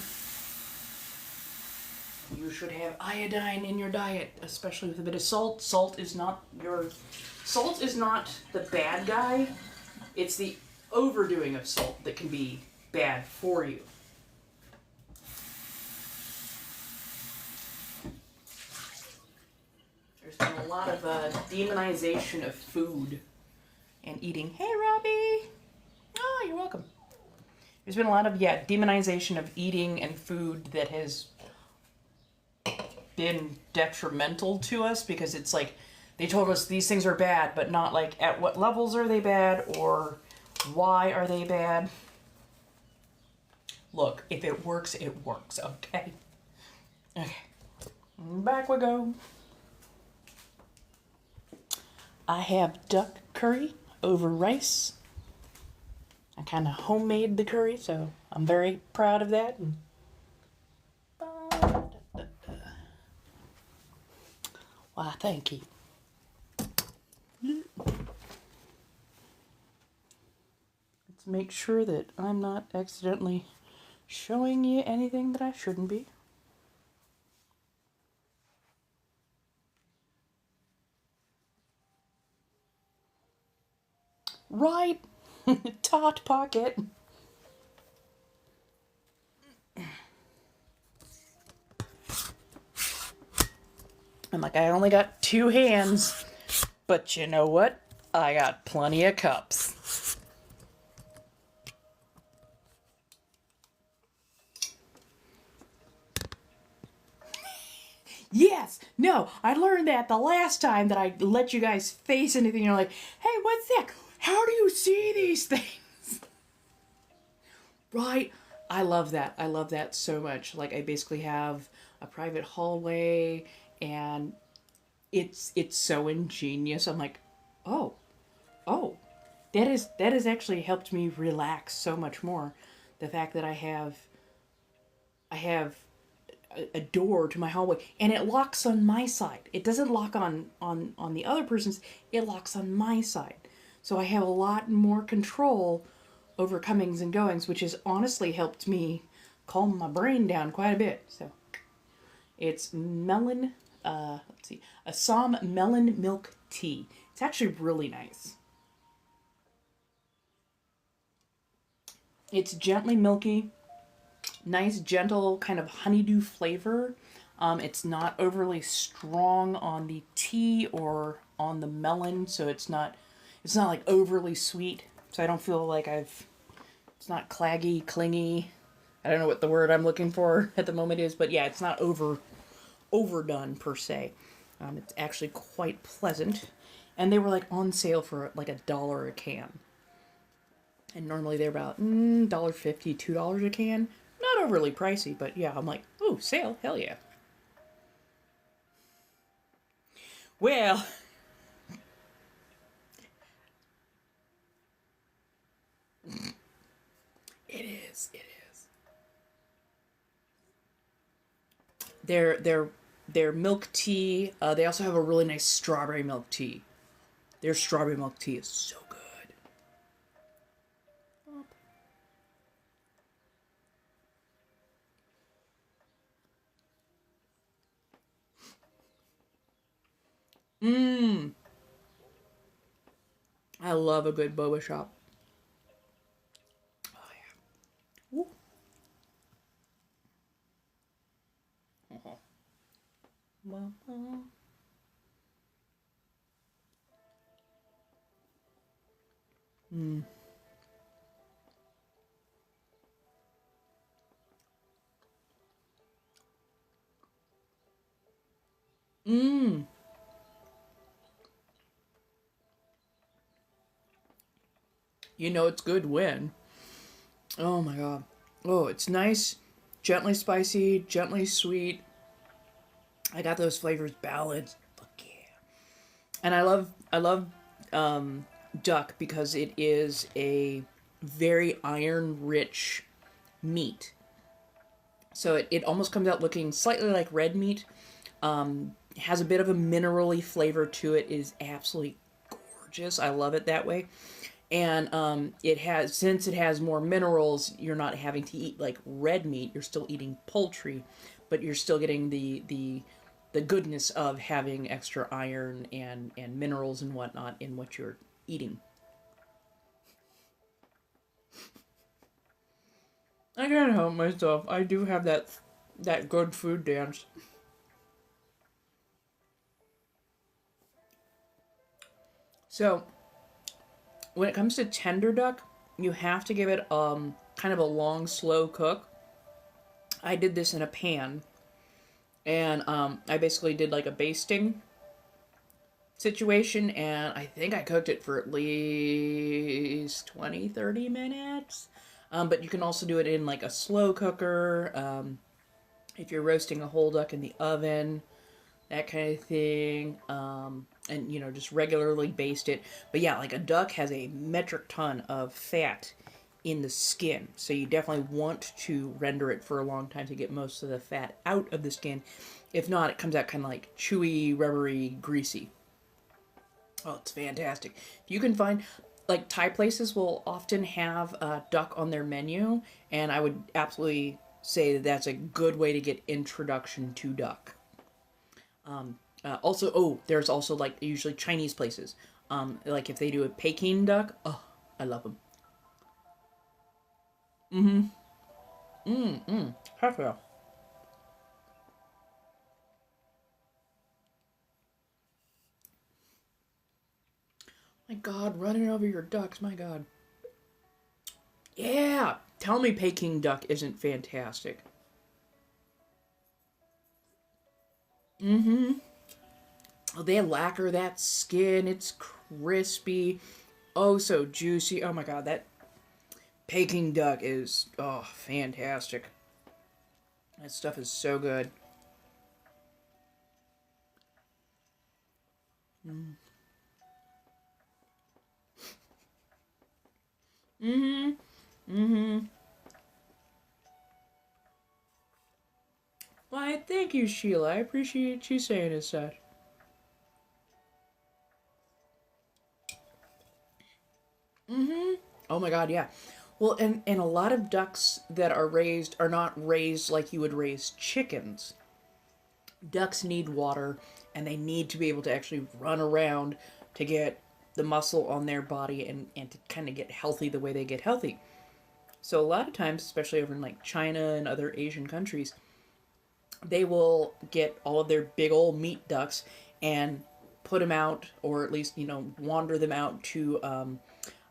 you should have iodine in your diet, especially with a bit of salt. Salt is not the bad guy. It's the overdoing of salt that can be bad for you. There's been a lot of demonization of food and eating. Hey, Robbie! Oh, you're welcome. There's been a lot of, demonization of eating and food that has been detrimental to us because it's like they told us these things are bad, but not like at what levels are they bad or why are they bad. Look, if it works, it works, okay? Okay, back we go. I have duck curry over rice. I kind of homemade the curry, so I'm very proud of that. Why, thank you. Let's make sure that I'm not accidentally showing you anything that I shouldn't be. Right, Tot Pocket. I'm like, I only got 2 hands, but you know what? I got plenty of cups. Yes! No, I learned that the last time that I let you guys face anything. You're like, hey, what's that? How do you see these things? Right? I love that. I love that so much. Like, I basically have a private hallway, and it's so ingenious. I'm like, oh, that has actually helped me relax so much more. The fact that I have a door to my hallway, and it locks on my side. It doesn't lock on the other person's. It locks on my side. So I have a lot more control over comings and goings, which has honestly helped me calm my brain down quite a bit. So It's melon, let's see, Assam melon milk tea. It's actually really nice. It's gently milky, nice, gentle kind of honeydew flavor. It's not overly strong on the tea or on the melon, so it's not like overly sweet. So I don't feel like it's not claggy, clingy. I don't know what the word I'm looking for at the moment is, but yeah, it's not overdone per se. It's actually quite pleasant, and they were like on sale for like $1 a can. And normally they're about $1.50, $2 a can. Not overly pricey, but yeah, I'm like, ooh, sale, hell yeah. Well, it is. Their milk tea. They also have a really nice strawberry milk tea. Their strawberry milk tea is so good. Mmm. I love a good boba shop. Oh yeah. Woo. Mm. Mm. You know it's good when. Oh my god. Oh, it's nice, gently spicy, gently sweet. I got those flavors balanced. Fuck yeah. And I love duck because it is a very iron rich meat. So it almost comes out looking slightly like red meat. Has a bit of a minerally flavor to it. It is absolutely gorgeous. I love it that way. And since it has more minerals, you're not having to eat like red meat. You're still eating poultry, but you're still getting the goodness of having extra iron and minerals and whatnot in what you're eating. I can't help myself. I do have that good food dance. So when it comes to tender duck, you have to give it kind of a long, slow cook. I did this in a pan, and I basically did like a basting situation, and I think I cooked it for at least 20-30 minutes. But you can also do it in like a slow cooker if you're roasting a whole duck in the oven, that kind of thing. And just regularly baste it. But yeah, like a duck has a metric ton of fat in the skin, so you definitely want to render it for a long time to get most of the fat out of the skin. If not, it comes out kind of like chewy, rubbery, greasy. Oh, it's fantastic. If you can find, like, Thai places will often have duck on their menu, and I would absolutely say that that's a good way to get introduction to duck. There's also like usually Chinese places. Like if they do a Peking duck, oh, I love them. Mm-hmm. Mm-mm. Heck yeah. My God, running over your ducks. My God. Yeah. Tell me Peking duck isn't fantastic. Mm-hmm. Oh, they lacquer that skin. It's crispy. Oh, so juicy. Oh my God, that Peking duck is fantastic. That stuff is so good. Mm-hmm. Mm-hmm. Why, thank you, Sheila. I appreciate you saying as such. Mm-hmm. Oh my God, yeah. Well, and a lot of ducks that are raised are not raised like you would raise chickens. Ducks need water, and they need to be able to actually run around to get the muscle on their body and to kind of get healthy the way they get healthy. So a lot of times, especially over in like China and other Asian countries, they will get all of their big old meat ducks and put them out, or at least wander them out to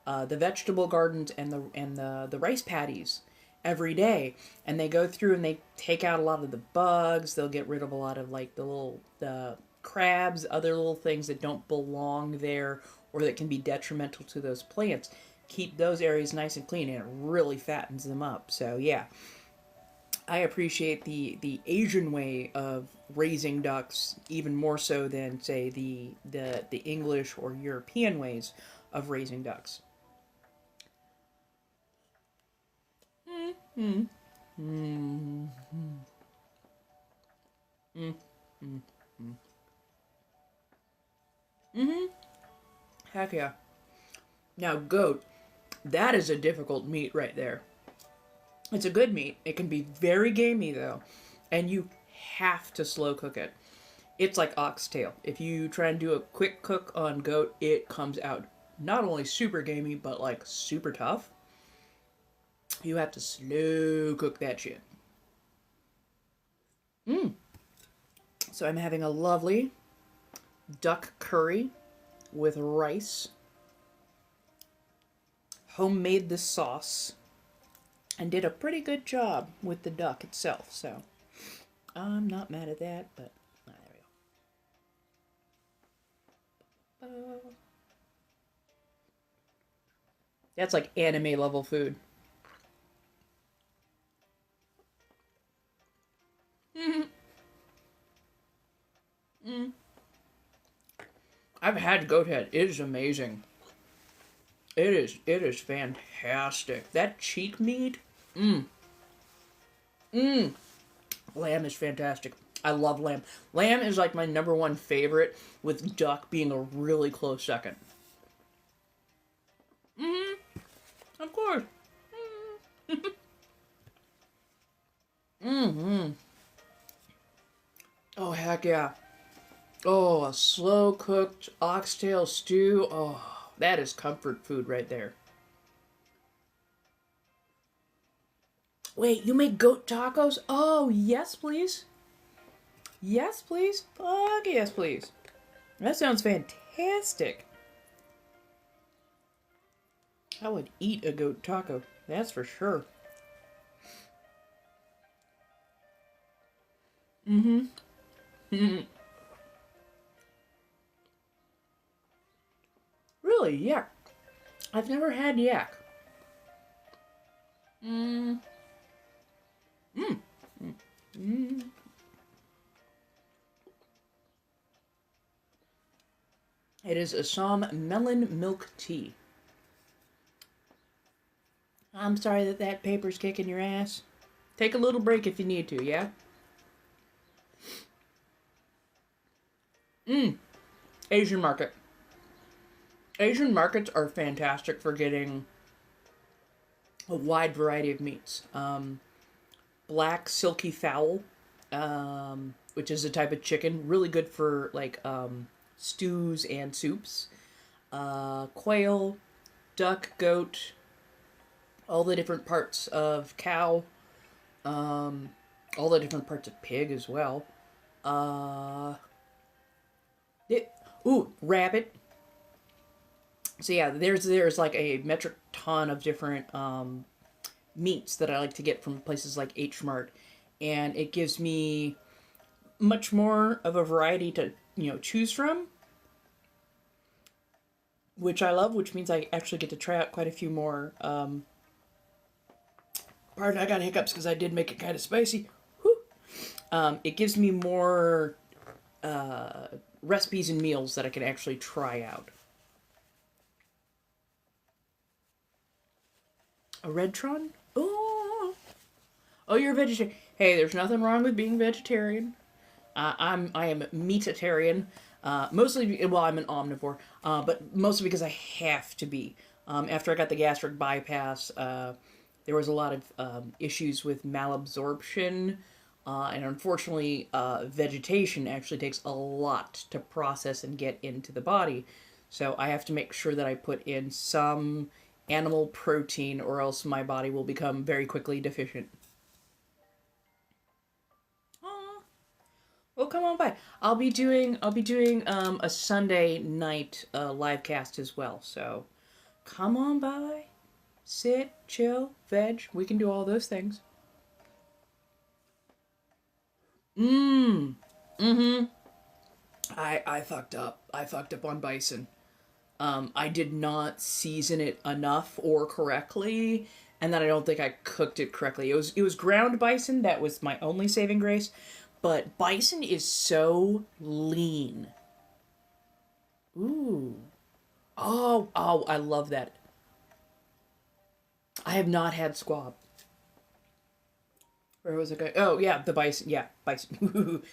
the vegetable gardens and the rice paddies every day, and they go through and they take out a lot of the bugs. They'll get rid of a lot of like the crabs, other little things that don't belong there or that can be detrimental to those plants. Keep those areas nice and clean, and it really fattens them up. So yeah, I appreciate the Asian way of raising ducks even more so than say the English or European ways of raising ducks. Mm. Mm. Mm. Mm. Mm. Mm-hmm. Heck yeah. Now goat, that is a difficult meat right there. It's a good meat. It can be very gamey though, and you have to slow cook it. It's like oxtail. If you try and do a quick cook on goat, it comes out not only super gamey, but like super tough. You have to slow cook that shit. So I'm having a lovely duck curry with rice. Homemade the sauce. And did a pretty good job with the duck itself, so I'm not mad at that, but there we go. That's like anime level food. I've had goat head. It is amazing. It is fantastic. That cheek meat, lamb is fantastic. I love lamb. Lamb is like my number one favorite, with duck being a really close second. Of course. Oh, heck yeah. Oh, a slow cooked oxtail stew. Oh, that is comfort food right there. Wait, you make goat tacos? Oh, yes, please. Yes, please. Fuck yes, please. That sounds fantastic. I would eat a goat taco. That's for sure. Really? Yeah. I've never had yak. It is Assam melon milk tea. I'm sorry that paper's kicking your ass. Take a little break if you need to, yeah? Asian market. Asian markets are fantastic for getting a wide variety of meats. Black silky fowl, which is a type of chicken, really good for like stews and soups. Quail, duck, goat, all the different parts of cow, all the different parts of pig as well. Rabbit. So yeah, there's like a metric ton of different meats that I like to get from places like H Mart, and it gives me much more of a variety to choose from, which I love. Which means I actually get to try out quite a few more. Pardon, I got hiccups because I did make it kind of spicy. It gives me more recipes and meals that I can actually try out. A Redtron? Oh, you're a vegetarian. Hey, there's nothing wrong with being vegetarian. I am meatitarian. Mostly, well, I'm an omnivore, but mostly because I have to be. After I got the gastric bypass, there was a lot of issues with malabsorption And unfortunately, vegetation actually takes a lot to process and get into the body. So I have to make sure that I put in some animal protein, or else my body will become very quickly deficient. Aw. Well, come on by. I'll be doing a Sunday night live cast as well. So come on by, sit, chill, veg. We can do all those things. Mmm. Mm-hmm. I fucked up. I fucked up on bison. I did not season it enough or correctly, and then I don't think I cooked it correctly. It was ground bison that was my only saving grace, but bison is so lean. Ooh. Oh, I love that. I have not had squab. Where was it going? Oh, yeah, the bison. Yeah, bison.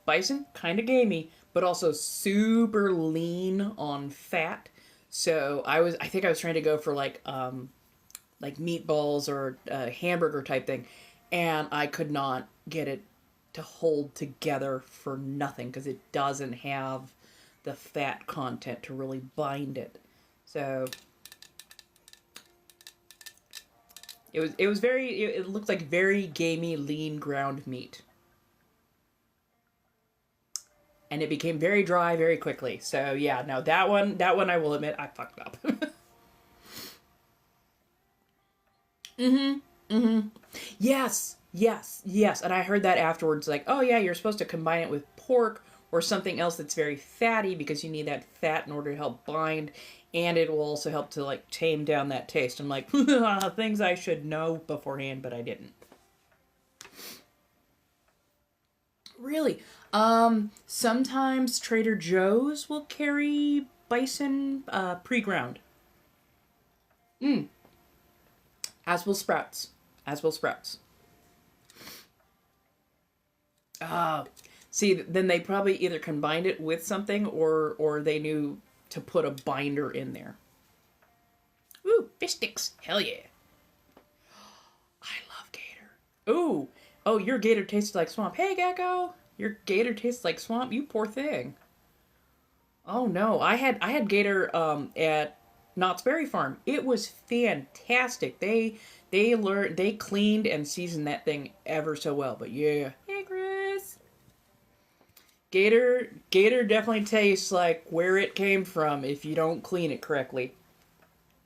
Bison, kind of gamey, but also super lean on fat. So I think I was trying to go for like meatballs or a hamburger type thing, and I could not get it to hold together for nothing because it doesn't have the fat content to really bind it. So it looked like very gamey lean ground meat. And it became very dry very quickly. So yeah, no, that one I will admit I fucked up. Mm-hmm. Mm-hmm. Yes, yes, yes. And I heard that afterwards, like, oh yeah, you're supposed to combine it with pork or something else that's very fatty because you need that fat in order to help bind, and it will also help to like tame down that taste. I'm like, things I should know beforehand, but I didn't. Really? Sometimes Trader Joe's will carry bison pre-ground. Mm. As will Sprouts. As will Sprouts. Ah, see, then they probably either combined it with something or they knew to put a binder in there. Ooh, fish sticks. Hell yeah. I love gator. Ooh. Oh, your gator tastes like swamp. Hey, Gecko. Your gator tastes like swamp. You poor thing. Oh no, I had gator at Knott's Berry Farm. It was fantastic. They cleaned and seasoned that thing ever so well. But yeah, hey Chris, gator definitely tastes like where it came from if you don't clean it correctly.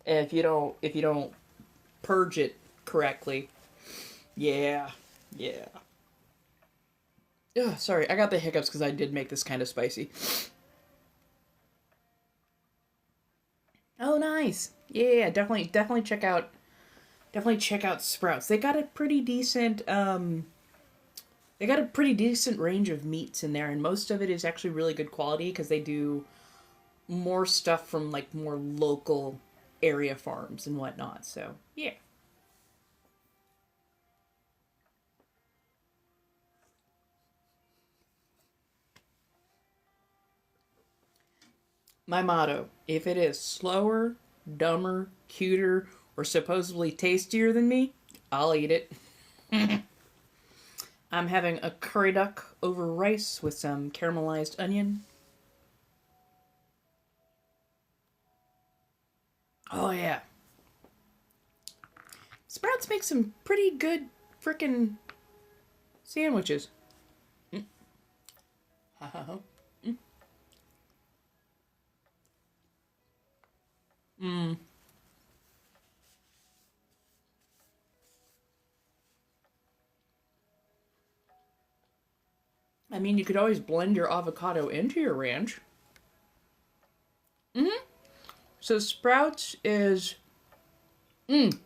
If you don't purge it correctly. Yeah, yeah. Ugh, sorry, I got the hiccups because I did make this kind of spicy. Oh, nice. Yeah, definitely check out Sprouts. They got a pretty decent range of meats in there, and most of it is actually really good quality because they do more stuff from like more local area farms and whatnot. So, yeah. My motto, if it is slower, dumber, cuter, or supposedly tastier than me, I'll eat it. I'm having a curry duck over rice with some caramelized onion. Oh yeah. Sprouts make some pretty good frickin' sandwiches. Mm. Mm. Mm. I mean, you could always blend your avocado into your ranch. Hmm. So Sprouts is. Mm.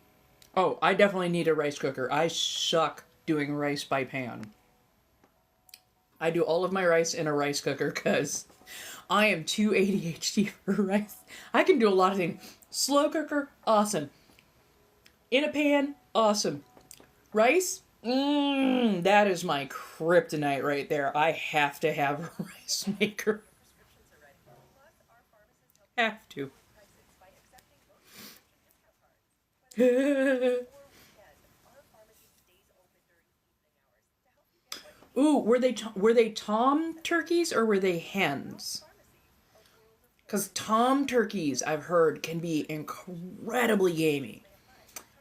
Oh, I definitely need a rice cooker. I suck doing rice by pan. I do all of my rice in a rice cooker because I am too ADHD for rice. I can do a lot of things. Slow cooker, awesome. In a pan, awesome. Rice, that is my kryptonite right there. I have to have a rice maker. Have to. Ooh, were they tom turkeys or were they hens? Because tom turkeys, I've heard, can be incredibly gamey.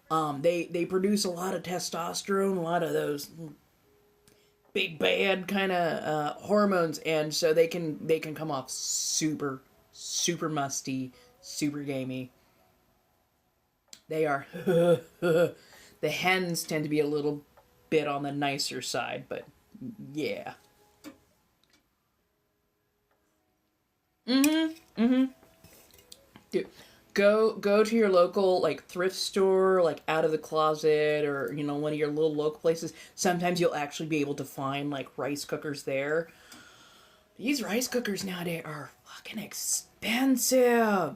They produce a lot of testosterone, a lot of those big bad kind of hormones, and so they can come off super musty, super gamey. They are. The hens tend to be a little bit on the nicer side, but yeah. Dude, go to your local like thrift store, like out of the closet, or one of your little local places. Sometimes you'll actually be able to find like rice cookers there. These rice cookers nowadays are fucking expensive.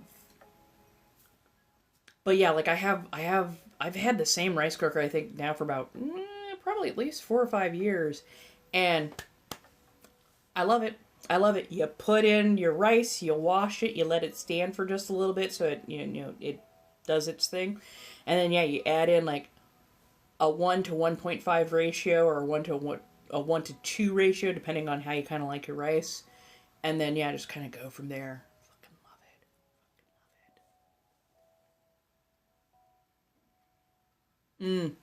But yeah, like I've had the same rice cooker I think now for about probably at least 4 or 5 years, and I love it. I love it. You put in your rice, you wash it, you let it stand for just a little bit so it it does its thing, and then yeah, you add in like a 1 to 1.5 ratio or a 1 to 2 ratio depending on how you kind of like your rice, and then yeah, just kind of go from there. Fucking love it.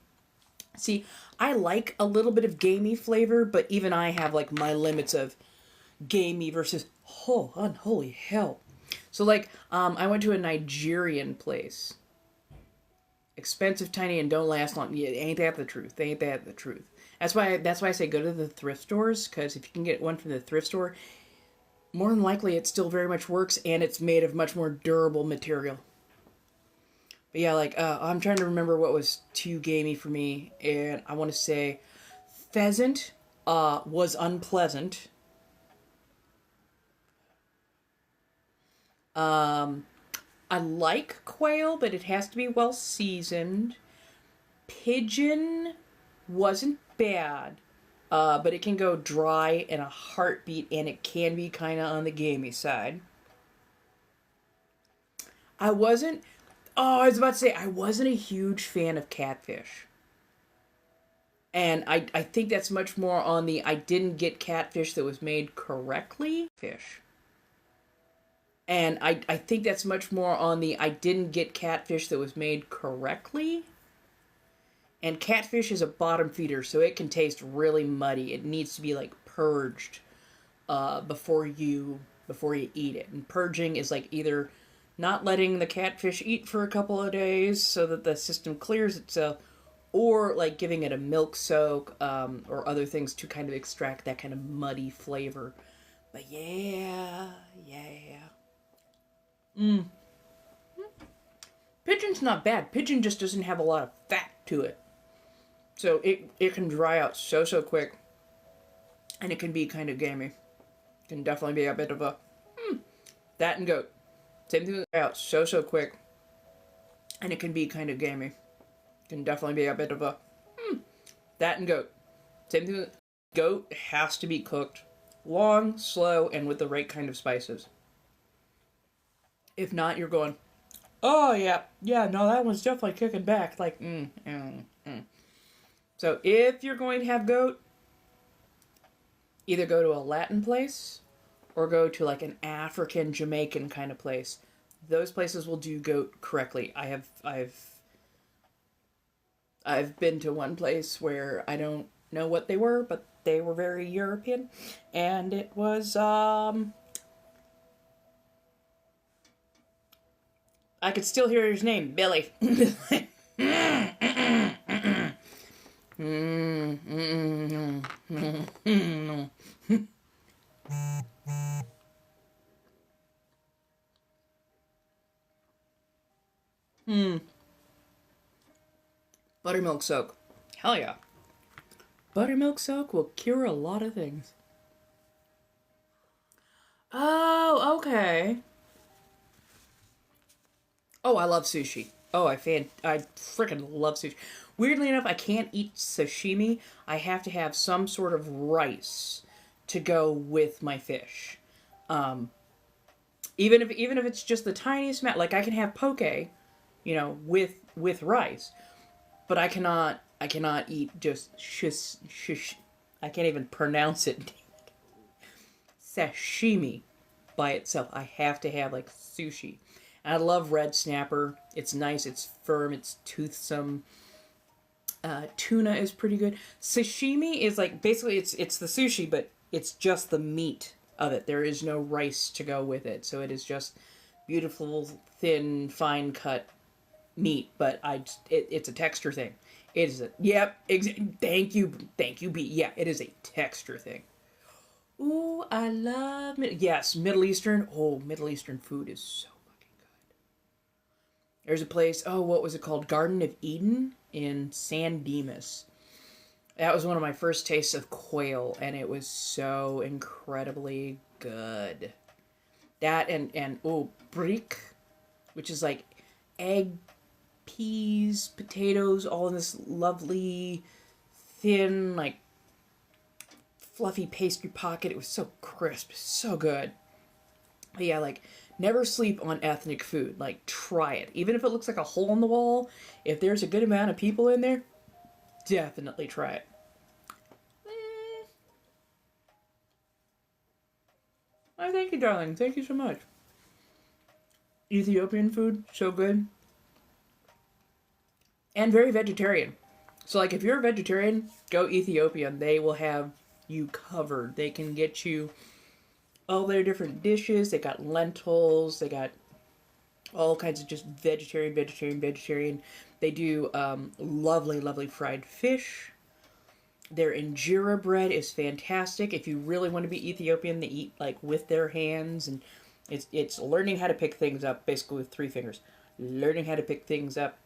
See, I like a little bit of gamey flavor, but even I have like my limits of gamey versus unholy hell. So like I went to a Nigerian place. Expensive, tiny, and don't last long. Yeah, ain't that the truth? Ain't that the truth? That's why I say go to the thrift stores, because if you can get one from the thrift store, more than likely it still very much works, and it's made of much more durable material. But yeah, like I'm trying to remember what was too gamey for me, and I want to say pheasant was unpleasant. I like quail, but it has to be well seasoned. Pigeon wasn't bad, but it can go dry in a heartbeat, and it can be kind of on the gamey side. I wasn't. Oh, I was about to say, I wasn't a huge fan of catfish. And I think that's much more on the I didn't get catfish that was made correctly fish. And I think that's much more on the I didn't get catfish that was made correctly. And catfish is a bottom feeder, so it can taste really muddy. It needs to be like purged before you eat it. And purging is like either not letting the catfish eat for a couple of days so that the system clears itself, or like giving it a milk soak or other things to kind of extract that kind of muddy flavor. But yeah. Pigeon's not bad. Pigeon just doesn't have a lot of fat to it. So it can dry out so quick. And it can be kind of gamey. It can definitely be a bit of a that and goat. Same thing, out so quick. And it can be kind of gamey. It can definitely be a bit of a that and goat. Same thing, goat has to be cooked long, slow, and with the right kind of spices. If not, you're going, oh yeah, no, that one's definitely kicking back. Like, So if you're going to have goat, either go to a Latin place or go to like an African, Jamaican kind of place. Those places will do goat correctly. I've been to one place where I don't know what they were, but they were very European, and it was I could still hear his name, Billy. Buttermilk soak. Hell yeah. Buttermilk soak will cure a lot of things. Oh, okay. Oh, I love sushi. Oh, I freaking love sushi. Weirdly enough, I can't eat sashimi. I have to have some sort of rice to go with my fish. Even if it's just the tiniest amount, like I can have poke, with rice, but I cannot eat just I can't even pronounce it. Sashimi by itself. I have to have like sushi. And I love red snapper. It's nice, it's firm, it's toothsome. Tuna is pretty good. Sashimi is like basically it's the sushi, but it's just the meat of it. There is no rice to go with it, so it is just beautiful, thin, fine cut meat. But it's a texture thing. It is a thank you, B. Yeah, it is a texture thing. Ooh, I love yes, Middle Eastern. Oh, Middle Eastern food is so fucking good. There's a place. Oh, what was it called? Garden of Eden in San Dimas. That was one of my first tastes of quail, and it was so incredibly good. That and brick, which is like egg, peas, potatoes, all in this lovely, thin, like fluffy pastry pocket. It was so crisp, so good. But yeah, like never sleep on ethnic food. Like try it, even if it looks like a hole in the wall. If there's a good amount of people in there, definitely try it. I thank you, darling. Thank you so much. Ethiopian food, so good. And very vegetarian. So, like, if you're a vegetarian, go Ethiopian. They will have you covered. They can get you all their different dishes. They got lentils. They got all kinds of just vegetarian. They do lovely, lovely fried fish. Their injera bread is fantastic. If you really want to be Ethiopian, they eat like with their hands, and it's learning how to pick things up basically with 3 fingers. Learning how to pick things up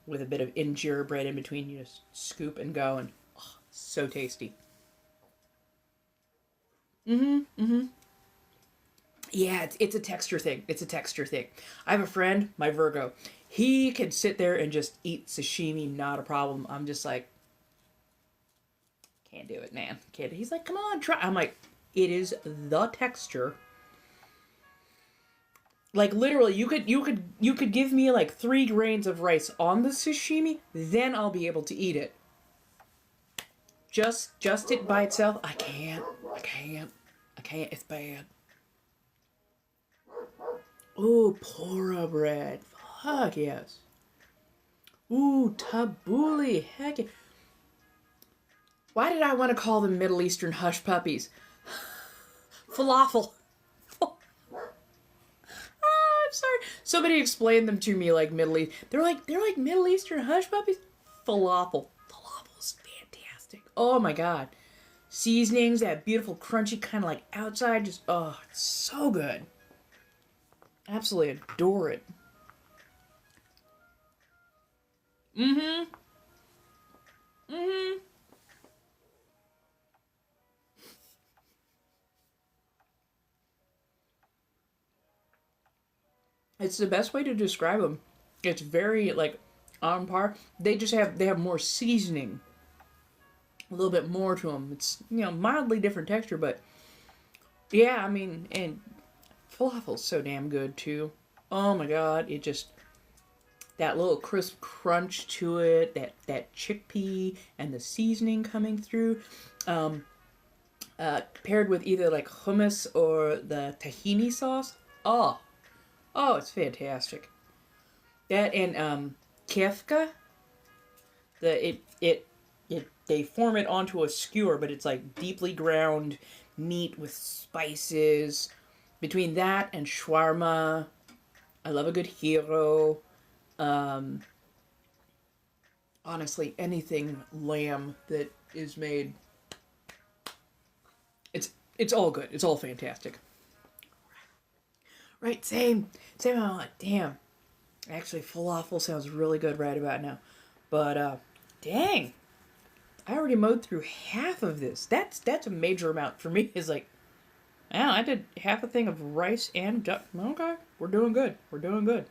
with a bit of injera bread in between. You just scoop and go, and oh, so tasty. Yeah, it's a texture thing. It's a texture thing. I have a friend, my Virgo. He can sit there and just eat sashimi, not a problem. I'm just like, can't do it, man. Can't. He's like, come on, try. I'm like, it is the texture. Like literally, you could give me like 3 grains of rice on the sashimi, then I'll be able to eat it. Just it by itself, I can't. It's bad. Ooh, pora bread. Fuck yes. Ooh, tabbouleh. Heck yeah. Why did I want to call them Middle Eastern hush puppies? Falafel. I'm sorry. Somebody explained them to me like Middle East. They're like Middle Eastern hush puppies. Falafel. Falafel's fantastic. Oh my god. Seasonings, that beautiful crunchy kind of like outside, just it's so good. Absolutely adore it. Mm-hmm. Mm-hmm. It's the best way to describe them. It's very like on par. They have more seasoning, a little bit more to them. It's mildly different texture, but yeah, I mean, and falafel's so damn good too. Oh my god, it just that little crisp crunch to it, that chickpea and the seasoning coming through, paired with either like hummus or the tahini sauce. Oh, it's fantastic. That and kefka, it they form it onto a skewer, but it's like deeply ground meat with spices. Between that and shawarma, I love a good hero. Honestly, anything lamb that is made, it's all good. It's all fantastic. Right, same. I'm like, damn. Actually, falafel sounds really good right about now. But dang, I already mowed through half of this. That's a major amount for me. Is like, yeah, I did half a thing of rice and duck. Okay, we're doing good. We're doing good.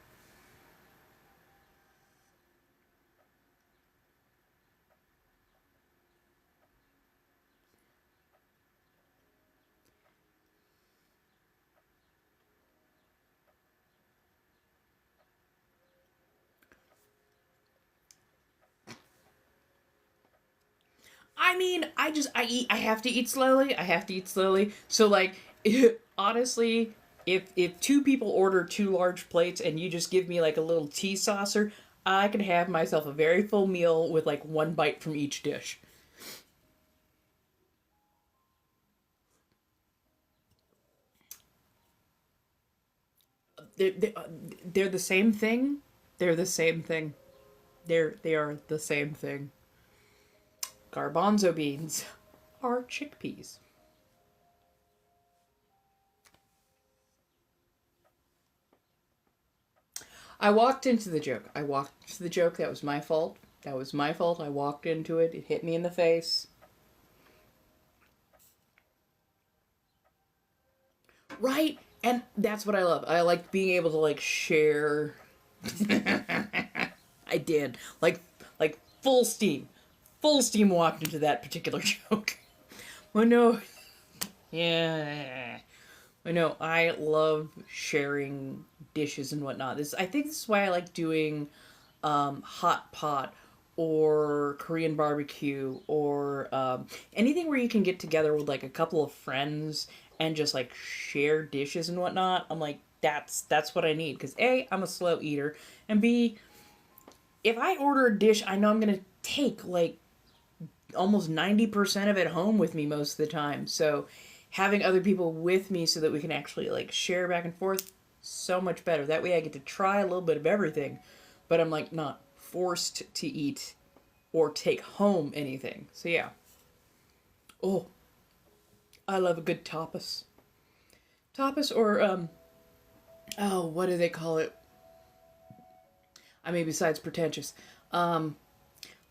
I mean, I have to eat slowly. I have to eat slowly. So like, honestly, if two people order two large plates and you just give me like a little tea saucer, I can have myself a very full meal with like one bite from each dish. They're the same thing. They're the same thing. They are the same thing. Garbanzo beans are chickpeas. I walked into the joke. I walked into the joke. That was my fault. That was my fault. I walked into it. It hit me in the face. Right? And that's what I love. I like being able to like share. I did. Like full steam. Full steam walked into that particular joke. Oh no. Yeah. I know. I love sharing dishes and whatnot. I think this is why I like doing hot pot or Korean barbecue or anything where you can get together with like a couple of friends and just like share dishes and whatnot. I'm like, that's what I need because A, I'm a slow eater, and B, if I order a dish, I know I'm gonna take like almost 90% of it home with me most of the time. So having other people with me so that we can actually like share back and forth, so much better. That way I get to try a little bit of everything, but I'm like not forced to eat or take home anything. So yeah. Oh, I love a good tapas. Tapas or oh, what do they call it? I mean, besides pretentious.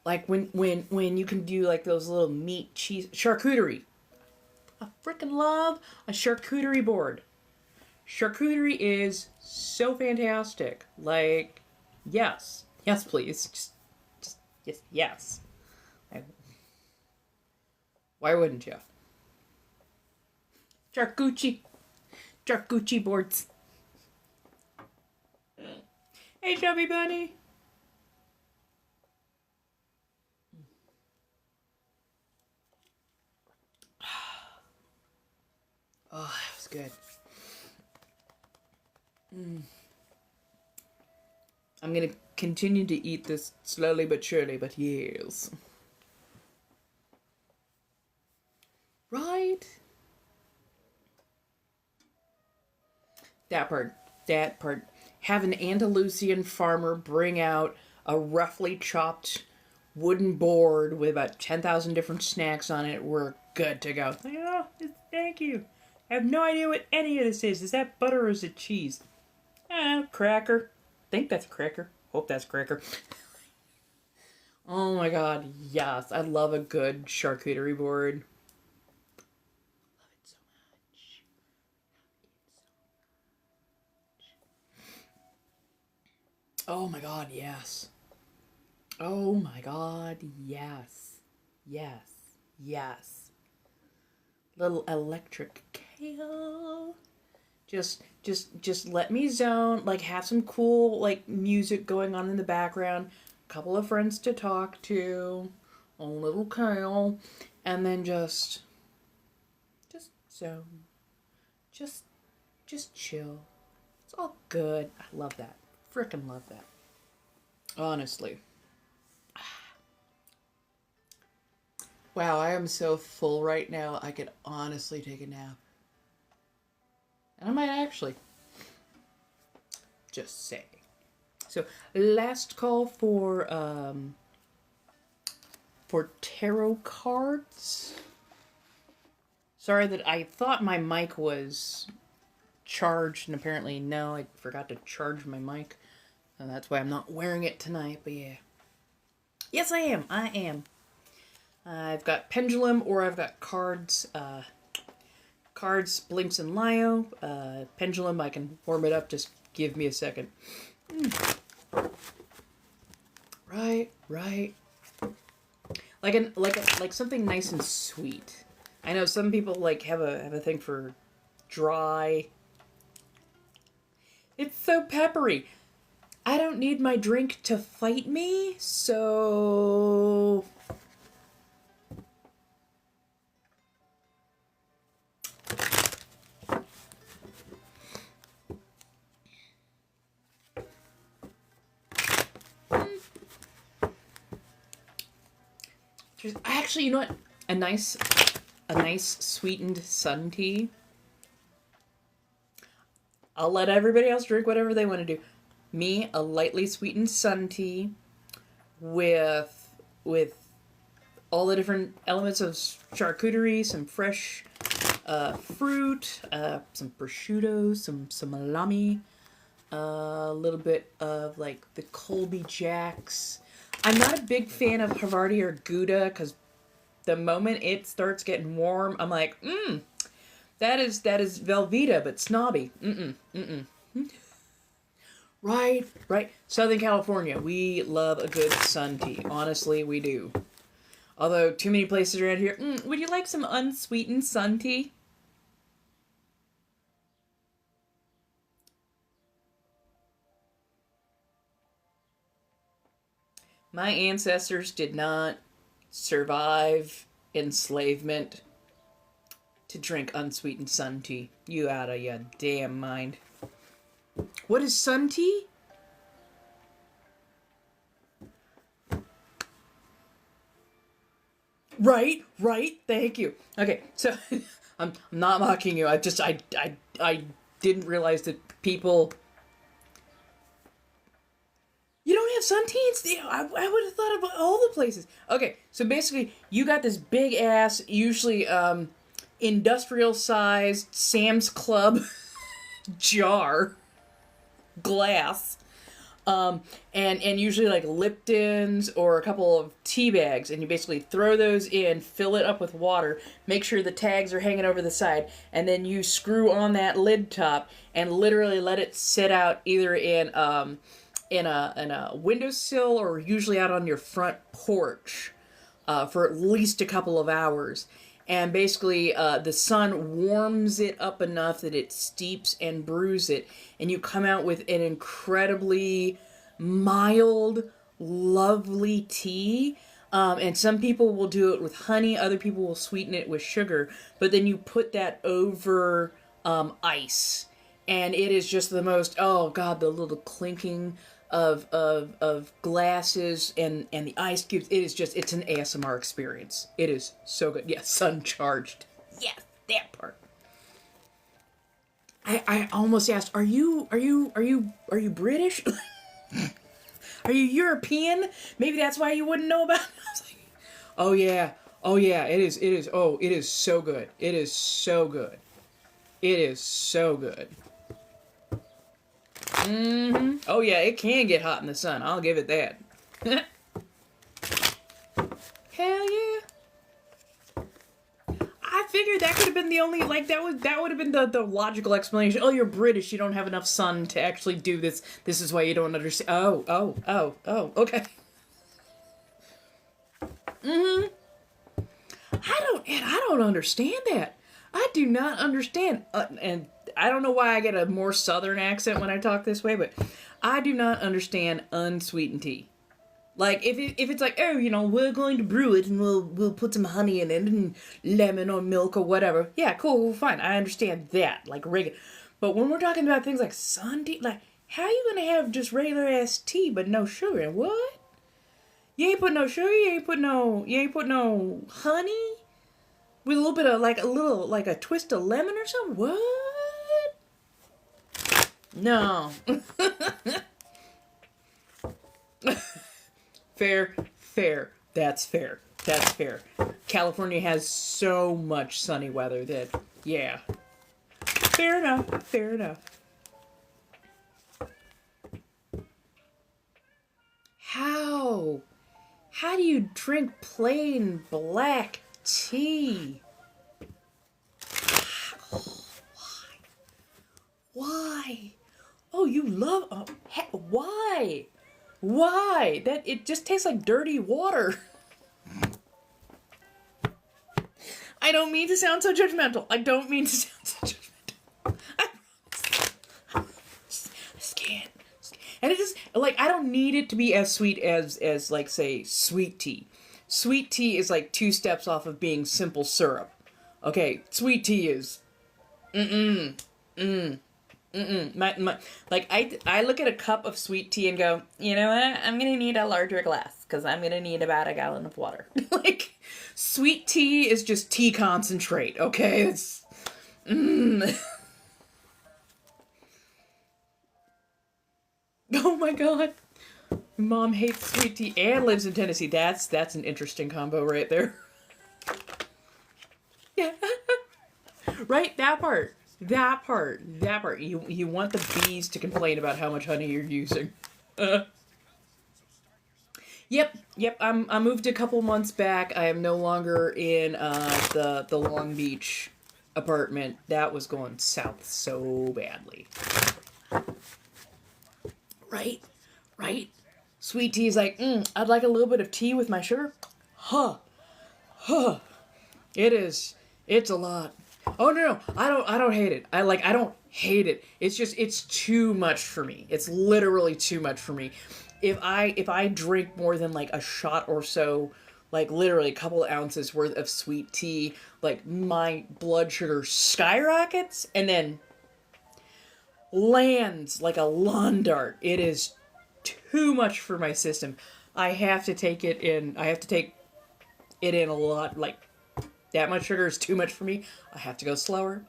Like when you can do like those little meat cheese charcuterie. I freaking love a charcuterie board. Charcuterie is so fantastic. Like, yes, yes, please, just yes, yes. Why wouldn't you? Charcuterie boards. Hey, chubby bunny. Oh, that was good. I'm gonna continue to eat this slowly but surely, but yes. Right? That part. That part. Have an Andalusian farmer bring out a roughly chopped wooden board with about 10,000 different snacks on it. We're good to go. Oh, thank you. I have no idea what any of this is. Is that butter or is it cheese? Cracker. Think that's cracker. Hope that's cracker. Oh my god, yes. I love a good charcuterie board. Love it so much. Oh my god, yes. Oh my god, yes. Yes. Yes. Little electric kale. Just let me zone, like have some cool like music going on in the background, couple of friends to talk to, a little kale, and then just zone. Just just chill. It's all good. I love that. Frickin' love that. Honestly. Wow, I am so full right now. I could honestly take a nap. And I might actually. Just say. So, last call for tarot cards. Sorry that I thought my mic was charged, and apparently no, I forgot to charge my mic. And that's why I'm not wearing it tonight, but yeah. Yes, I am. I am. I've got pendulum or I've got cards. Cards, Blinks and Lio. Pendulum, I can warm it up. Just give me a second. Right. Like something nice and sweet. I know some people like have a thing for dry. It's so peppery. I don't need my drink to fight me, so Actually, you know what? A nice sweetened sun tea. I'll let everybody else drink whatever they want to do. Me, a lightly sweetened sun tea with all the different elements of charcuterie, some fresh fruit, some prosciutto, some salami, a little bit of like the Colby Jacks. I'm not a big fan of Havarti or Gouda because the moment it starts getting warm, I'm like, that is Velveeta but snobby. Right. Southern California, we love a good sun tea. Honestly, we do. Although, too many places around here, would you like some unsweetened sun tea? My ancestors did not survive enslavement to drink unsweetened sun tea. You out of your damn mind. What is sun tea? Right. Thank you. Okay, so I'm not mocking you. I didn't realize that people. You don't have sun tea? I would have thought about all the places. Okay, so basically, you got this big ass, usually industrial sized Sam's Club jar, glass. And usually like Lipton's or a couple of tea bags, and you basically throw those in, fill it up with water, make sure the tags are hanging over the side, and then you screw on that lid top and literally let it sit out either in a windowsill or usually out on your front porch for at least a couple of hours. And basically, the sun warms it up enough that it steeps and brews it, and you come out with an incredibly mild, lovely tea. And some people will do it with honey, other people will sweeten it with sugar, but then you put that over ice, and it is just the most, oh god, the little clinking of glasses and the ice cubes. It's an ASMR experience. It is so good. Yes, sun charged. Yes, that part. I almost asked, are you British? Are you European? Maybe that's why you wouldn't know about it. I was like, oh yeah, it is so good. It is so good. It is so good. Oh yeah, it can get hot in the sun. I'll give it that. Hell yeah. I figured that could have been the only, like, that would have been the logical explanation. Oh, you're British, you don't have enough sun to actually do this. This is why you don't understand. Oh, okay. I don't understand that. I do not understand. And I don't know why I get a more southern accent when I talk this way, but I do not understand unsweetened tea. Like, if it's like, oh, we're going to brew it and we'll put some honey in it and lemon or milk or whatever. Yeah, cool, fine. I understand that, like regular. But when we're talking about things like sun tea, like, how are you gonna have just regular ass tea but no sugar? What? You ain't put no sugar. You ain't put no honey. With a little bit of like a twist of lemon or something. What? No. Fair. That's fair. California has so much sunny weather that, yeah. Fair enough. How do you drink plain black tea? Why? Oh, you love... why? Why? That it just tastes like dirty water. I don't mean to sound so judgmental. I can't. And it just, like, I don't need it to be as sweet as like, say, sweet tea. Sweet tea is like 2 steps off of being simple syrup. Okay, sweet tea is... Like, I look at a cup of sweet tea and go, you know what? I'm gonna need a larger glass. because I'm going to need about a gallon of water. Like, sweet tea is just tea concentrate, okay? It's... Oh my god. Mom hates sweet tea and lives in Tennessee. That's an interesting combo right there. Yeah. Right? That part. You want the bees to complain about how much honey you're using. Yep. I moved a couple months back. I am no longer in the Long Beach apartment. That was going south so badly. Right? Sweet tea is like, I'd like a little bit of tea with my sugar. Huh. It's a lot. Oh no, I don't hate it. I don't hate it. It's just, it's too much for me. It's literally too much for me. If I drink more than like a shot or so, like literally a couple of ounces worth of sweet tea, like my blood sugar skyrockets and then lands like a lawn dart. It is too much for my system. I have to take it in a lot. Like, that much sugar is too much for me. I have to go slower.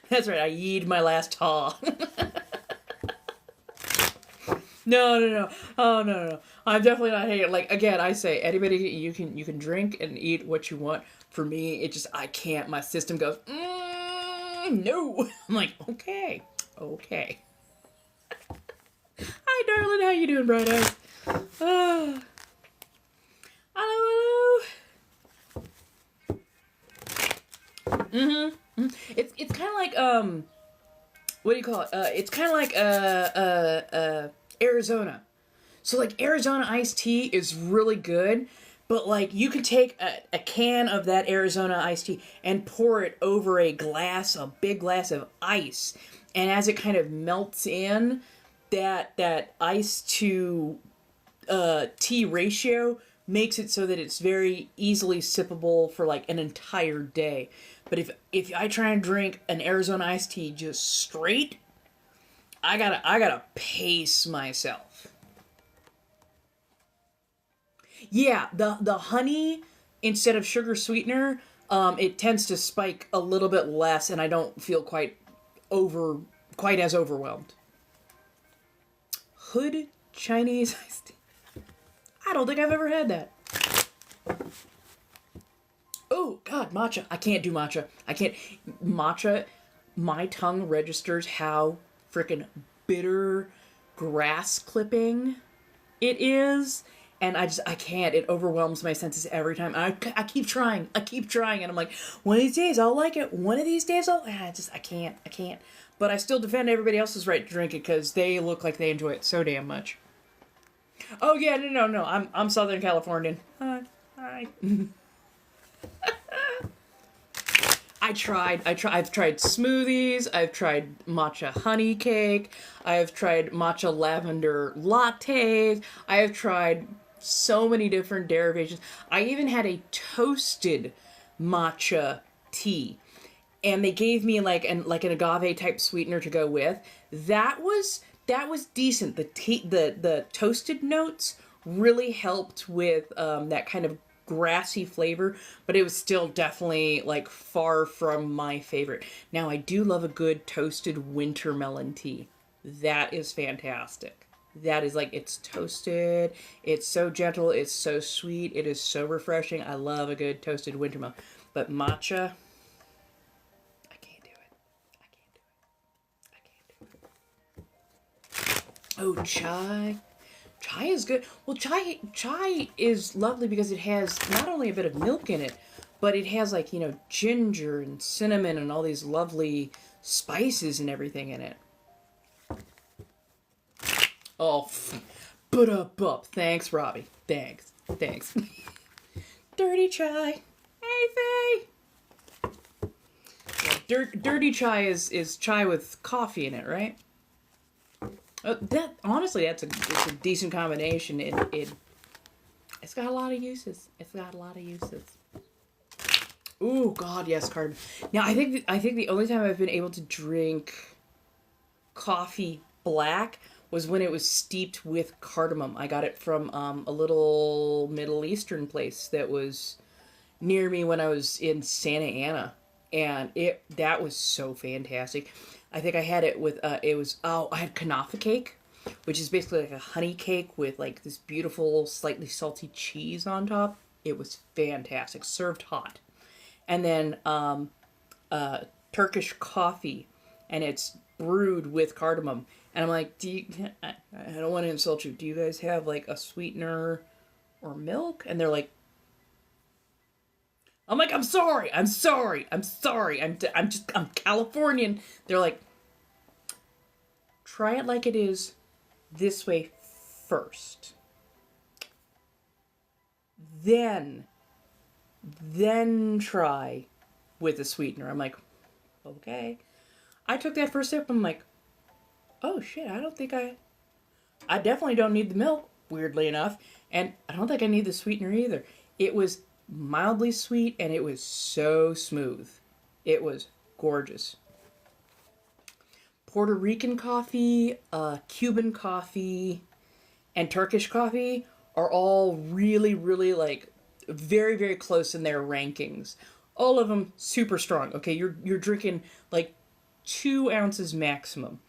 That's right, I yeed my last haw. No. Oh, no. I'm definitely not hating. Like, again, I say, anybody, you can drink and eat what you want. For me, it just, I can't. My system goes, no. I'm like, okay. Hi, darling. How you doing, Bright Eyes? Hello. It's kind of like, what do you call it? It's kind of like, Arizona. So, like, Arizona iced tea is really good, but, like, you can take a can of that Arizona iced tea and pour it over a big glass of ice. And as it kind of melts in, that ice to tea ratio makes it so that it's very easily sippable for, like, an entire day. But if I try and drink an Arizona iced tea just straight, I gotta pace myself. Yeah, the honey, instead of sugar sweetener, it tends to spike a little bit less, and I don't feel quite as overwhelmed. Hood Chinese iced tea. I don't think I've ever had that. Oh, God, matcha. I can't do matcha. Matcha, my tongue registers how freaking bitter grass clipping it is. And I can't. It overwhelms my senses every time. I keep trying. And I'm like, one of these days I'll like it. One of these days I can't. But I still defend everybody else's right to drink it because they look like they enjoy it so damn much. Oh, yeah, no. I'm Southern Californian. Hi. I've tried smoothies, I've tried matcha honey cake, I've tried matcha lavender lattes, I have tried so many different derivations. I even had a toasted matcha tea, and they gave me like an agave type sweetener to go with. That was decent. The toasted notes really helped with that kind of grassy flavor, but it was still definitely like far from my favorite. Now, I do love a good toasted winter melon tea. That is fantastic. That is like, it's toasted, it's so gentle, it's so sweet, it is so refreshing. I love a good toasted winter melon. But matcha, I can't do it. Oh, chai. Chai is good. Well, chai is lovely because it has not only a bit of milk in it, but it has like, ginger and cinnamon and all these lovely spices and everything in it. Oh, put up. Thanks, Robbie. Thanks. Dirty chai. Hey, Faye. Dirty chai is chai with coffee in it, right? That's a decent combination. It's got a lot of uses. Ooh, God, yes, cardamom. Now, I think the only time I've been able to drink coffee black was when it was steeped with cardamom. I got it from a little Middle Eastern place that was near me when I was in Santa Ana, and that was so fantastic. I think I had it with I had kanafa cake, which is basically like a honey cake with like this beautiful slightly salty cheese on top. It was fantastic, served hot. And then Turkish coffee, and it's brewed with cardamom. And I'm like, I don't want to insult you. Do you guys have like a sweetener or milk? And they're like, I'm like, I'm sorry. I'm Californian. They're like, try it like it is this way first. Then try with a sweetener. I'm like, okay. I took that first sip. I'm like, oh shit, I definitely don't need the milk, weirdly enough. And I don't think I need the sweetener either. It was mildly sweet and it was so smooth. It was gorgeous. Puerto Rican coffee, Cuban coffee, and Turkish coffee are all really, really like very, very close in their rankings. All of them super strong. Okay, you're drinking like 2 ounces maximum.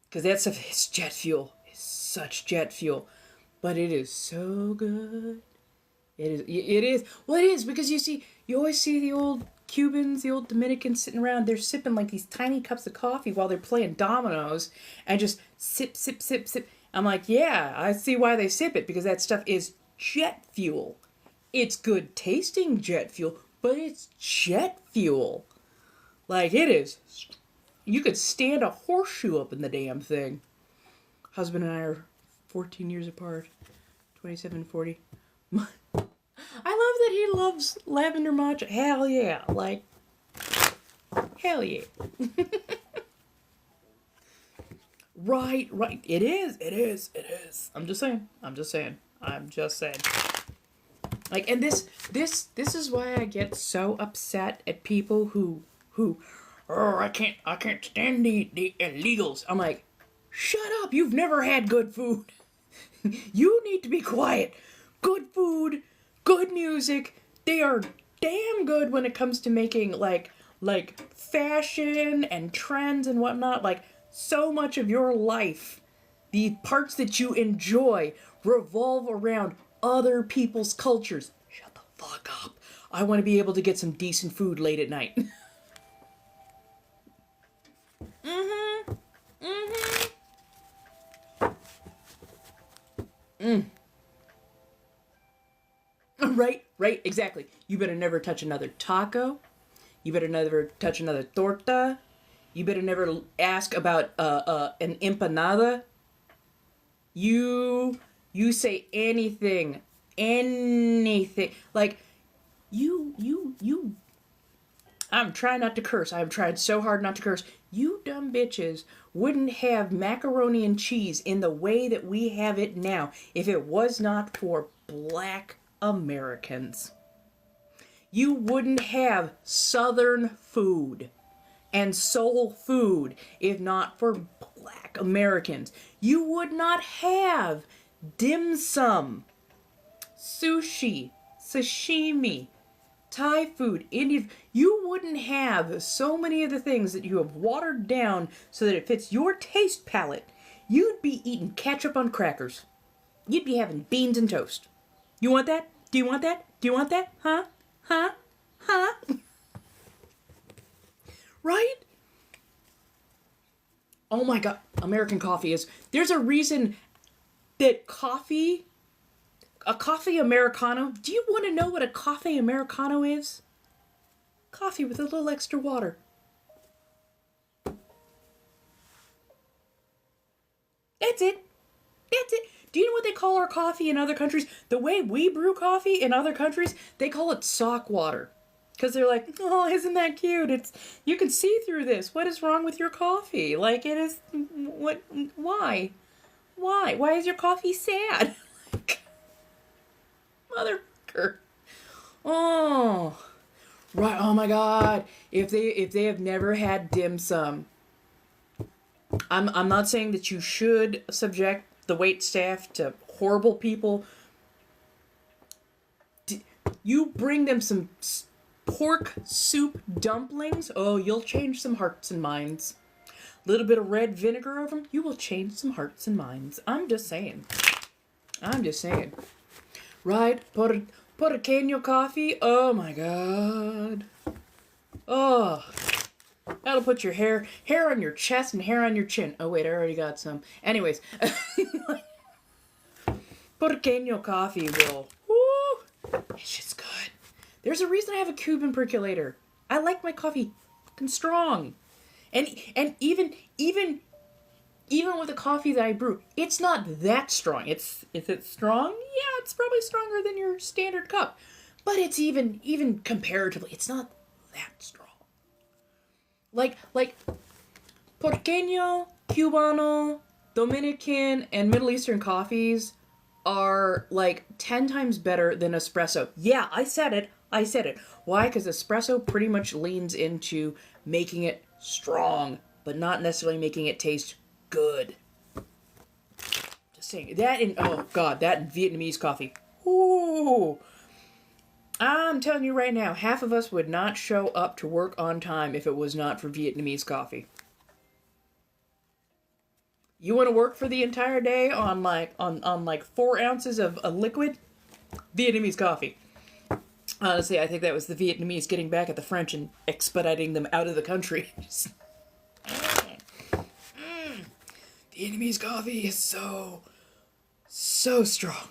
Because that stuff is jet fuel. It's such jet fuel. But it is so good. It is. Well, it is because you always see the old Cubans, the old Dominicans sitting around. They're sipping like these tiny cups of coffee while they're playing dominoes and just sip, sip, sip, sip. I'm like, yeah, I see why they sip it, because that stuff is jet fuel. It's good tasting jet fuel, but it's jet fuel. Like, it is. You could stand a horseshoe up in the damn thing. Husband and I are 14 years apart. 27, 40. I love that he loves lavender matcha. Hell yeah. Like, hell yeah. Right. It is. I'm just saying. Like, and this is why I get so upset at people who I can't stand the illegals. I'm like, shut up, you've never had good food. You need to be quiet. Good food, good music, they are damn good when it comes to making like fashion and trends and whatnot. Like, so much of your life, the parts that you enjoy, revolve around other people's cultures. Shut the fuck up. I want to be able to get some decent food late at night. Right, exactly. You better never touch another taco. You better never touch another torta. You better never ask about an empanada. You say anything. Like, you. I'm trying not to curse. I've tried so hard not to curse. You dumb bitches wouldn't have macaroni and cheese in the way that we have it now if it was not for Black Americans. You wouldn't have Southern food and soul food if not for Black Americans. You would not have dim sum, sushi, sashimi, Thai food, Indian. You wouldn't have so many of the things that you have watered down so that it fits your taste palette. You'd be eating ketchup on crackers. You'd be having beans and toast. You want that? Do you want that? Do you want that? Huh? Right? Oh my god, American coffee is... There's a reason that a coffee Americano... Do you want to know what a coffee Americano is? Coffee with a little extra water. That's it. Do you know what they call our coffee in other countries? The way we brew coffee in other countries, they call it sock water. Because they're like, oh, isn't that cute? You can see through this. What is wrong with your coffee? Like, it is... What? Why? Why is your coffee sad? Motherfucker. Oh. Right. Oh my god. If they have never had dim sum. I'm not saying that you should subject the wait staff to horrible people. You bring them some pork soup dumplings, oh, you'll change some hearts and minds. A little bit of red vinegar over them, you will change some hearts and minds. I'm just saying. Right? Porteño coffee, oh my god. Oh, that'll put your hair on your chest and hair on your chin. Oh wait, I already got some. Anyways, Porteño coffee will, woo, it's just good. There's a reason I have a Cuban percolator. I like my coffee fucking strong. And even with the coffee that I brew, it's not that strong. Is it strong? Yeah, it's probably stronger than your standard cup. But it's even comparatively, it's not that strong. Like Porteño, Cubano, Dominican, and Middle Eastern coffees are like 10 times better than espresso. Yeah, I said it. Why? Because espresso pretty much leans into making it strong, but not necessarily making it taste good. Just saying. That and Vietnamese coffee. Ooh. I'm telling you right now, half of us would not show up to work on time if it was not for Vietnamese coffee. You want to work for the entire day on like 4 ounces of a liquid? Vietnamese coffee. Honestly, I think that was the Vietnamese getting back at the French and expediting them out of the country. Vietnamese coffee is so strong.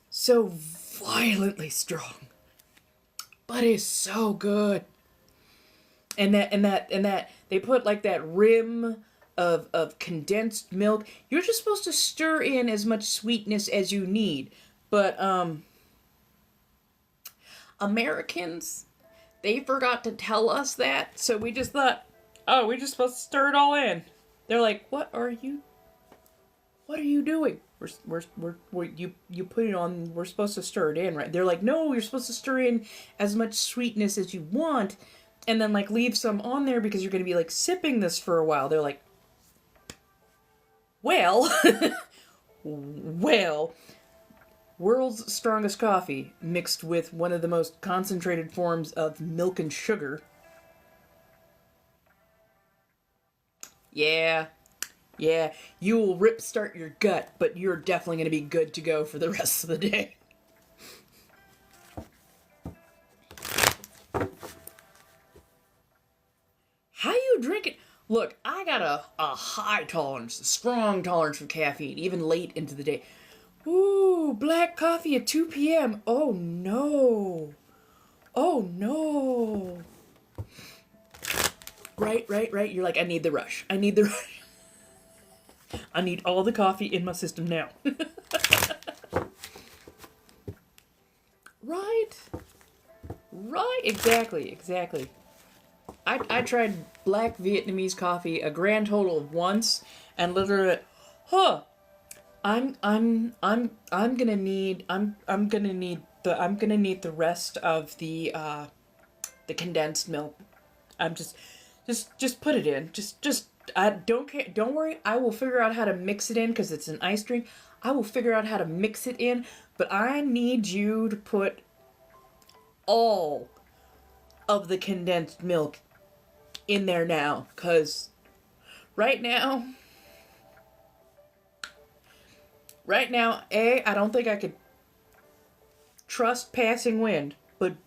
So violently strong. But it's so good. And that they put like that rim of condensed milk. You're just supposed to stir in as much sweetness as you need. But Americans, they forgot to tell us that, so we just thought, oh, we're just supposed to stir it all in. They're like, what are you doing? You put it on, we're supposed to stir it in, right? They're like, no, you're supposed to stir in as much sweetness as you want, and then like leave some on there because you're going to be like sipping this for a while. They're like, well, world's strongest coffee mixed with one of the most concentrated forms of milk and sugar. Yeah, you will rip-start your gut, but you're definitely going to be good to go for the rest of the day. How you drink it? Look, I got a high tolerance, a strong tolerance for caffeine, even late into the day. Ooh, black coffee at 2 p.m. Oh no. Right. You're like, I need the rush. I need all the coffee in my system now. Right, exactly. I tried black Vietnamese coffee a grand total of once, and literally, I'm gonna need the rest of the condensed milk. I'm just put it in. I don't care. Don't worry. I will figure out how to mix it in because it's an ice drink. I will figure out how to mix it in, but I need you to put all of the condensed milk in there now, because right now, I don't think I could trust passing wind, but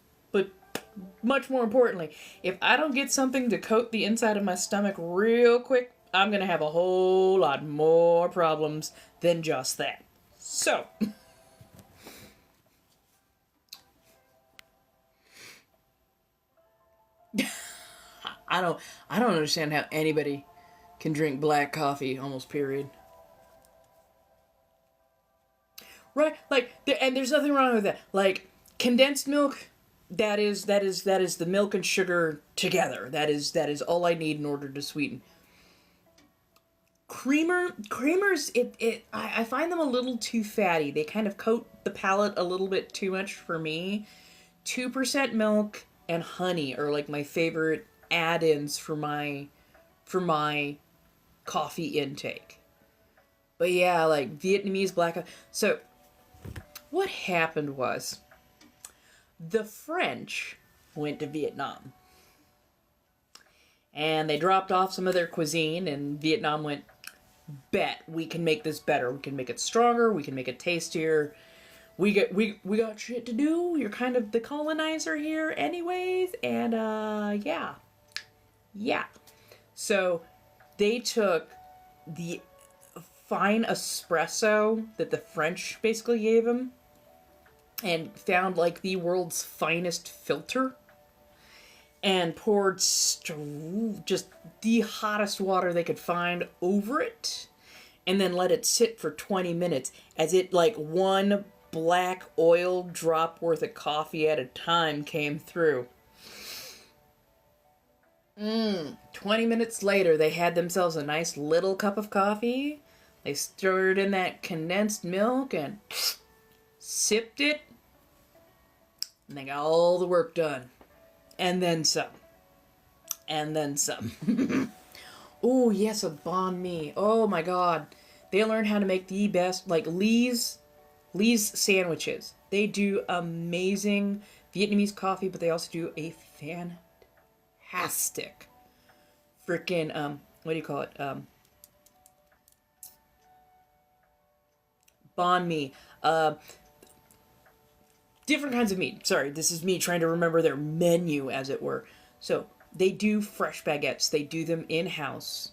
much more importantly, if I don't get something to coat the inside of my stomach real quick, I'm gonna have a whole lot more problems than just that. So, I don't understand how anybody can drink black coffee, almost period. Right? Like, and there's nothing wrong with that. Like, condensed milk, that is the milk and sugar together. That is all I need in order to sweeten. Creamers, I find them a little too fatty. They kind of coat the palate a little bit too much for me. 2% milk and honey are like my favorite add-ins for my coffee intake. But yeah, like Vietnamese black coffee. So what happened was the French went to Vietnam. And they dropped off some of their cuisine, and Vietnam went, bet we can make this better. We can make it stronger. We can make it tastier. We got shit to do. You're kind of the colonizer here anyways. And, yeah. Yeah. So they took the fine espresso that the French basically gave them and found, like, the world's finest filter and poured just the hottest water they could find over it, and then let it sit for 20 minutes as it, like, one black oil drop worth of coffee at a time came through. 20 minutes later, they had themselves a nice little cup of coffee. They stirred in that condensed milk and sipped it, and they got all the work done. And then some. And then some. Oh, yes, a banh mi. Oh, my God. They learned how to make the best, like, Lee's sandwiches. They do amazing Vietnamese coffee, but they also do a fantastic freaking, what do you call it? Banh mi. Different kinds of meat. Sorry, this is me trying to remember their menu, as it were. So, they do fresh baguettes. They do them in-house.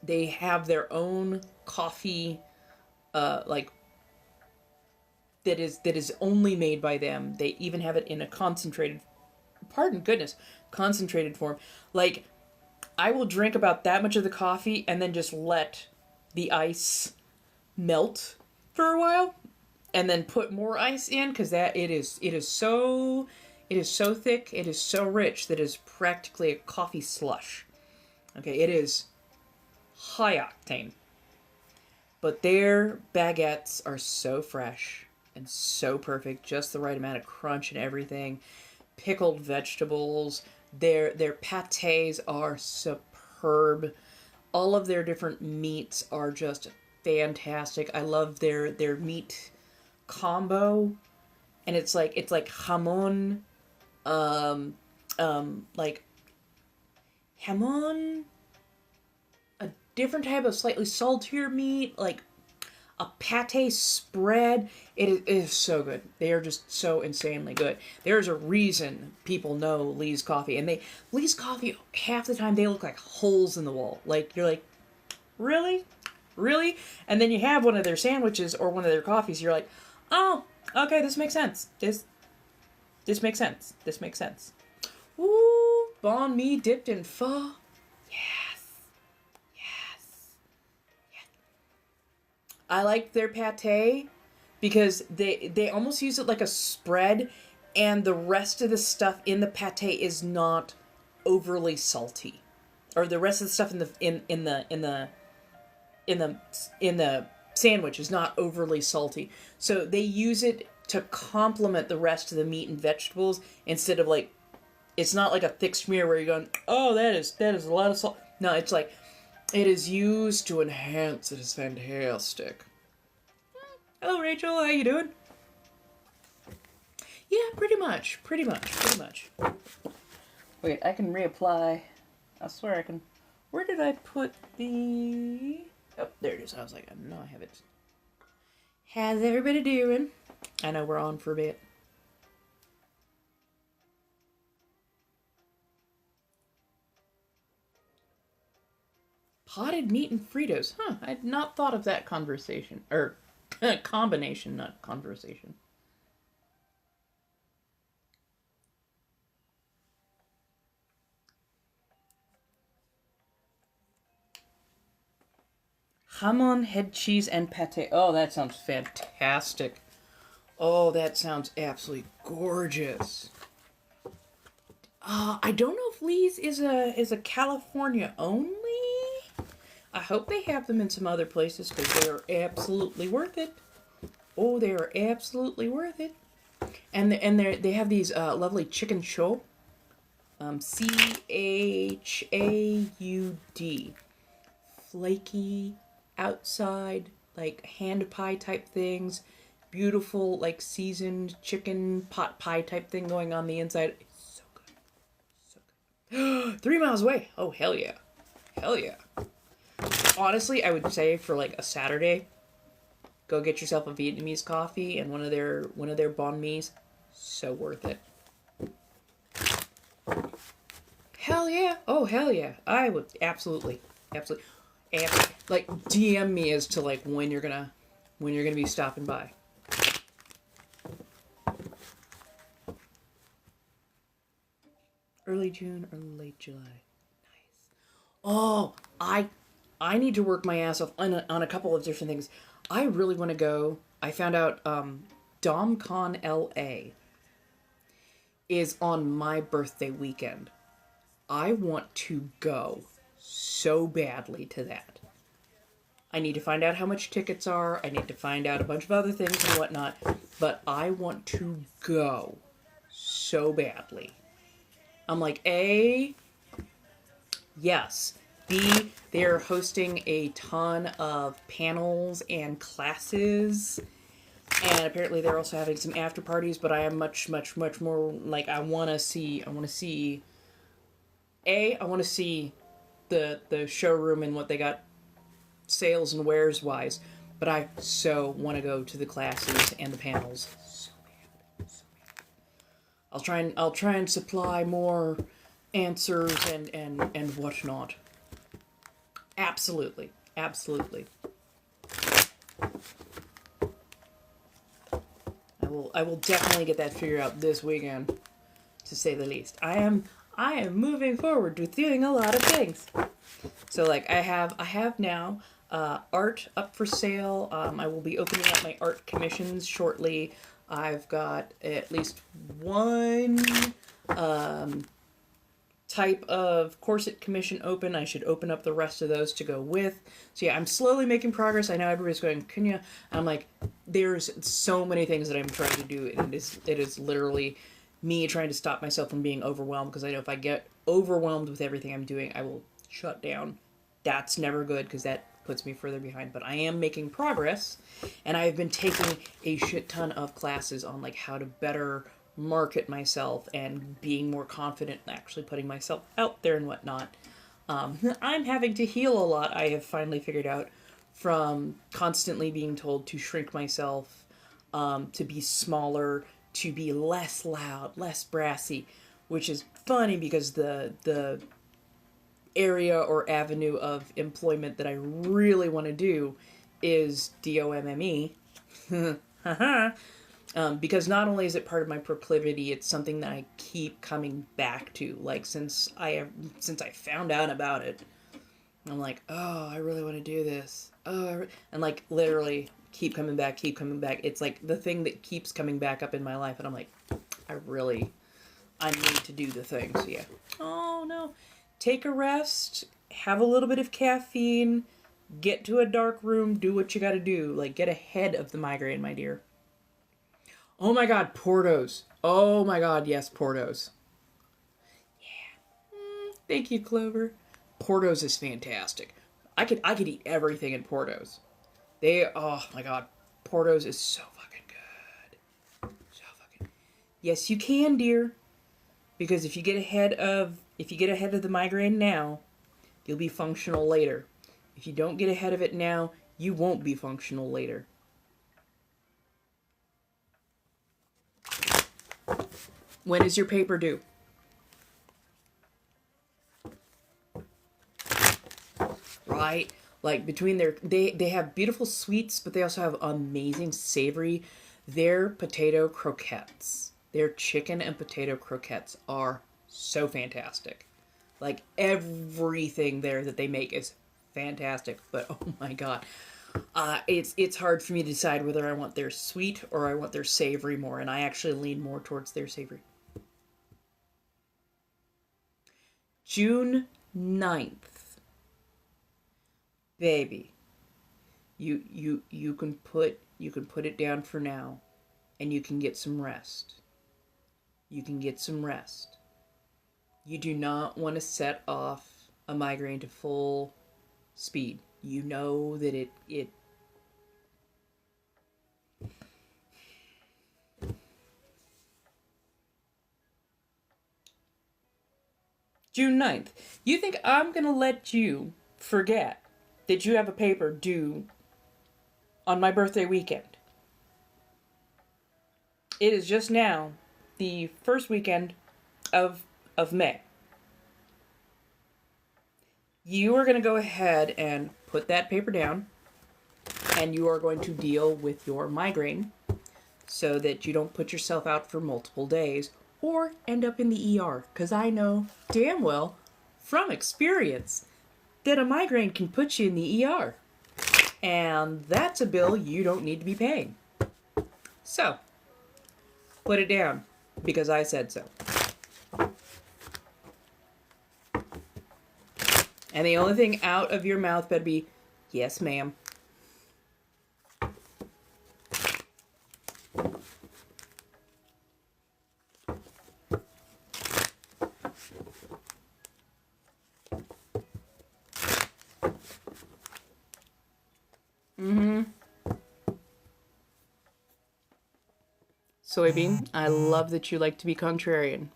They have their own coffee, like, that is only made by them. They even have it in a concentrated form. Like, I will drink about that much of the coffee and then just let the ice melt for a while. And then put more ice in, because it is so thick, it is so rich that it is practically a coffee slush. Okay, it is high octane. But their baguettes are so fresh and so perfect, just the right amount of crunch and everything. Pickled vegetables, their pâtés are superb. All of their different meats are just fantastic. I love their meat combo, and it's like jamon, like jamon, a different type of slightly saltier meat, like a pate spread. It is so good. They are just so insanely good. There's a reason people know Lee's Coffee, and Lee's Coffee, half the time they look like holes in the wall. Like, you're like, really? Really? And then you have one of their sandwiches or one of their coffees, you're like, oh, okay, this makes sense. This makes sense. This makes sense. Ooh, banh mi dipped in pho. Yes. Yes. Yes. I like their pate because they almost use it like a spread, and the rest of the stuff in the pate is not overly salty. Or the rest of the stuff in the sandwich is not overly salty. So they use it to complement the rest of the meat and vegetables, instead of, like, it's not like a thick smear where you're going, oh, that is a lot of salt. No, it's like, it is used to enhance. It is fantastic. Hello, Rachel. How you doing? Yeah, pretty much. Wait, I can reapply. I swear I can. Where did I put the... Oh, there it is. I was like, I know I have it. How's everybody doing? I know we're on for a bit. Potted meat and Fritos. Huh, I had not thought of that conversation. Or, combination, not conversation. Jamon, head cheese, and pate. Oh, that sounds fantastic. Oh, that sounds absolutely gorgeous. I don't know if Lee's is a California only. I hope they have them in some other places, because they are absolutely worth it. Oh, they are absolutely worth it. And they have these lovely chicken chaud. Chaud. flaky outside, like hand pie type things, beautiful like seasoned chicken pot pie type thing going on the inside. It's so good. So good. 3 miles away. Oh, hell yeah. Hell yeah. Honestly, I would say for like a Saturday, go get yourself a Vietnamese coffee and one of their banh mi's. So worth it. Hell yeah. Oh, hell yeah. I would absolutely. Absolutely. And like DM me as to like when you're gonna be stopping by. Early June or late July. Nice. Oh, I need to work my ass off on a couple of different things. I really want to go. I found out DomCon LA is on my birthday weekend. I want to go so badly to that. I need to find out how much tickets are. I need to find out a bunch of other things and whatnot. But I want to go so badly. I'm like, A, yes. B, they're hosting a ton of panels and classes. And apparently they're also having some after parties, but I am much, much, much more like I want to see the showroom and what they got sales and wares wise, but I so want to go to the classes and the panels so bad, so bad. I'll try and supply more answers and whatnot. Absolutely. Absolutely. I will definitely get that figured out this weekend, to say the least. I am moving forward with doing a lot of things. So like I have now art up for sale. I will be opening up my art commissions shortly. I've got at least one type of corset commission open. I should open up the rest of those to go with. So yeah, I'm slowly making progress. I know everybody's going, can you? I'm like, there's so many things that I'm trying to do, and it is literally me trying to stop myself from being overwhelmed, because I know if I get overwhelmed with everything I'm doing, I will shut down. That's never good, because that puts me further behind. But I am making progress, and I have been taking a shit ton of classes on like how to better market myself and being more confident in actually putting myself out there and whatnot. I'm having to heal a lot, I have finally figured out, from constantly being told to shrink myself, to be smaller, to be less loud, less brassy, which is funny because the area or avenue of employment that I really want to do is DOMME. Because not only is it part of my proclivity, it's something that I keep coming back to. Like since I found out about it, I'm like, oh, I really want to do this. Oh, and like literally keep coming back. It's like the thing that keeps coming back up in my life, and I'm like, I need to do the thing. So yeah. Oh no, take a rest, have a little bit of caffeine, get to a dark room, do what you got to do. Like get ahead of the migraine, my dear. Oh my god, Portos. Oh my god, yes, Portos. Yeah. Thank you, Clover. Portos is fantastic. I could eat everything in Portos. Oh my god, Portos is so fucking good. So fucking. Yes, you can, dear. Because if you get ahead of the migraine now, you'll be functional later. If you don't get ahead of it now, you won't be functional later. When is your paper due? Right? Like between they have beautiful sweets, but they also have amazing savory. Their potato croquettes, their chicken and potato croquettes are so fantastic. Like everything there that they make is fantastic, but oh my god. It's hard for me to decide whether I want their sweet or I want their savory more, and I actually lean more towards their savory. June 9th. Baby. You can put it down for now, and you can get some rest. You can get some rest. You do not want to set off a migraine to full speed. You know that it June 9th. You think I'm going to let you forget that you have a paper due on my birthday weekend? It is just now the first weekend of May. You are going to go ahead and put that paper down, and you are going to deal with your migraine so that you don't put yourself out for multiple days or end up in the ER, because I know damn well from experience that a migraine can put you in the ER, and that's a bill you don't need to be paying. So, put it down, because I said so. And the only thing out of your mouth better be, yes, ma'am. Soybean, I love that you like to be contrarian.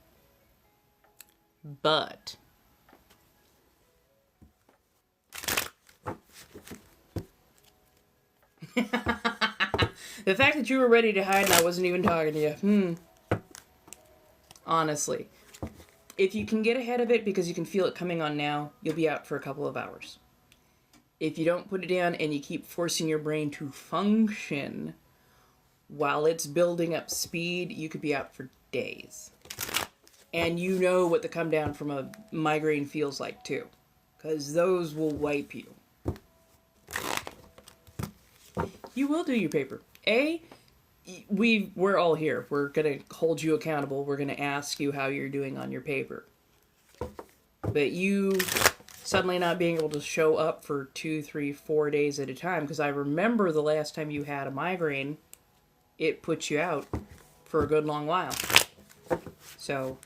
But the fact that you were ready to hide and I wasn't even talking to you. Honestly. If you can get ahead of it because you can feel it coming on now, you'll be out for a couple of hours. If you don't put it down and you keep forcing your brain to function while it's building up speed, you could be out for days. And you know what the come down from a migraine feels like too, because those will wipe you. You will do your paper. We're all here. We're going to hold you accountable. We're going to ask you how you're doing on your paper. But you suddenly not being able to show up for 2, 3, 4 days at a time, because I remember the last time you had a migraine, it put you out for a good long while. So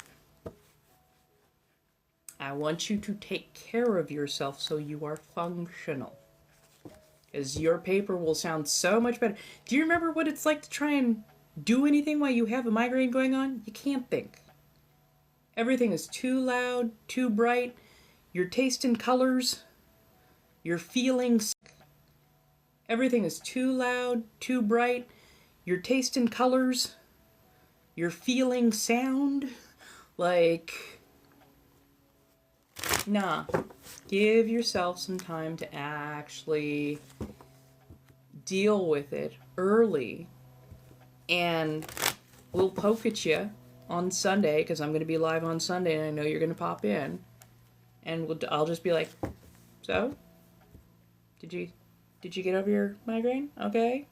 I want you to take care of yourself so you are functional. Because your paper will sound so much better. Do you remember what it's like to try and do anything while you have a migraine going on? You can't think. Everything is too loud, too bright. Your taste in colors, your feelings. Everything is too loud, too bright. Your taste in colors, your feeling sound. Like, nah. Give yourself some time to actually deal with it early. And we'll poke at you on Sunday, because I'm going to be live on Sunday and I know you're going to pop in. And I'll just be like, so? Did you get over your migraine? Okay.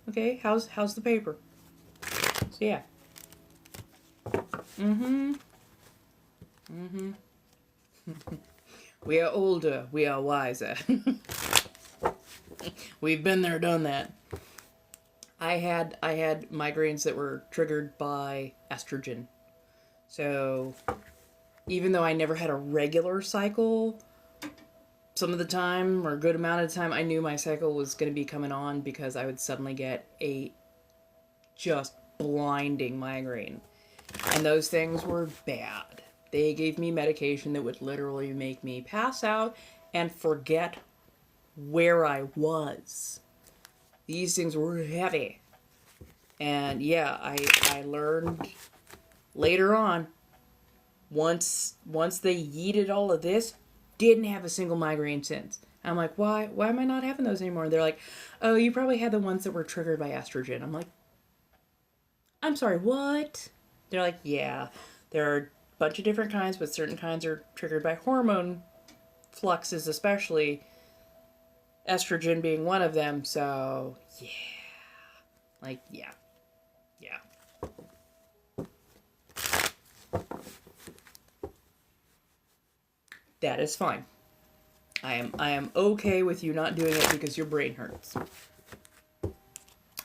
Okay, how's the paper? So yeah. We are older, we are wiser. We've been there, done that. I had migraines that were triggered by estrogen. So even though I never had a regular cycle, some of the time, or a good amount of the time, I knew my cycle was going to be coming on because I would suddenly get a just blinding migraine. And those things were bad. They gave me medication that would literally make me pass out and forget where I was. These things were heavy. And yeah, I learned later on, once they yeeted all of this, didn't have a single migraine since. I'm like, why am I not having those anymore? And they're like, oh, you probably had the ones that were triggered by estrogen. I'm like, I'm sorry, what? They're like, yeah, there are a bunch of different kinds, but certain kinds are triggered by hormone fluxes, especially estrogen being one of them. So yeah, like yeah. That is fine. I am okay with you not doing it because your brain hurts,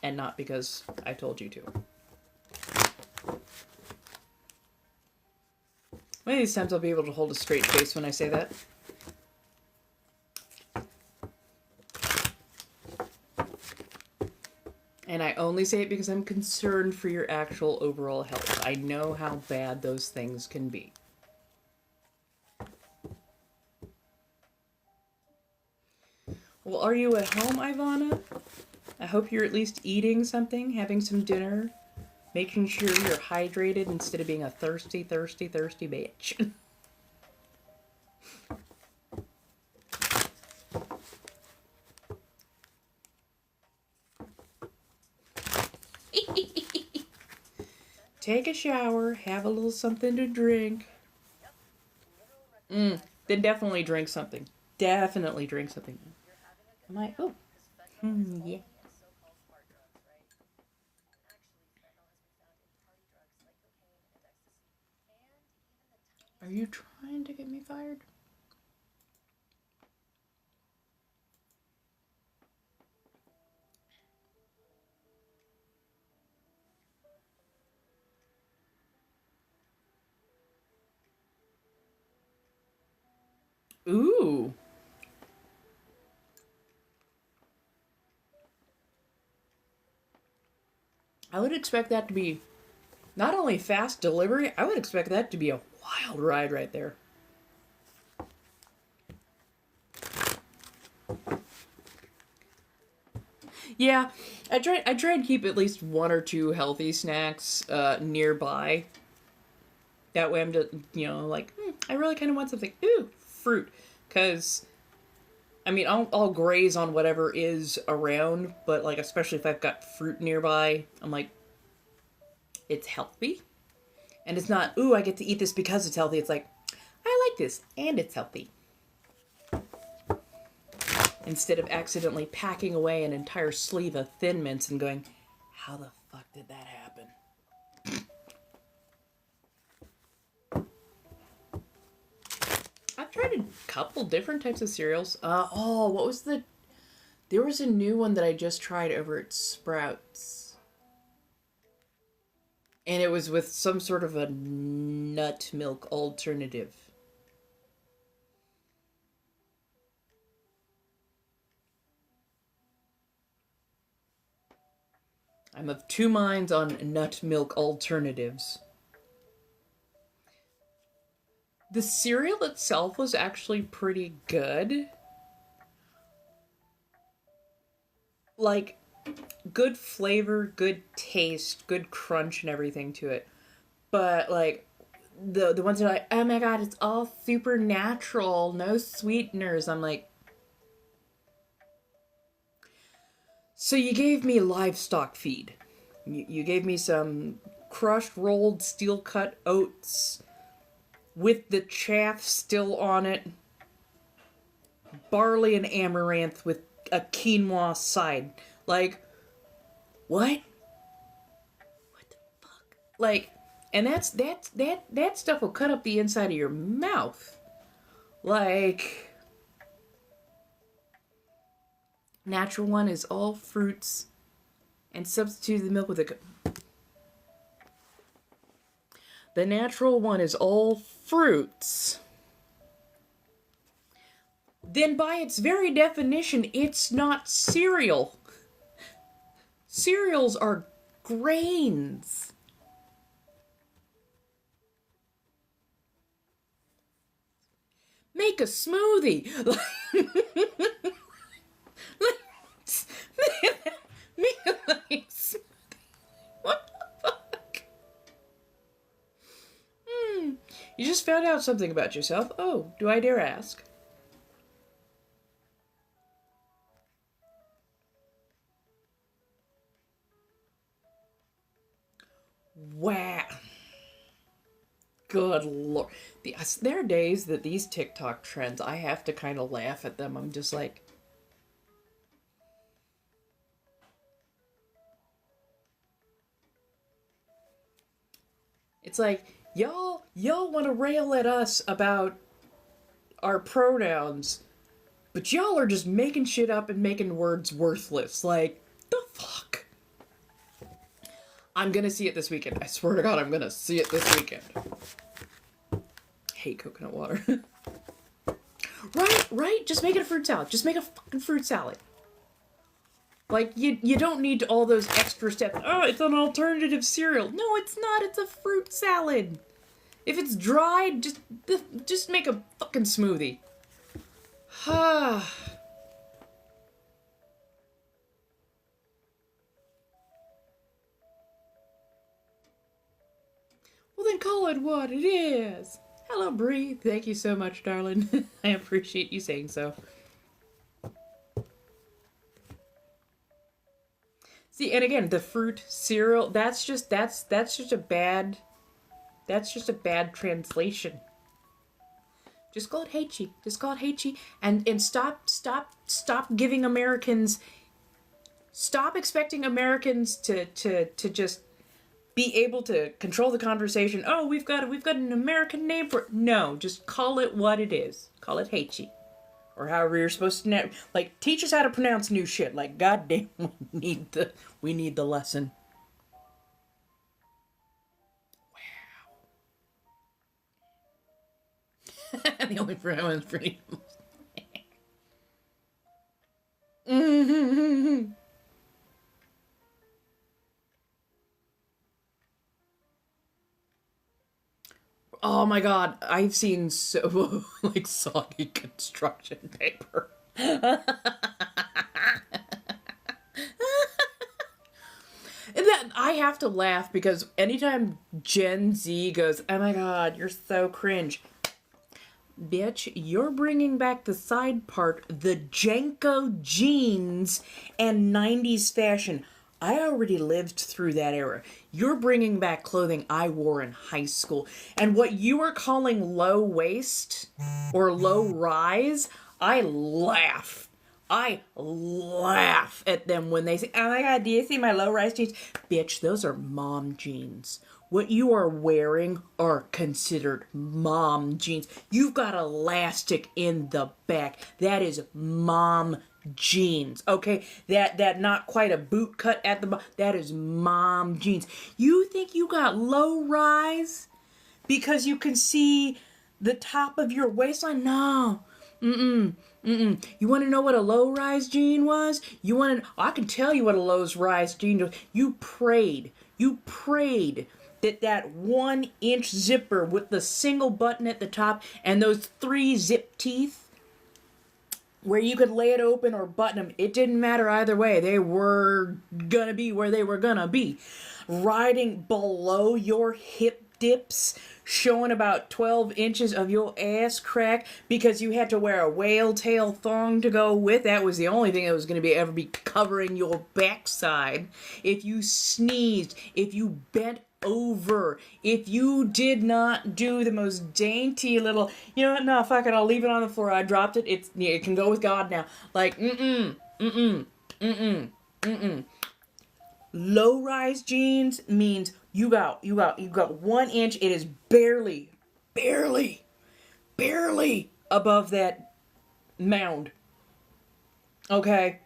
and not because I told you to. One of these times I'll be able to hold a straight face when I say that. And I only say it because I'm concerned for your actual overall health. I know how bad those things can be. Well, are you at home, Ivana? I hope you're at least eating something, having some dinner, making sure you're hydrated instead of being a thirsty, thirsty, thirsty bitch. Take a shower, have a little something to drink. Then definitely drink something. Definitely drink something. Am I? Oh. Yeah. Are you trying to get me fired? Ooh. I would expect that to be not only fast delivery, I would expect that to be a wild ride right there. Yeah, I try and keep at least one or two healthy snacks nearby. That way I'm just, like, I really kind of want something. Ooh, fruit. Because, I mean, I'll graze on whatever is around, but, like, especially if I've got fruit nearby, I'm like, it's healthy. And it's not, ooh, I get to eat this because it's healthy. It's like, I like this, and it's healthy. Instead of accidentally packing away an entire sleeve of Thin Mints and going, how the fuck did that happen? I've tried a couple different types of cereals. What was there was a new one that I just tried over at Sprouts. And it was with some sort of a nut milk alternative. I'm of two minds on nut milk alternatives. The cereal itself was actually pretty good. Like, good flavor, good taste, good crunch and everything to it. But, like, the ones that are like, oh my god, it's all super natural, no sweeteners. I'm like, so you gave me livestock feed. You gave me some crushed, rolled, steel-cut oats with the chaff still on it. Barley and amaranth with a quinoa side. Like, what? What the fuck? Like, and that stuff will cut up the inside of your mouth. Like, natural one is all fruits and substitute the milk with a... The natural one is all fruits. Then by its very definition, it's not cereal. Cereals are grains. Make a smoothie. Make a smoothie. What the fuck? You just found out something about yourself. Oh, do I dare ask? Wow. Good lord. There are days that these TikTok trends, I have to kind of laugh at them. I'm just like... It's like, y'all want to rail at us about our pronouns, but y'all are just making shit up and making words worthless. Like, the fuck? I'm gonna see it this weekend. I swear to God, I'm gonna see it this weekend. Hate coconut water. Right? Just make it a fruit salad. Just make a fucking fruit salad. Like, you don't need all those extra steps. Oh, it's an alternative cereal. No, it's not. It's a fruit salad. If it's dried, just make a fucking smoothie. Well, then call it what it is. Hello, Bree. Thank you so much, darling. I appreciate you saying so. See, and again, the fruit cereal, that's just a bad translation. Just call it Heichi. Just call it Heichi. And stop giving Americans, stop expecting Americans to just be able to control the conversation. Oh, we've got an American name for it. No, just call it what it is. Call it Heichi. Or however you're supposed to like, teach us how to pronounce new shit. Like, goddamn, we need the lesson. Wow. The only friend was pretty. Oh my god, I've seen so, like, soggy construction paper. And that, I have to laugh because anytime Gen Z goes, oh my god, you're so cringe. Bitch, you're bringing back the side part, the Janko jeans and 90s fashion. I already lived through that era. You're bringing back clothing I wore in high school. And what you are calling low waist or low rise, I laugh. I laugh at them when they say, oh my god, do you see my low rise jeans? Bitch, those are mom jeans. What you are wearing are considered mom jeans. You've got elastic in the back. That is mom jeans, okay? That not quite a boot cut at the bottom. That is mom jeans. You think you got low rise because you can see the top of your waistline? No. You want to know what a low rise jean was? I can tell you what a low rise jean was. You prayed that 1 inch zipper with the single button at the top and those 3 zip teeth where you could lay it open or button them. It didn't matter either way. They were gonna be where they were gonna be. Riding below your hip dips, showing about 12 inches of your ass crack because you had to wear a whale tail thong to go with. That was the only thing that was going to ever be covering your backside. If you sneezed, if you bent over, if you did not do the most dainty little, you know what, no, fuck it, I'll leave it on the floor, I dropped it, it can go with God now. Like, Low-rise jeans means you got 1 inch. It is barely above that mound. Okay?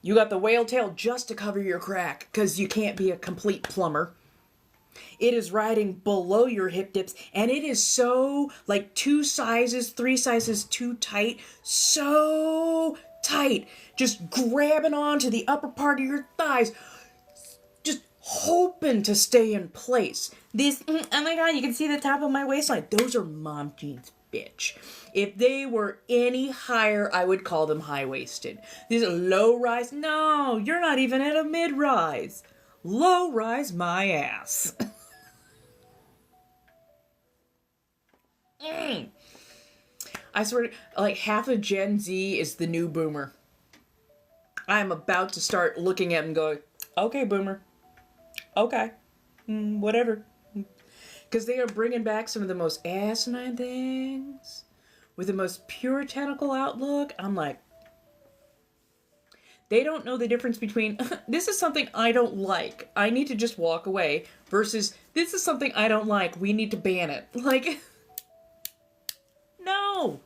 You got the whale tail just to cover your crack, because you can't be a complete plumber. It is riding below your hip dips, and it is so, like, 2 sizes, 3 sizes too tight. So tight. Just grabbing onto the upper part of your thighs. Just hoping to stay in place. This, oh my god, you can see the top of my waistline. Those are mom jeans, bitch. If they were any higher, I would call them high-waisted. These are low-rise. No, you're not even at a mid-rise. Low-rise my ass. I swear, like, half of Gen Z is the new boomer. I'm about to start looking at them going, okay, boomer. Okay. Whatever. Because they are bringing back some of the most asinine things with the most puritanical outlook. I'm like, they don't know the difference between, this is something I don't like, I need to just walk away, versus, this is something I don't like, we need to ban it. Like, no.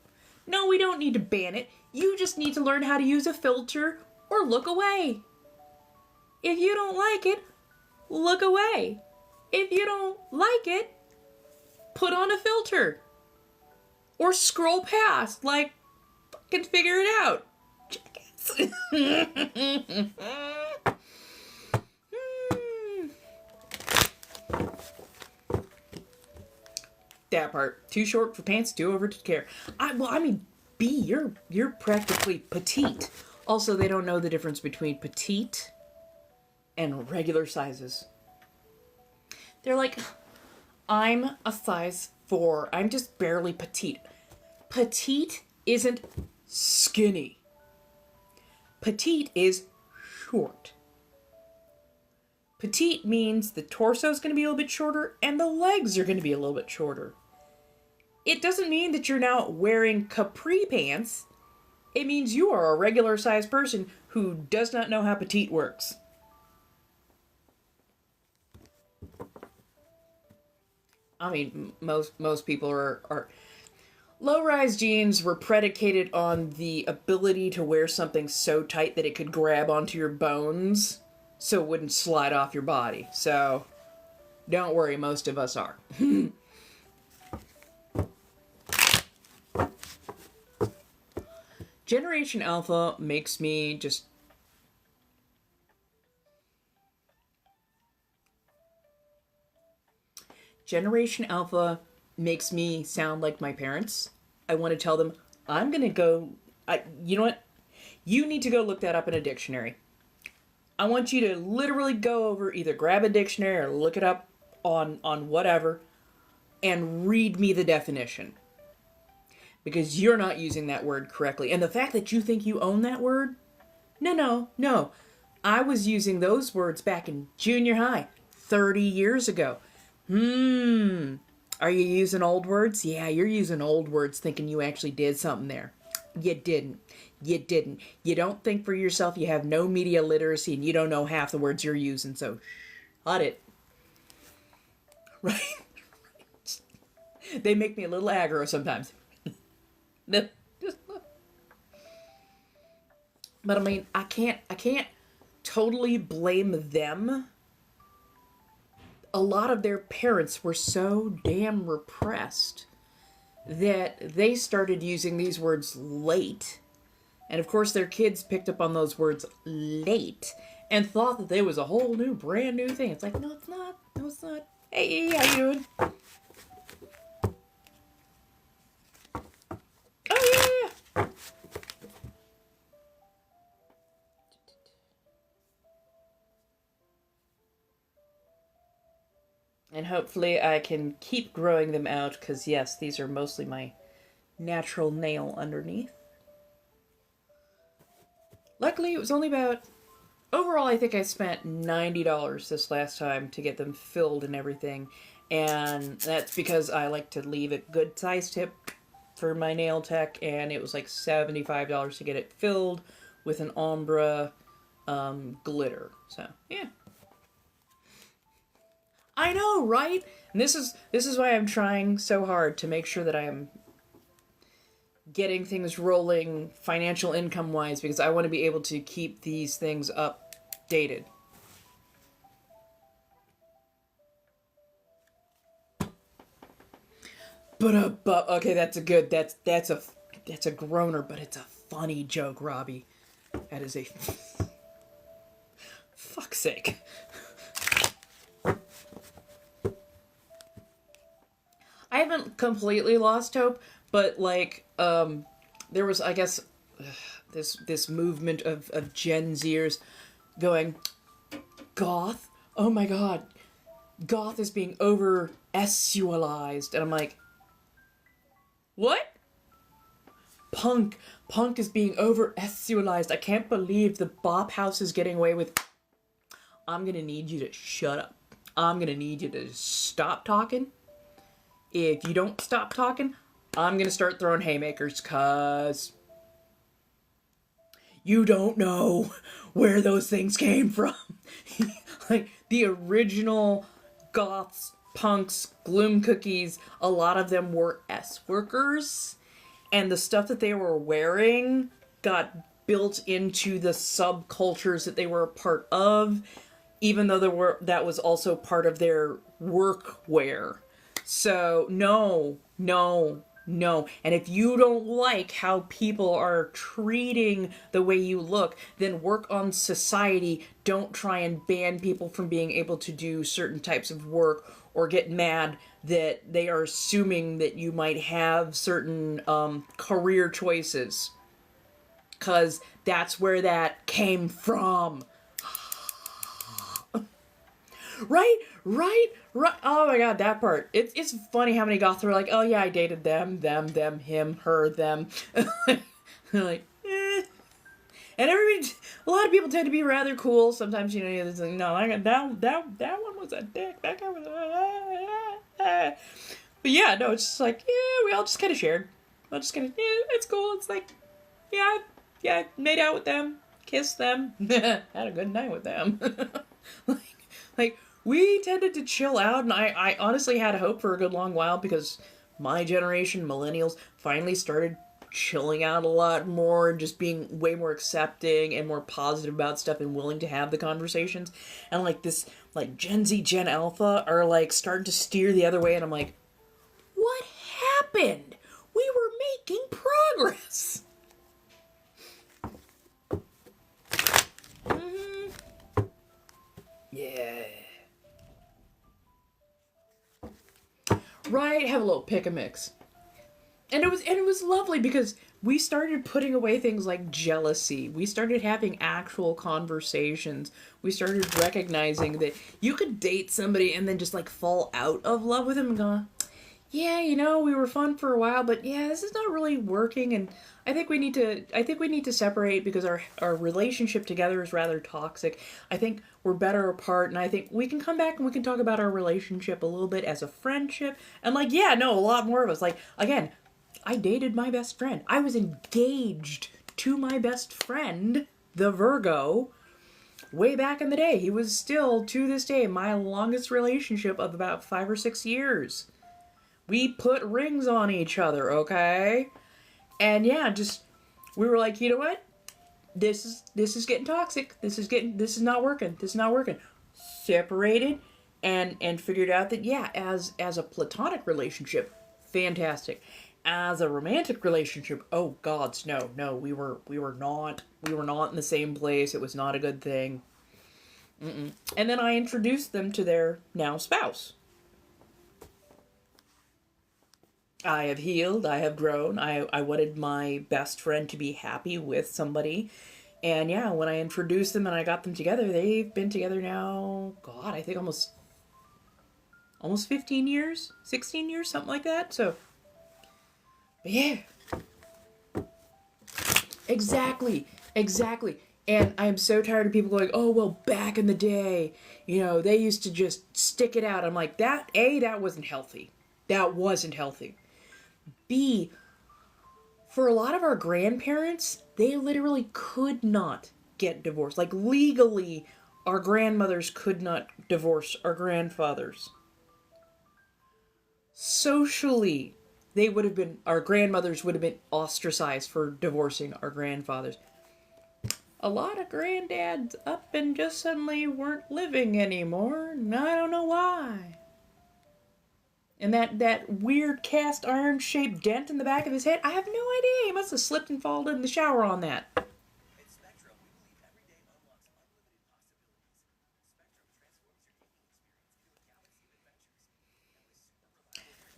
No, we don't need to ban it. You just need to learn how to use a filter or look away. If you don't like it, look away. If you don't like it, put on a filter. Or scroll past, like, fucking figure it out. Jackass. That part. Too short for pants, too over to care. I mean, B, you're practically petite. Also, they don't know the difference between petite and regular sizes. They're like, I'm a size 4. I'm just barely petite. Petite isn't skinny. Petite is short. Petite means the torso is going to be a little bit shorter and the legs are going to be a little bit shorter. It doesn't mean that you're now wearing capri pants. It means you are a regular sized person who does not know how petite works. I mean, most people are low-rise jeans were predicated on the ability to wear something so tight that it could grab onto your bones so it wouldn't slide off your body. So, don't worry, most of us are. Generation Alpha makes me just... Generation Alpha makes me sound like my parents. I want to tell them, I'm going to go... you know what? You need to go look that up in a dictionary. I want you to literally go over, either grab a dictionary or look it up on whatever, and read me the definition. Because you're not using that word correctly. And the fact that you think you own that word? No. I was using those words back in junior high, 30 years ago. Are you using old words? Yeah, you're using old words thinking you actually did something there. You didn't. You don't think for yourself. You have no media literacy and you don't know half the words you're using. So, shut it. Right? They make me a little aggro sometimes. But I mean, I can't totally blame them. A lot of their parents were so damn repressed that they started using these words late. And of course their kids picked up on those words late and thought that they was a whole new, brand new thing. It's like, no, it's not. No, it's not. Hey, how you doing? Oh, yeah. And hopefully I can keep growing them out, because yes, these are mostly my natural nail underneath. Luckily, it was only about... Overall, I think I spent $90 this last time to get them filled and everything. And that's because I like to leave a good size tip for my nail tech, and it was like $75 to get it filled with an ombre glitter. So, yeah. I know, right? And this is why I'm trying so hard to make sure that I am getting things rolling financial income wise, because I want to be able to keep these things updated. But okay, that's a groaner, but it's a funny joke, Robbie. That is a fuck's sake. I haven't completely lost hope, but like there was, I guess, this movement of Gen Zers going, goth? Oh my god, goth is being over-sexualized. And I'm like, what? Punk is being over-sexualized. I can't believe the Bop House is getting away with... I'm gonna need you to shut up. I'm gonna need you to stop talking. If you don't stop talking, I'm gonna start throwing haymakers, cause you don't know where those things came from. Like, the original goths, punks, gloom cookies, a lot of them were S-workers, and the stuff that they were wearing got built into the subcultures that they were a part of, even though that was also part of their work wear. So, no, No. And if you don't like how people are treating the way you look, then work on society. Don't try and ban people from being able to do certain types of work or get mad that they are assuming that you might have certain career choices. Because that's where that came from. Right? Oh my god, that part. It's funny how many goths are like, oh yeah, I dated them, him, her, them. They're like, eh. And a lot of people tend to be rather cool. Sometimes, it's like, no, that one was a dick. That guy was But yeah, no, it's just like, yeah, we all just kind of shared. All just kind of, yeah, it's cool. It's like, yeah, made out with them, kissed them, had a good night with them. like, we tended to chill out, and I honestly had hope for a good long while because my generation, millennials, finally started chilling out a lot more and just being way more accepting and more positive about stuff and willing to have the conversations. And like this, like Gen Z, Gen Alpha are like starting to steer the other way, and I'm like, what happened? We were making progress. Yeah. Right, have a little pick a mix. And it was lovely because we started putting away things like jealousy. We started having actual conversations. We started recognizing that you could date somebody and then just like fall out of love with them and go, yeah, we were fun for a while, but yeah, this is not really working, and I think we need to separate because our relationship together is rather toxic. I think we're better apart, and I think we can come back and we can talk about our relationship a little bit as a friendship. And like, yeah, no, a lot more of us. Like, again, I dated my best friend. I was engaged to my best friend, the Virgo, way back in the day. He was still, to this day, my longest relationship of about 5 or 6 years. We put rings on each other, okay? And yeah, we were like, you know what? This is getting toxic. This is not working. This is not working. Separated and figured out that yeah, as a platonic relationship, fantastic. As a romantic relationship, oh gods, no, we were not in the same place. It was not a good thing. And then I introduced them to their now spouse. I have healed, I have grown, I wanted my best friend to be happy with somebody. And yeah, when I introduced them and I got them together, they've been together now, God, I think almost 15 years, 16 years, something like that. So, but yeah. Exactly. And I'm so tired of people going, oh, well, back in the day, they used to just stick it out. I'm like, that wasn't healthy. That wasn't healthy. B, for a lot of our grandparents, they literally could not get divorced. Like, legally, our grandmothers could not divorce our grandfathers. Socially, our grandmothers would have been ostracized for divorcing our grandfathers. A lot of granddads up and just suddenly weren't living anymore, and I don't know why. And that weird cast iron shaped dent in the back of his head, I have no idea. He must have slipped and fallen in the shower on that.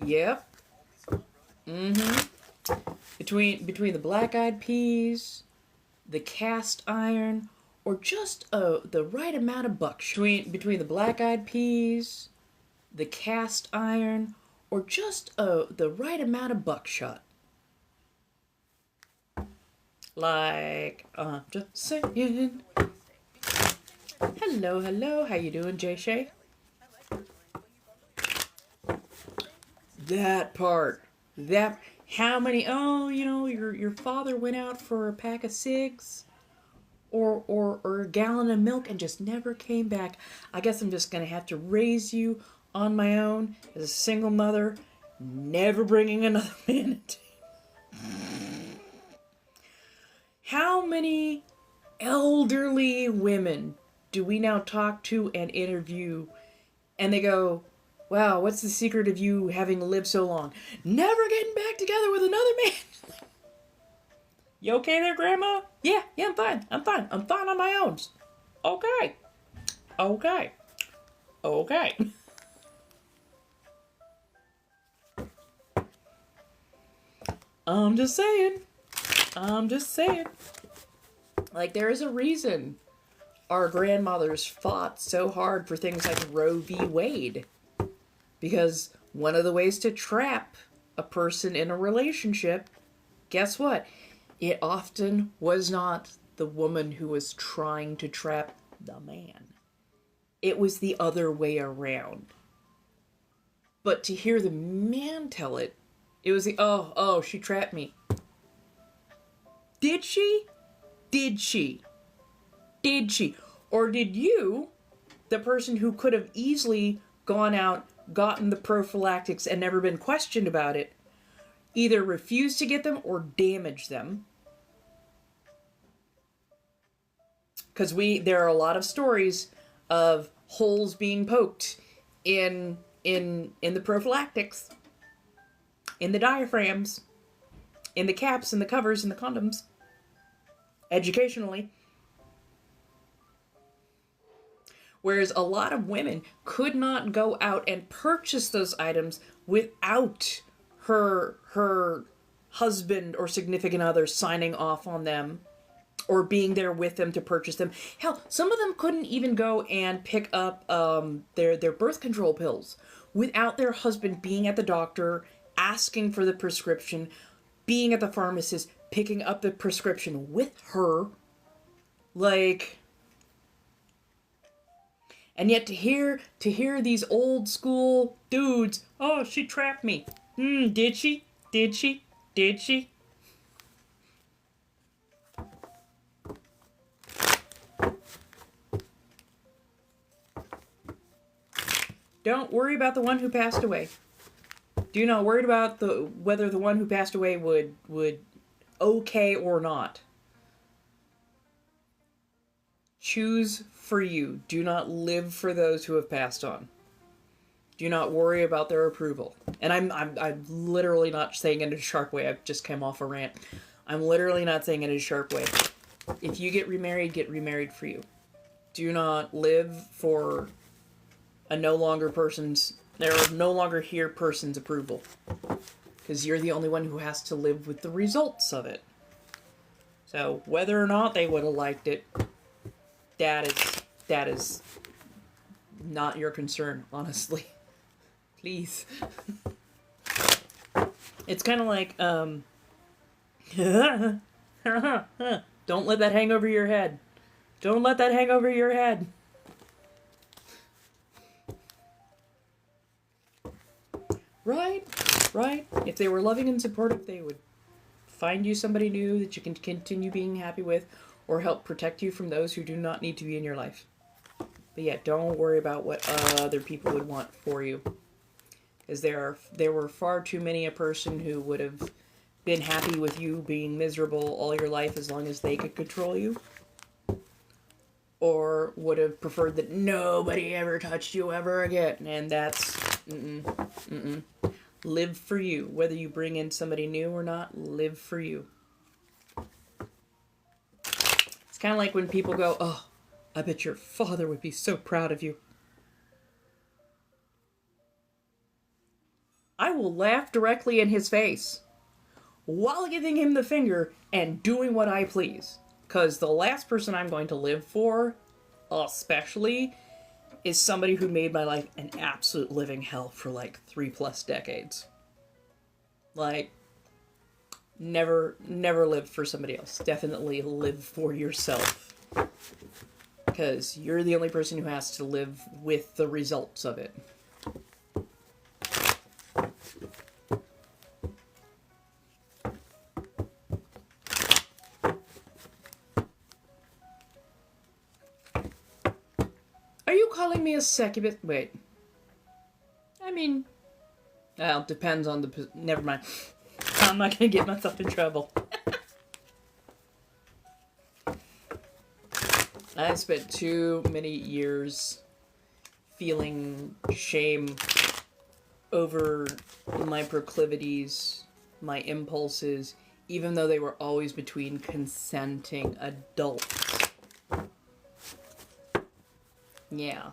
Yep. Between the black eyed peas, the cast iron, or just the right amount of buckshot. Between the black eyed peas, the cast iron, or just the right amount of buckshot. Like, just saying. Hello, how you doing, Jay Shay? That part. How many, your father went out for a pack of cigs or a gallon of milk and just never came back. I guess I'm just going to have to raise you on my own as a single mother, never bringing another man into. How many elderly women do we now talk to and interview and they go, wow, what's the secret of you having lived so long? Never getting back together with another man. You okay there, Grandma? Yeah, I'm fine. I'm fine on my own. Okay. I'm just saying. Like, there is a reason our grandmothers fought so hard for things like Roe v. Wade. Because one of the ways to trap a person in a relationship, guess what? It often was not the woman who was trying to trap the man. It was the other way around. But to hear the man tell it, it was the, oh, she trapped me. Did she? Did she? Did she? Or did you, the person who could have easily gone out, gotten the prophylactics, and never been questioned about it, either refuse to get them or damage them? Because there are a lot of stories of holes being poked in the prophylactics, in the diaphragms, in the caps, in the covers, in the condoms, educationally. Whereas a lot of women could not go out and purchase those items without her husband or significant other signing off on them or being there with them to purchase them. Hell, some of them couldn't even go and pick up their birth control pills without their husband being at the doctor, asking for the prescription, being at the pharmacist, picking up the prescription with her. Like, and yet to hear these old school dudes, oh, she trapped me. Did she? Did she? Did she? Don't worry about the one who passed away. Do not worry about whether the one who passed away would okay or not. Choose for you. Do not live for those who have passed on. Do not worry about their approval. And I'm literally not saying it in a sharp way. I've just come off a rant. I'm literally not saying it in a sharp way. If you get remarried for you. Do not live for a no longer here person's approval. Because you're the only one who has to live with the results of it. So whether or not they would have liked it, that is not your concern, honestly. Please. It's kind of like, don't let that hang over your head. Don't let that hang over your head. Right? If they were loving and supportive, they would find you somebody new that you can continue being happy with or help protect you from those who do not need to be in your life. But yeah, don't worry about what other people would want for you. Because there were far too many a person who would have been happy with you being miserable all your life as long as they could control you. Or would have preferred that nobody ever touched you ever again. And that's... Live for you. Whether you bring in somebody new or not, live for you. It's kind of like when people go, oh, I bet your father would be so proud of you. I will laugh directly in his face while giving him the finger and doing what I please. Because the last person I'm going to live for, especially, is somebody who made my life an absolute living hell for like 3+ decades. Like, never live for somebody else. Definitely live for yourself. Because you're the only person who has to live with the results of it. Are you calling me a succubus? Wait. I mean... Well, depends on the... Never mind. I'm not gonna get myself in trouble. I spent too many years feeling shame over my proclivities, my impulses, even though they were always between consenting adults. Yeah.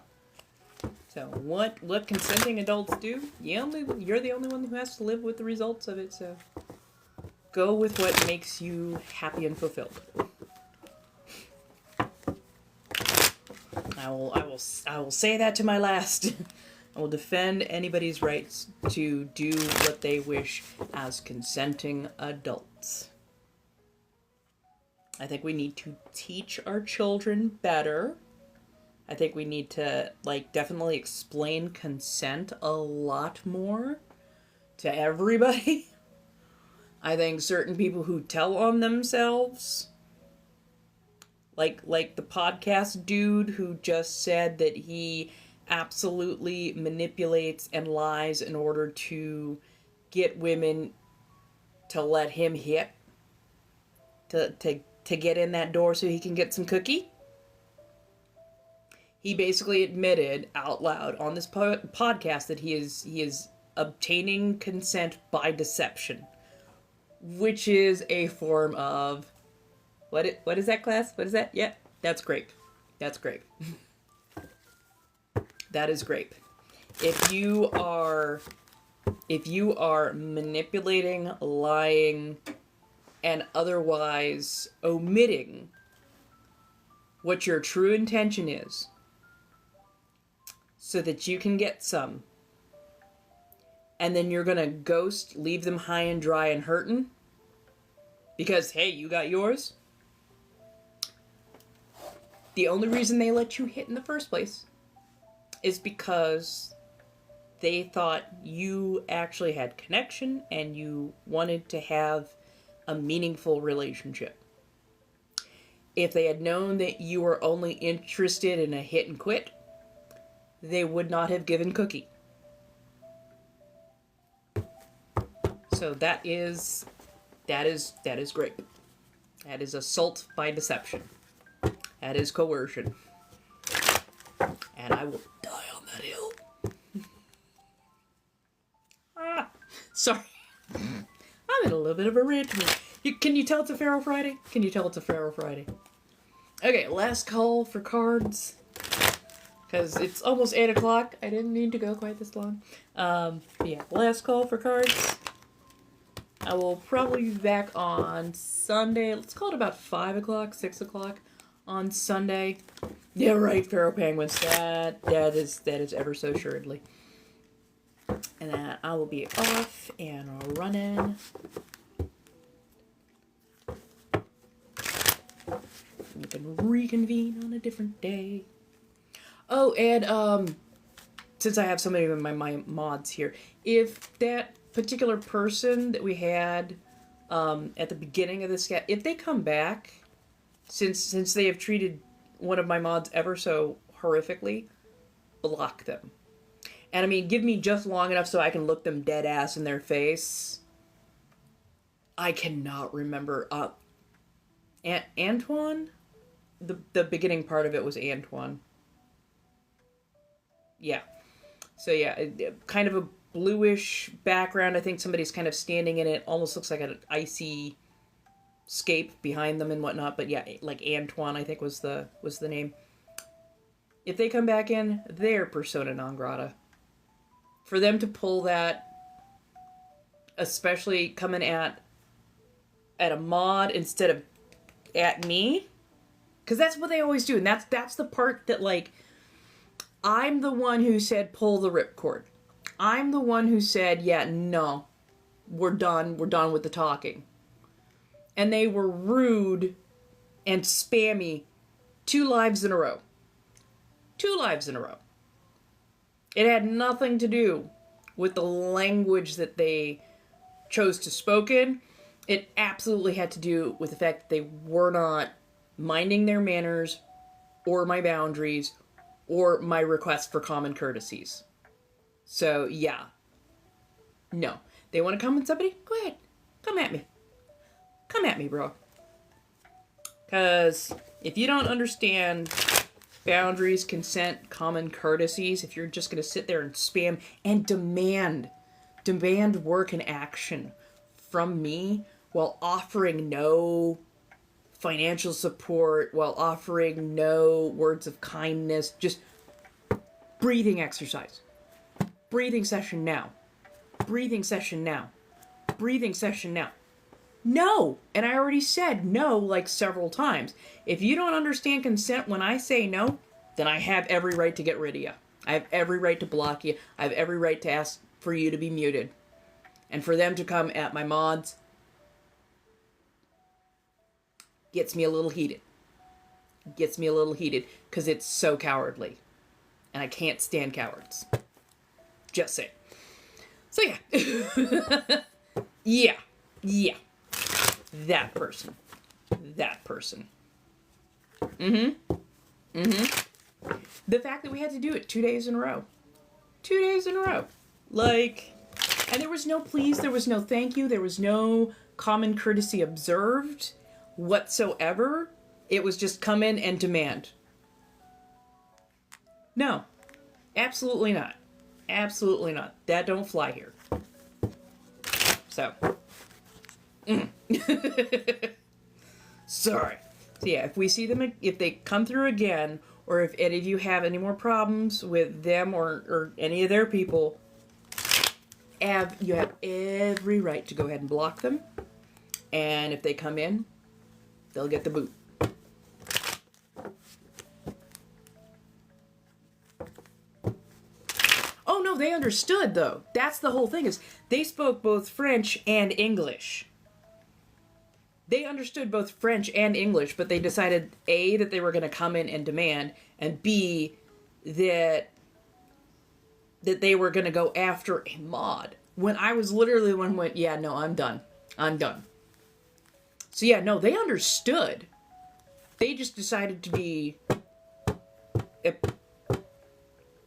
So what consenting adults do? You're the only one who has to live with the results of it, so go with what makes you happy and fulfilled. I will say that to my last. I will defend anybody's rights to do what they wish as consenting adults. I think we need to teach our children better. I think we need to, definitely explain consent a lot more to everybody. I think certain people who tell on themselves, like the podcast dude who just said that he absolutely manipulates and lies in order to get women to let him hit, to get in that door so he can get some cookie. He basically admitted out loud on this podcast that he is obtaining consent by deception, which is a form of what is that, class? What is that? Yeah, that's grape. That's grape. That is grape. If you are manipulating, lying, and otherwise omitting what your true intention is, so that you can get some, and then you're gonna ghost, leave them high and dry and hurting, because, hey, you got yours. The only reason they let you hit in the first place is because they thought you actually had connection and you wanted to have a meaningful relationship. If they had known that you were only interested in a hit and quit, they would not have given cookie. So that is grape. That is assault by deception. That is coercion. And I will die on that hill. Sorry. I'm in a little bit of a rant. Can you tell it's a Pharaoh Friday? Can you tell it's a Pharaoh Friday? Okay, last call for cards. Because it's almost 8 o'clock. I didn't mean to go quite this long. Yeah, last call for cards. I will probably be back on Sunday. Let's call it about 5 o'clock, 6 o'clock on Sunday. Yeah, right, Pharaoh Penguins. That is ever so assuredly. And then I will be off and running. We can reconvene on a different day. Oh, and since I have so many of my mods here, if that particular person that we had at the beginning of this, if they come back, since they have treated one of my mods ever so horrifically, block them. And I mean, give me just long enough so I can look them dead ass in their face. I cannot remember. Antoine? The beginning part of it was Antoine. Yeah. So yeah, kind of a bluish background. I think somebody's kind of standing in it. Almost looks like an icy scape behind them and whatnot. But yeah, like Antoine, I think was the name. If they come back in, they're persona non grata. For them to pull that, especially coming at a mod instead of at me, because that's what they always do, and that's the part that, like, I'm the one who said pull the ripcord. I'm the one who said, yeah, no, we're done with the talking. And they were rude and spammy 2 lives in a row. 2 lives in a row. It had nothing to do with the language that they chose to spoke in. It absolutely had to do with the fact that they were not minding their manners or my boundaries or my request for common courtesies. So, yeah. No. They want to come with somebody? Go ahead. Come at me. Come at me, bro. Because if you don't understand boundaries, consent, common courtesies, if you're just going to sit there and spam and demand work and action from me while offering no financial support, while offering no words of kindness, just breathing exercise. Breathing session now. Breathing session now. Breathing session now. No! And I already said no like several times. If you don't understand consent when I say no, then I have every right to get rid of you. I have every right to block you. I have every right to ask for you to be muted. And for them to come at my mods gets me a little heated. Gets me a little heated because it's so cowardly. And I can't stand cowards. Just saying. So yeah. Yeah. That person. The fact that we had to do it 2 days in a row. 2 days in a row. Like, and there was no please, there was no thank you, there was no common courtesy observed whatsoever. It was just come in and demand. No. Absolutely not. Absolutely not. That don't fly here. So. Sorry. So yeah, if we see them, if they come through again, or if any of you have any more problems with them or any of their people, you have every right to go ahead and block them. And if they come in, they'll get the boot. Oh no, they understood though. That's the whole thing, is they spoke both French and English. They understood both French and English, but they decided A, that they were going to come in and demand, and B, that they were going to go after a mod. When I was literally the one who went, yeah, no, I'm done. I'm done. So yeah, no, they understood. They just decided to be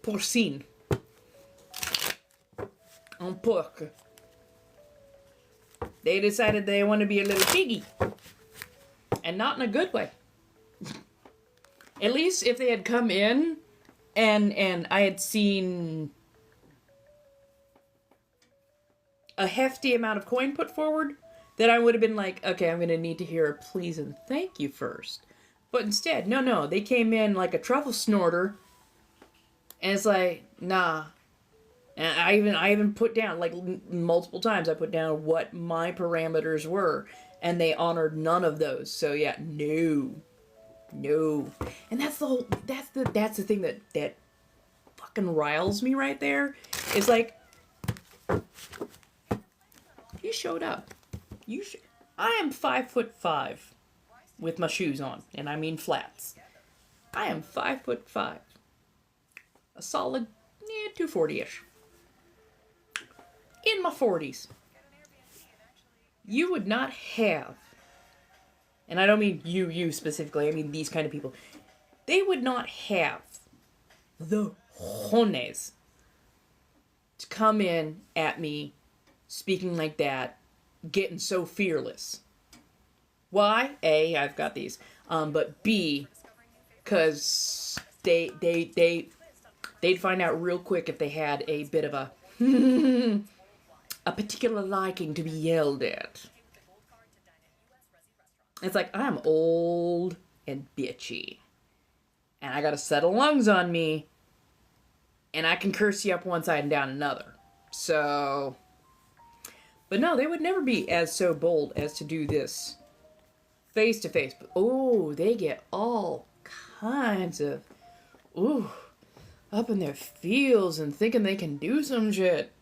porcine. Un porc. They decided they want to be a little piggy. And not in a good way. At least if they had come in and I had seen a hefty amount of coin put forward, then I would have been like, okay, I'm going to need to hear a please and thank you first. But instead, no, they came in like a truffle snorter. And it's like, nah. And I even put down, like, multiple times I put down what my parameters were, and they honored none of those. So yeah, no. And that's the whole, that's the thing that fucking riles me right there. It's like, you showed up. I am 5'5" with my shoes on, and I mean flats. I am 5'5". A solid 240-ish. In my 40s. You would not have, and I don't mean you specifically, I mean these kind of people, they would not have the cojones to come in at me speaking like that, getting so fearless. Why? A, I've got these. But B, because they'd find out real quick if they had a bit of a a particular liking to be yelled at. It's like, I'm old and bitchy. And I got a set of lungs on me. And I can curse you up one side and down another. So, but no, they would never be as so bold as to do this face to face. But oh, they get all kinds of up in their feels and thinking they can do some shit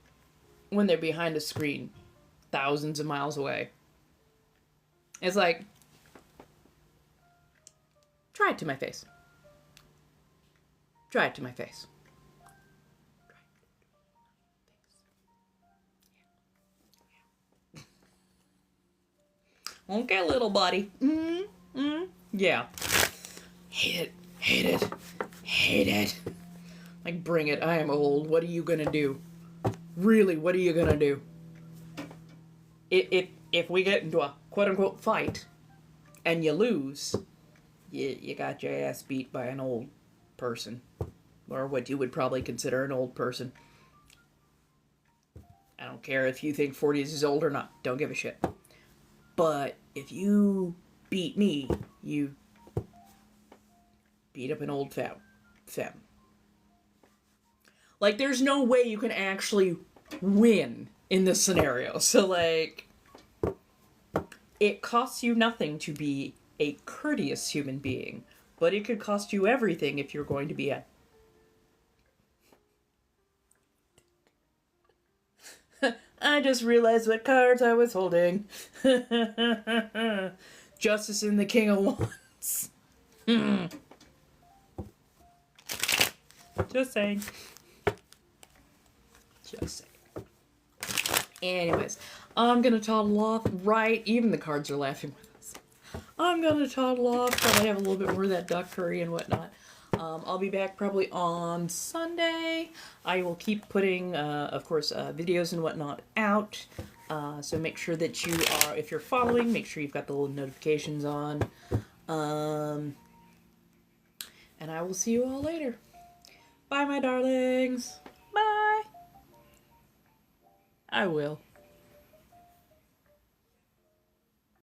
when they're behind a screen thousands of miles away. It's like, try it to my face. Try it to my face. Okay, little buddy. Yeah. Hate it. Like, bring it. I am old. What are you gonna do? Really, what are you gonna do? If we get into a quote-unquote fight, and you lose, you got your ass beat by an old person, or what you would probably consider an old person. I don't care if you think 40s is old or not. Don't give a shit. But if you beat me, you beat up an old femme. Like, there's no way you can actually win in this scenario. So, like, it costs you nothing to be a courteous human being, but it could cost you everything if you're going to be a... I just realized what cards I was holding. Justice and the King of Wands. Just saying. Just saying. Anyways, I'm gonna toddle off, right? Even the cards are laughing with us. I'm gonna toddle off, probably have a little bit more of that duck curry and whatnot. I'll be back probably on Sunday. I will keep putting, of course, videos and whatnot out. So make sure that you are, if you're following, make sure you've got the little notifications on. And I will see you all later. Bye, my darlings. Bye. I will.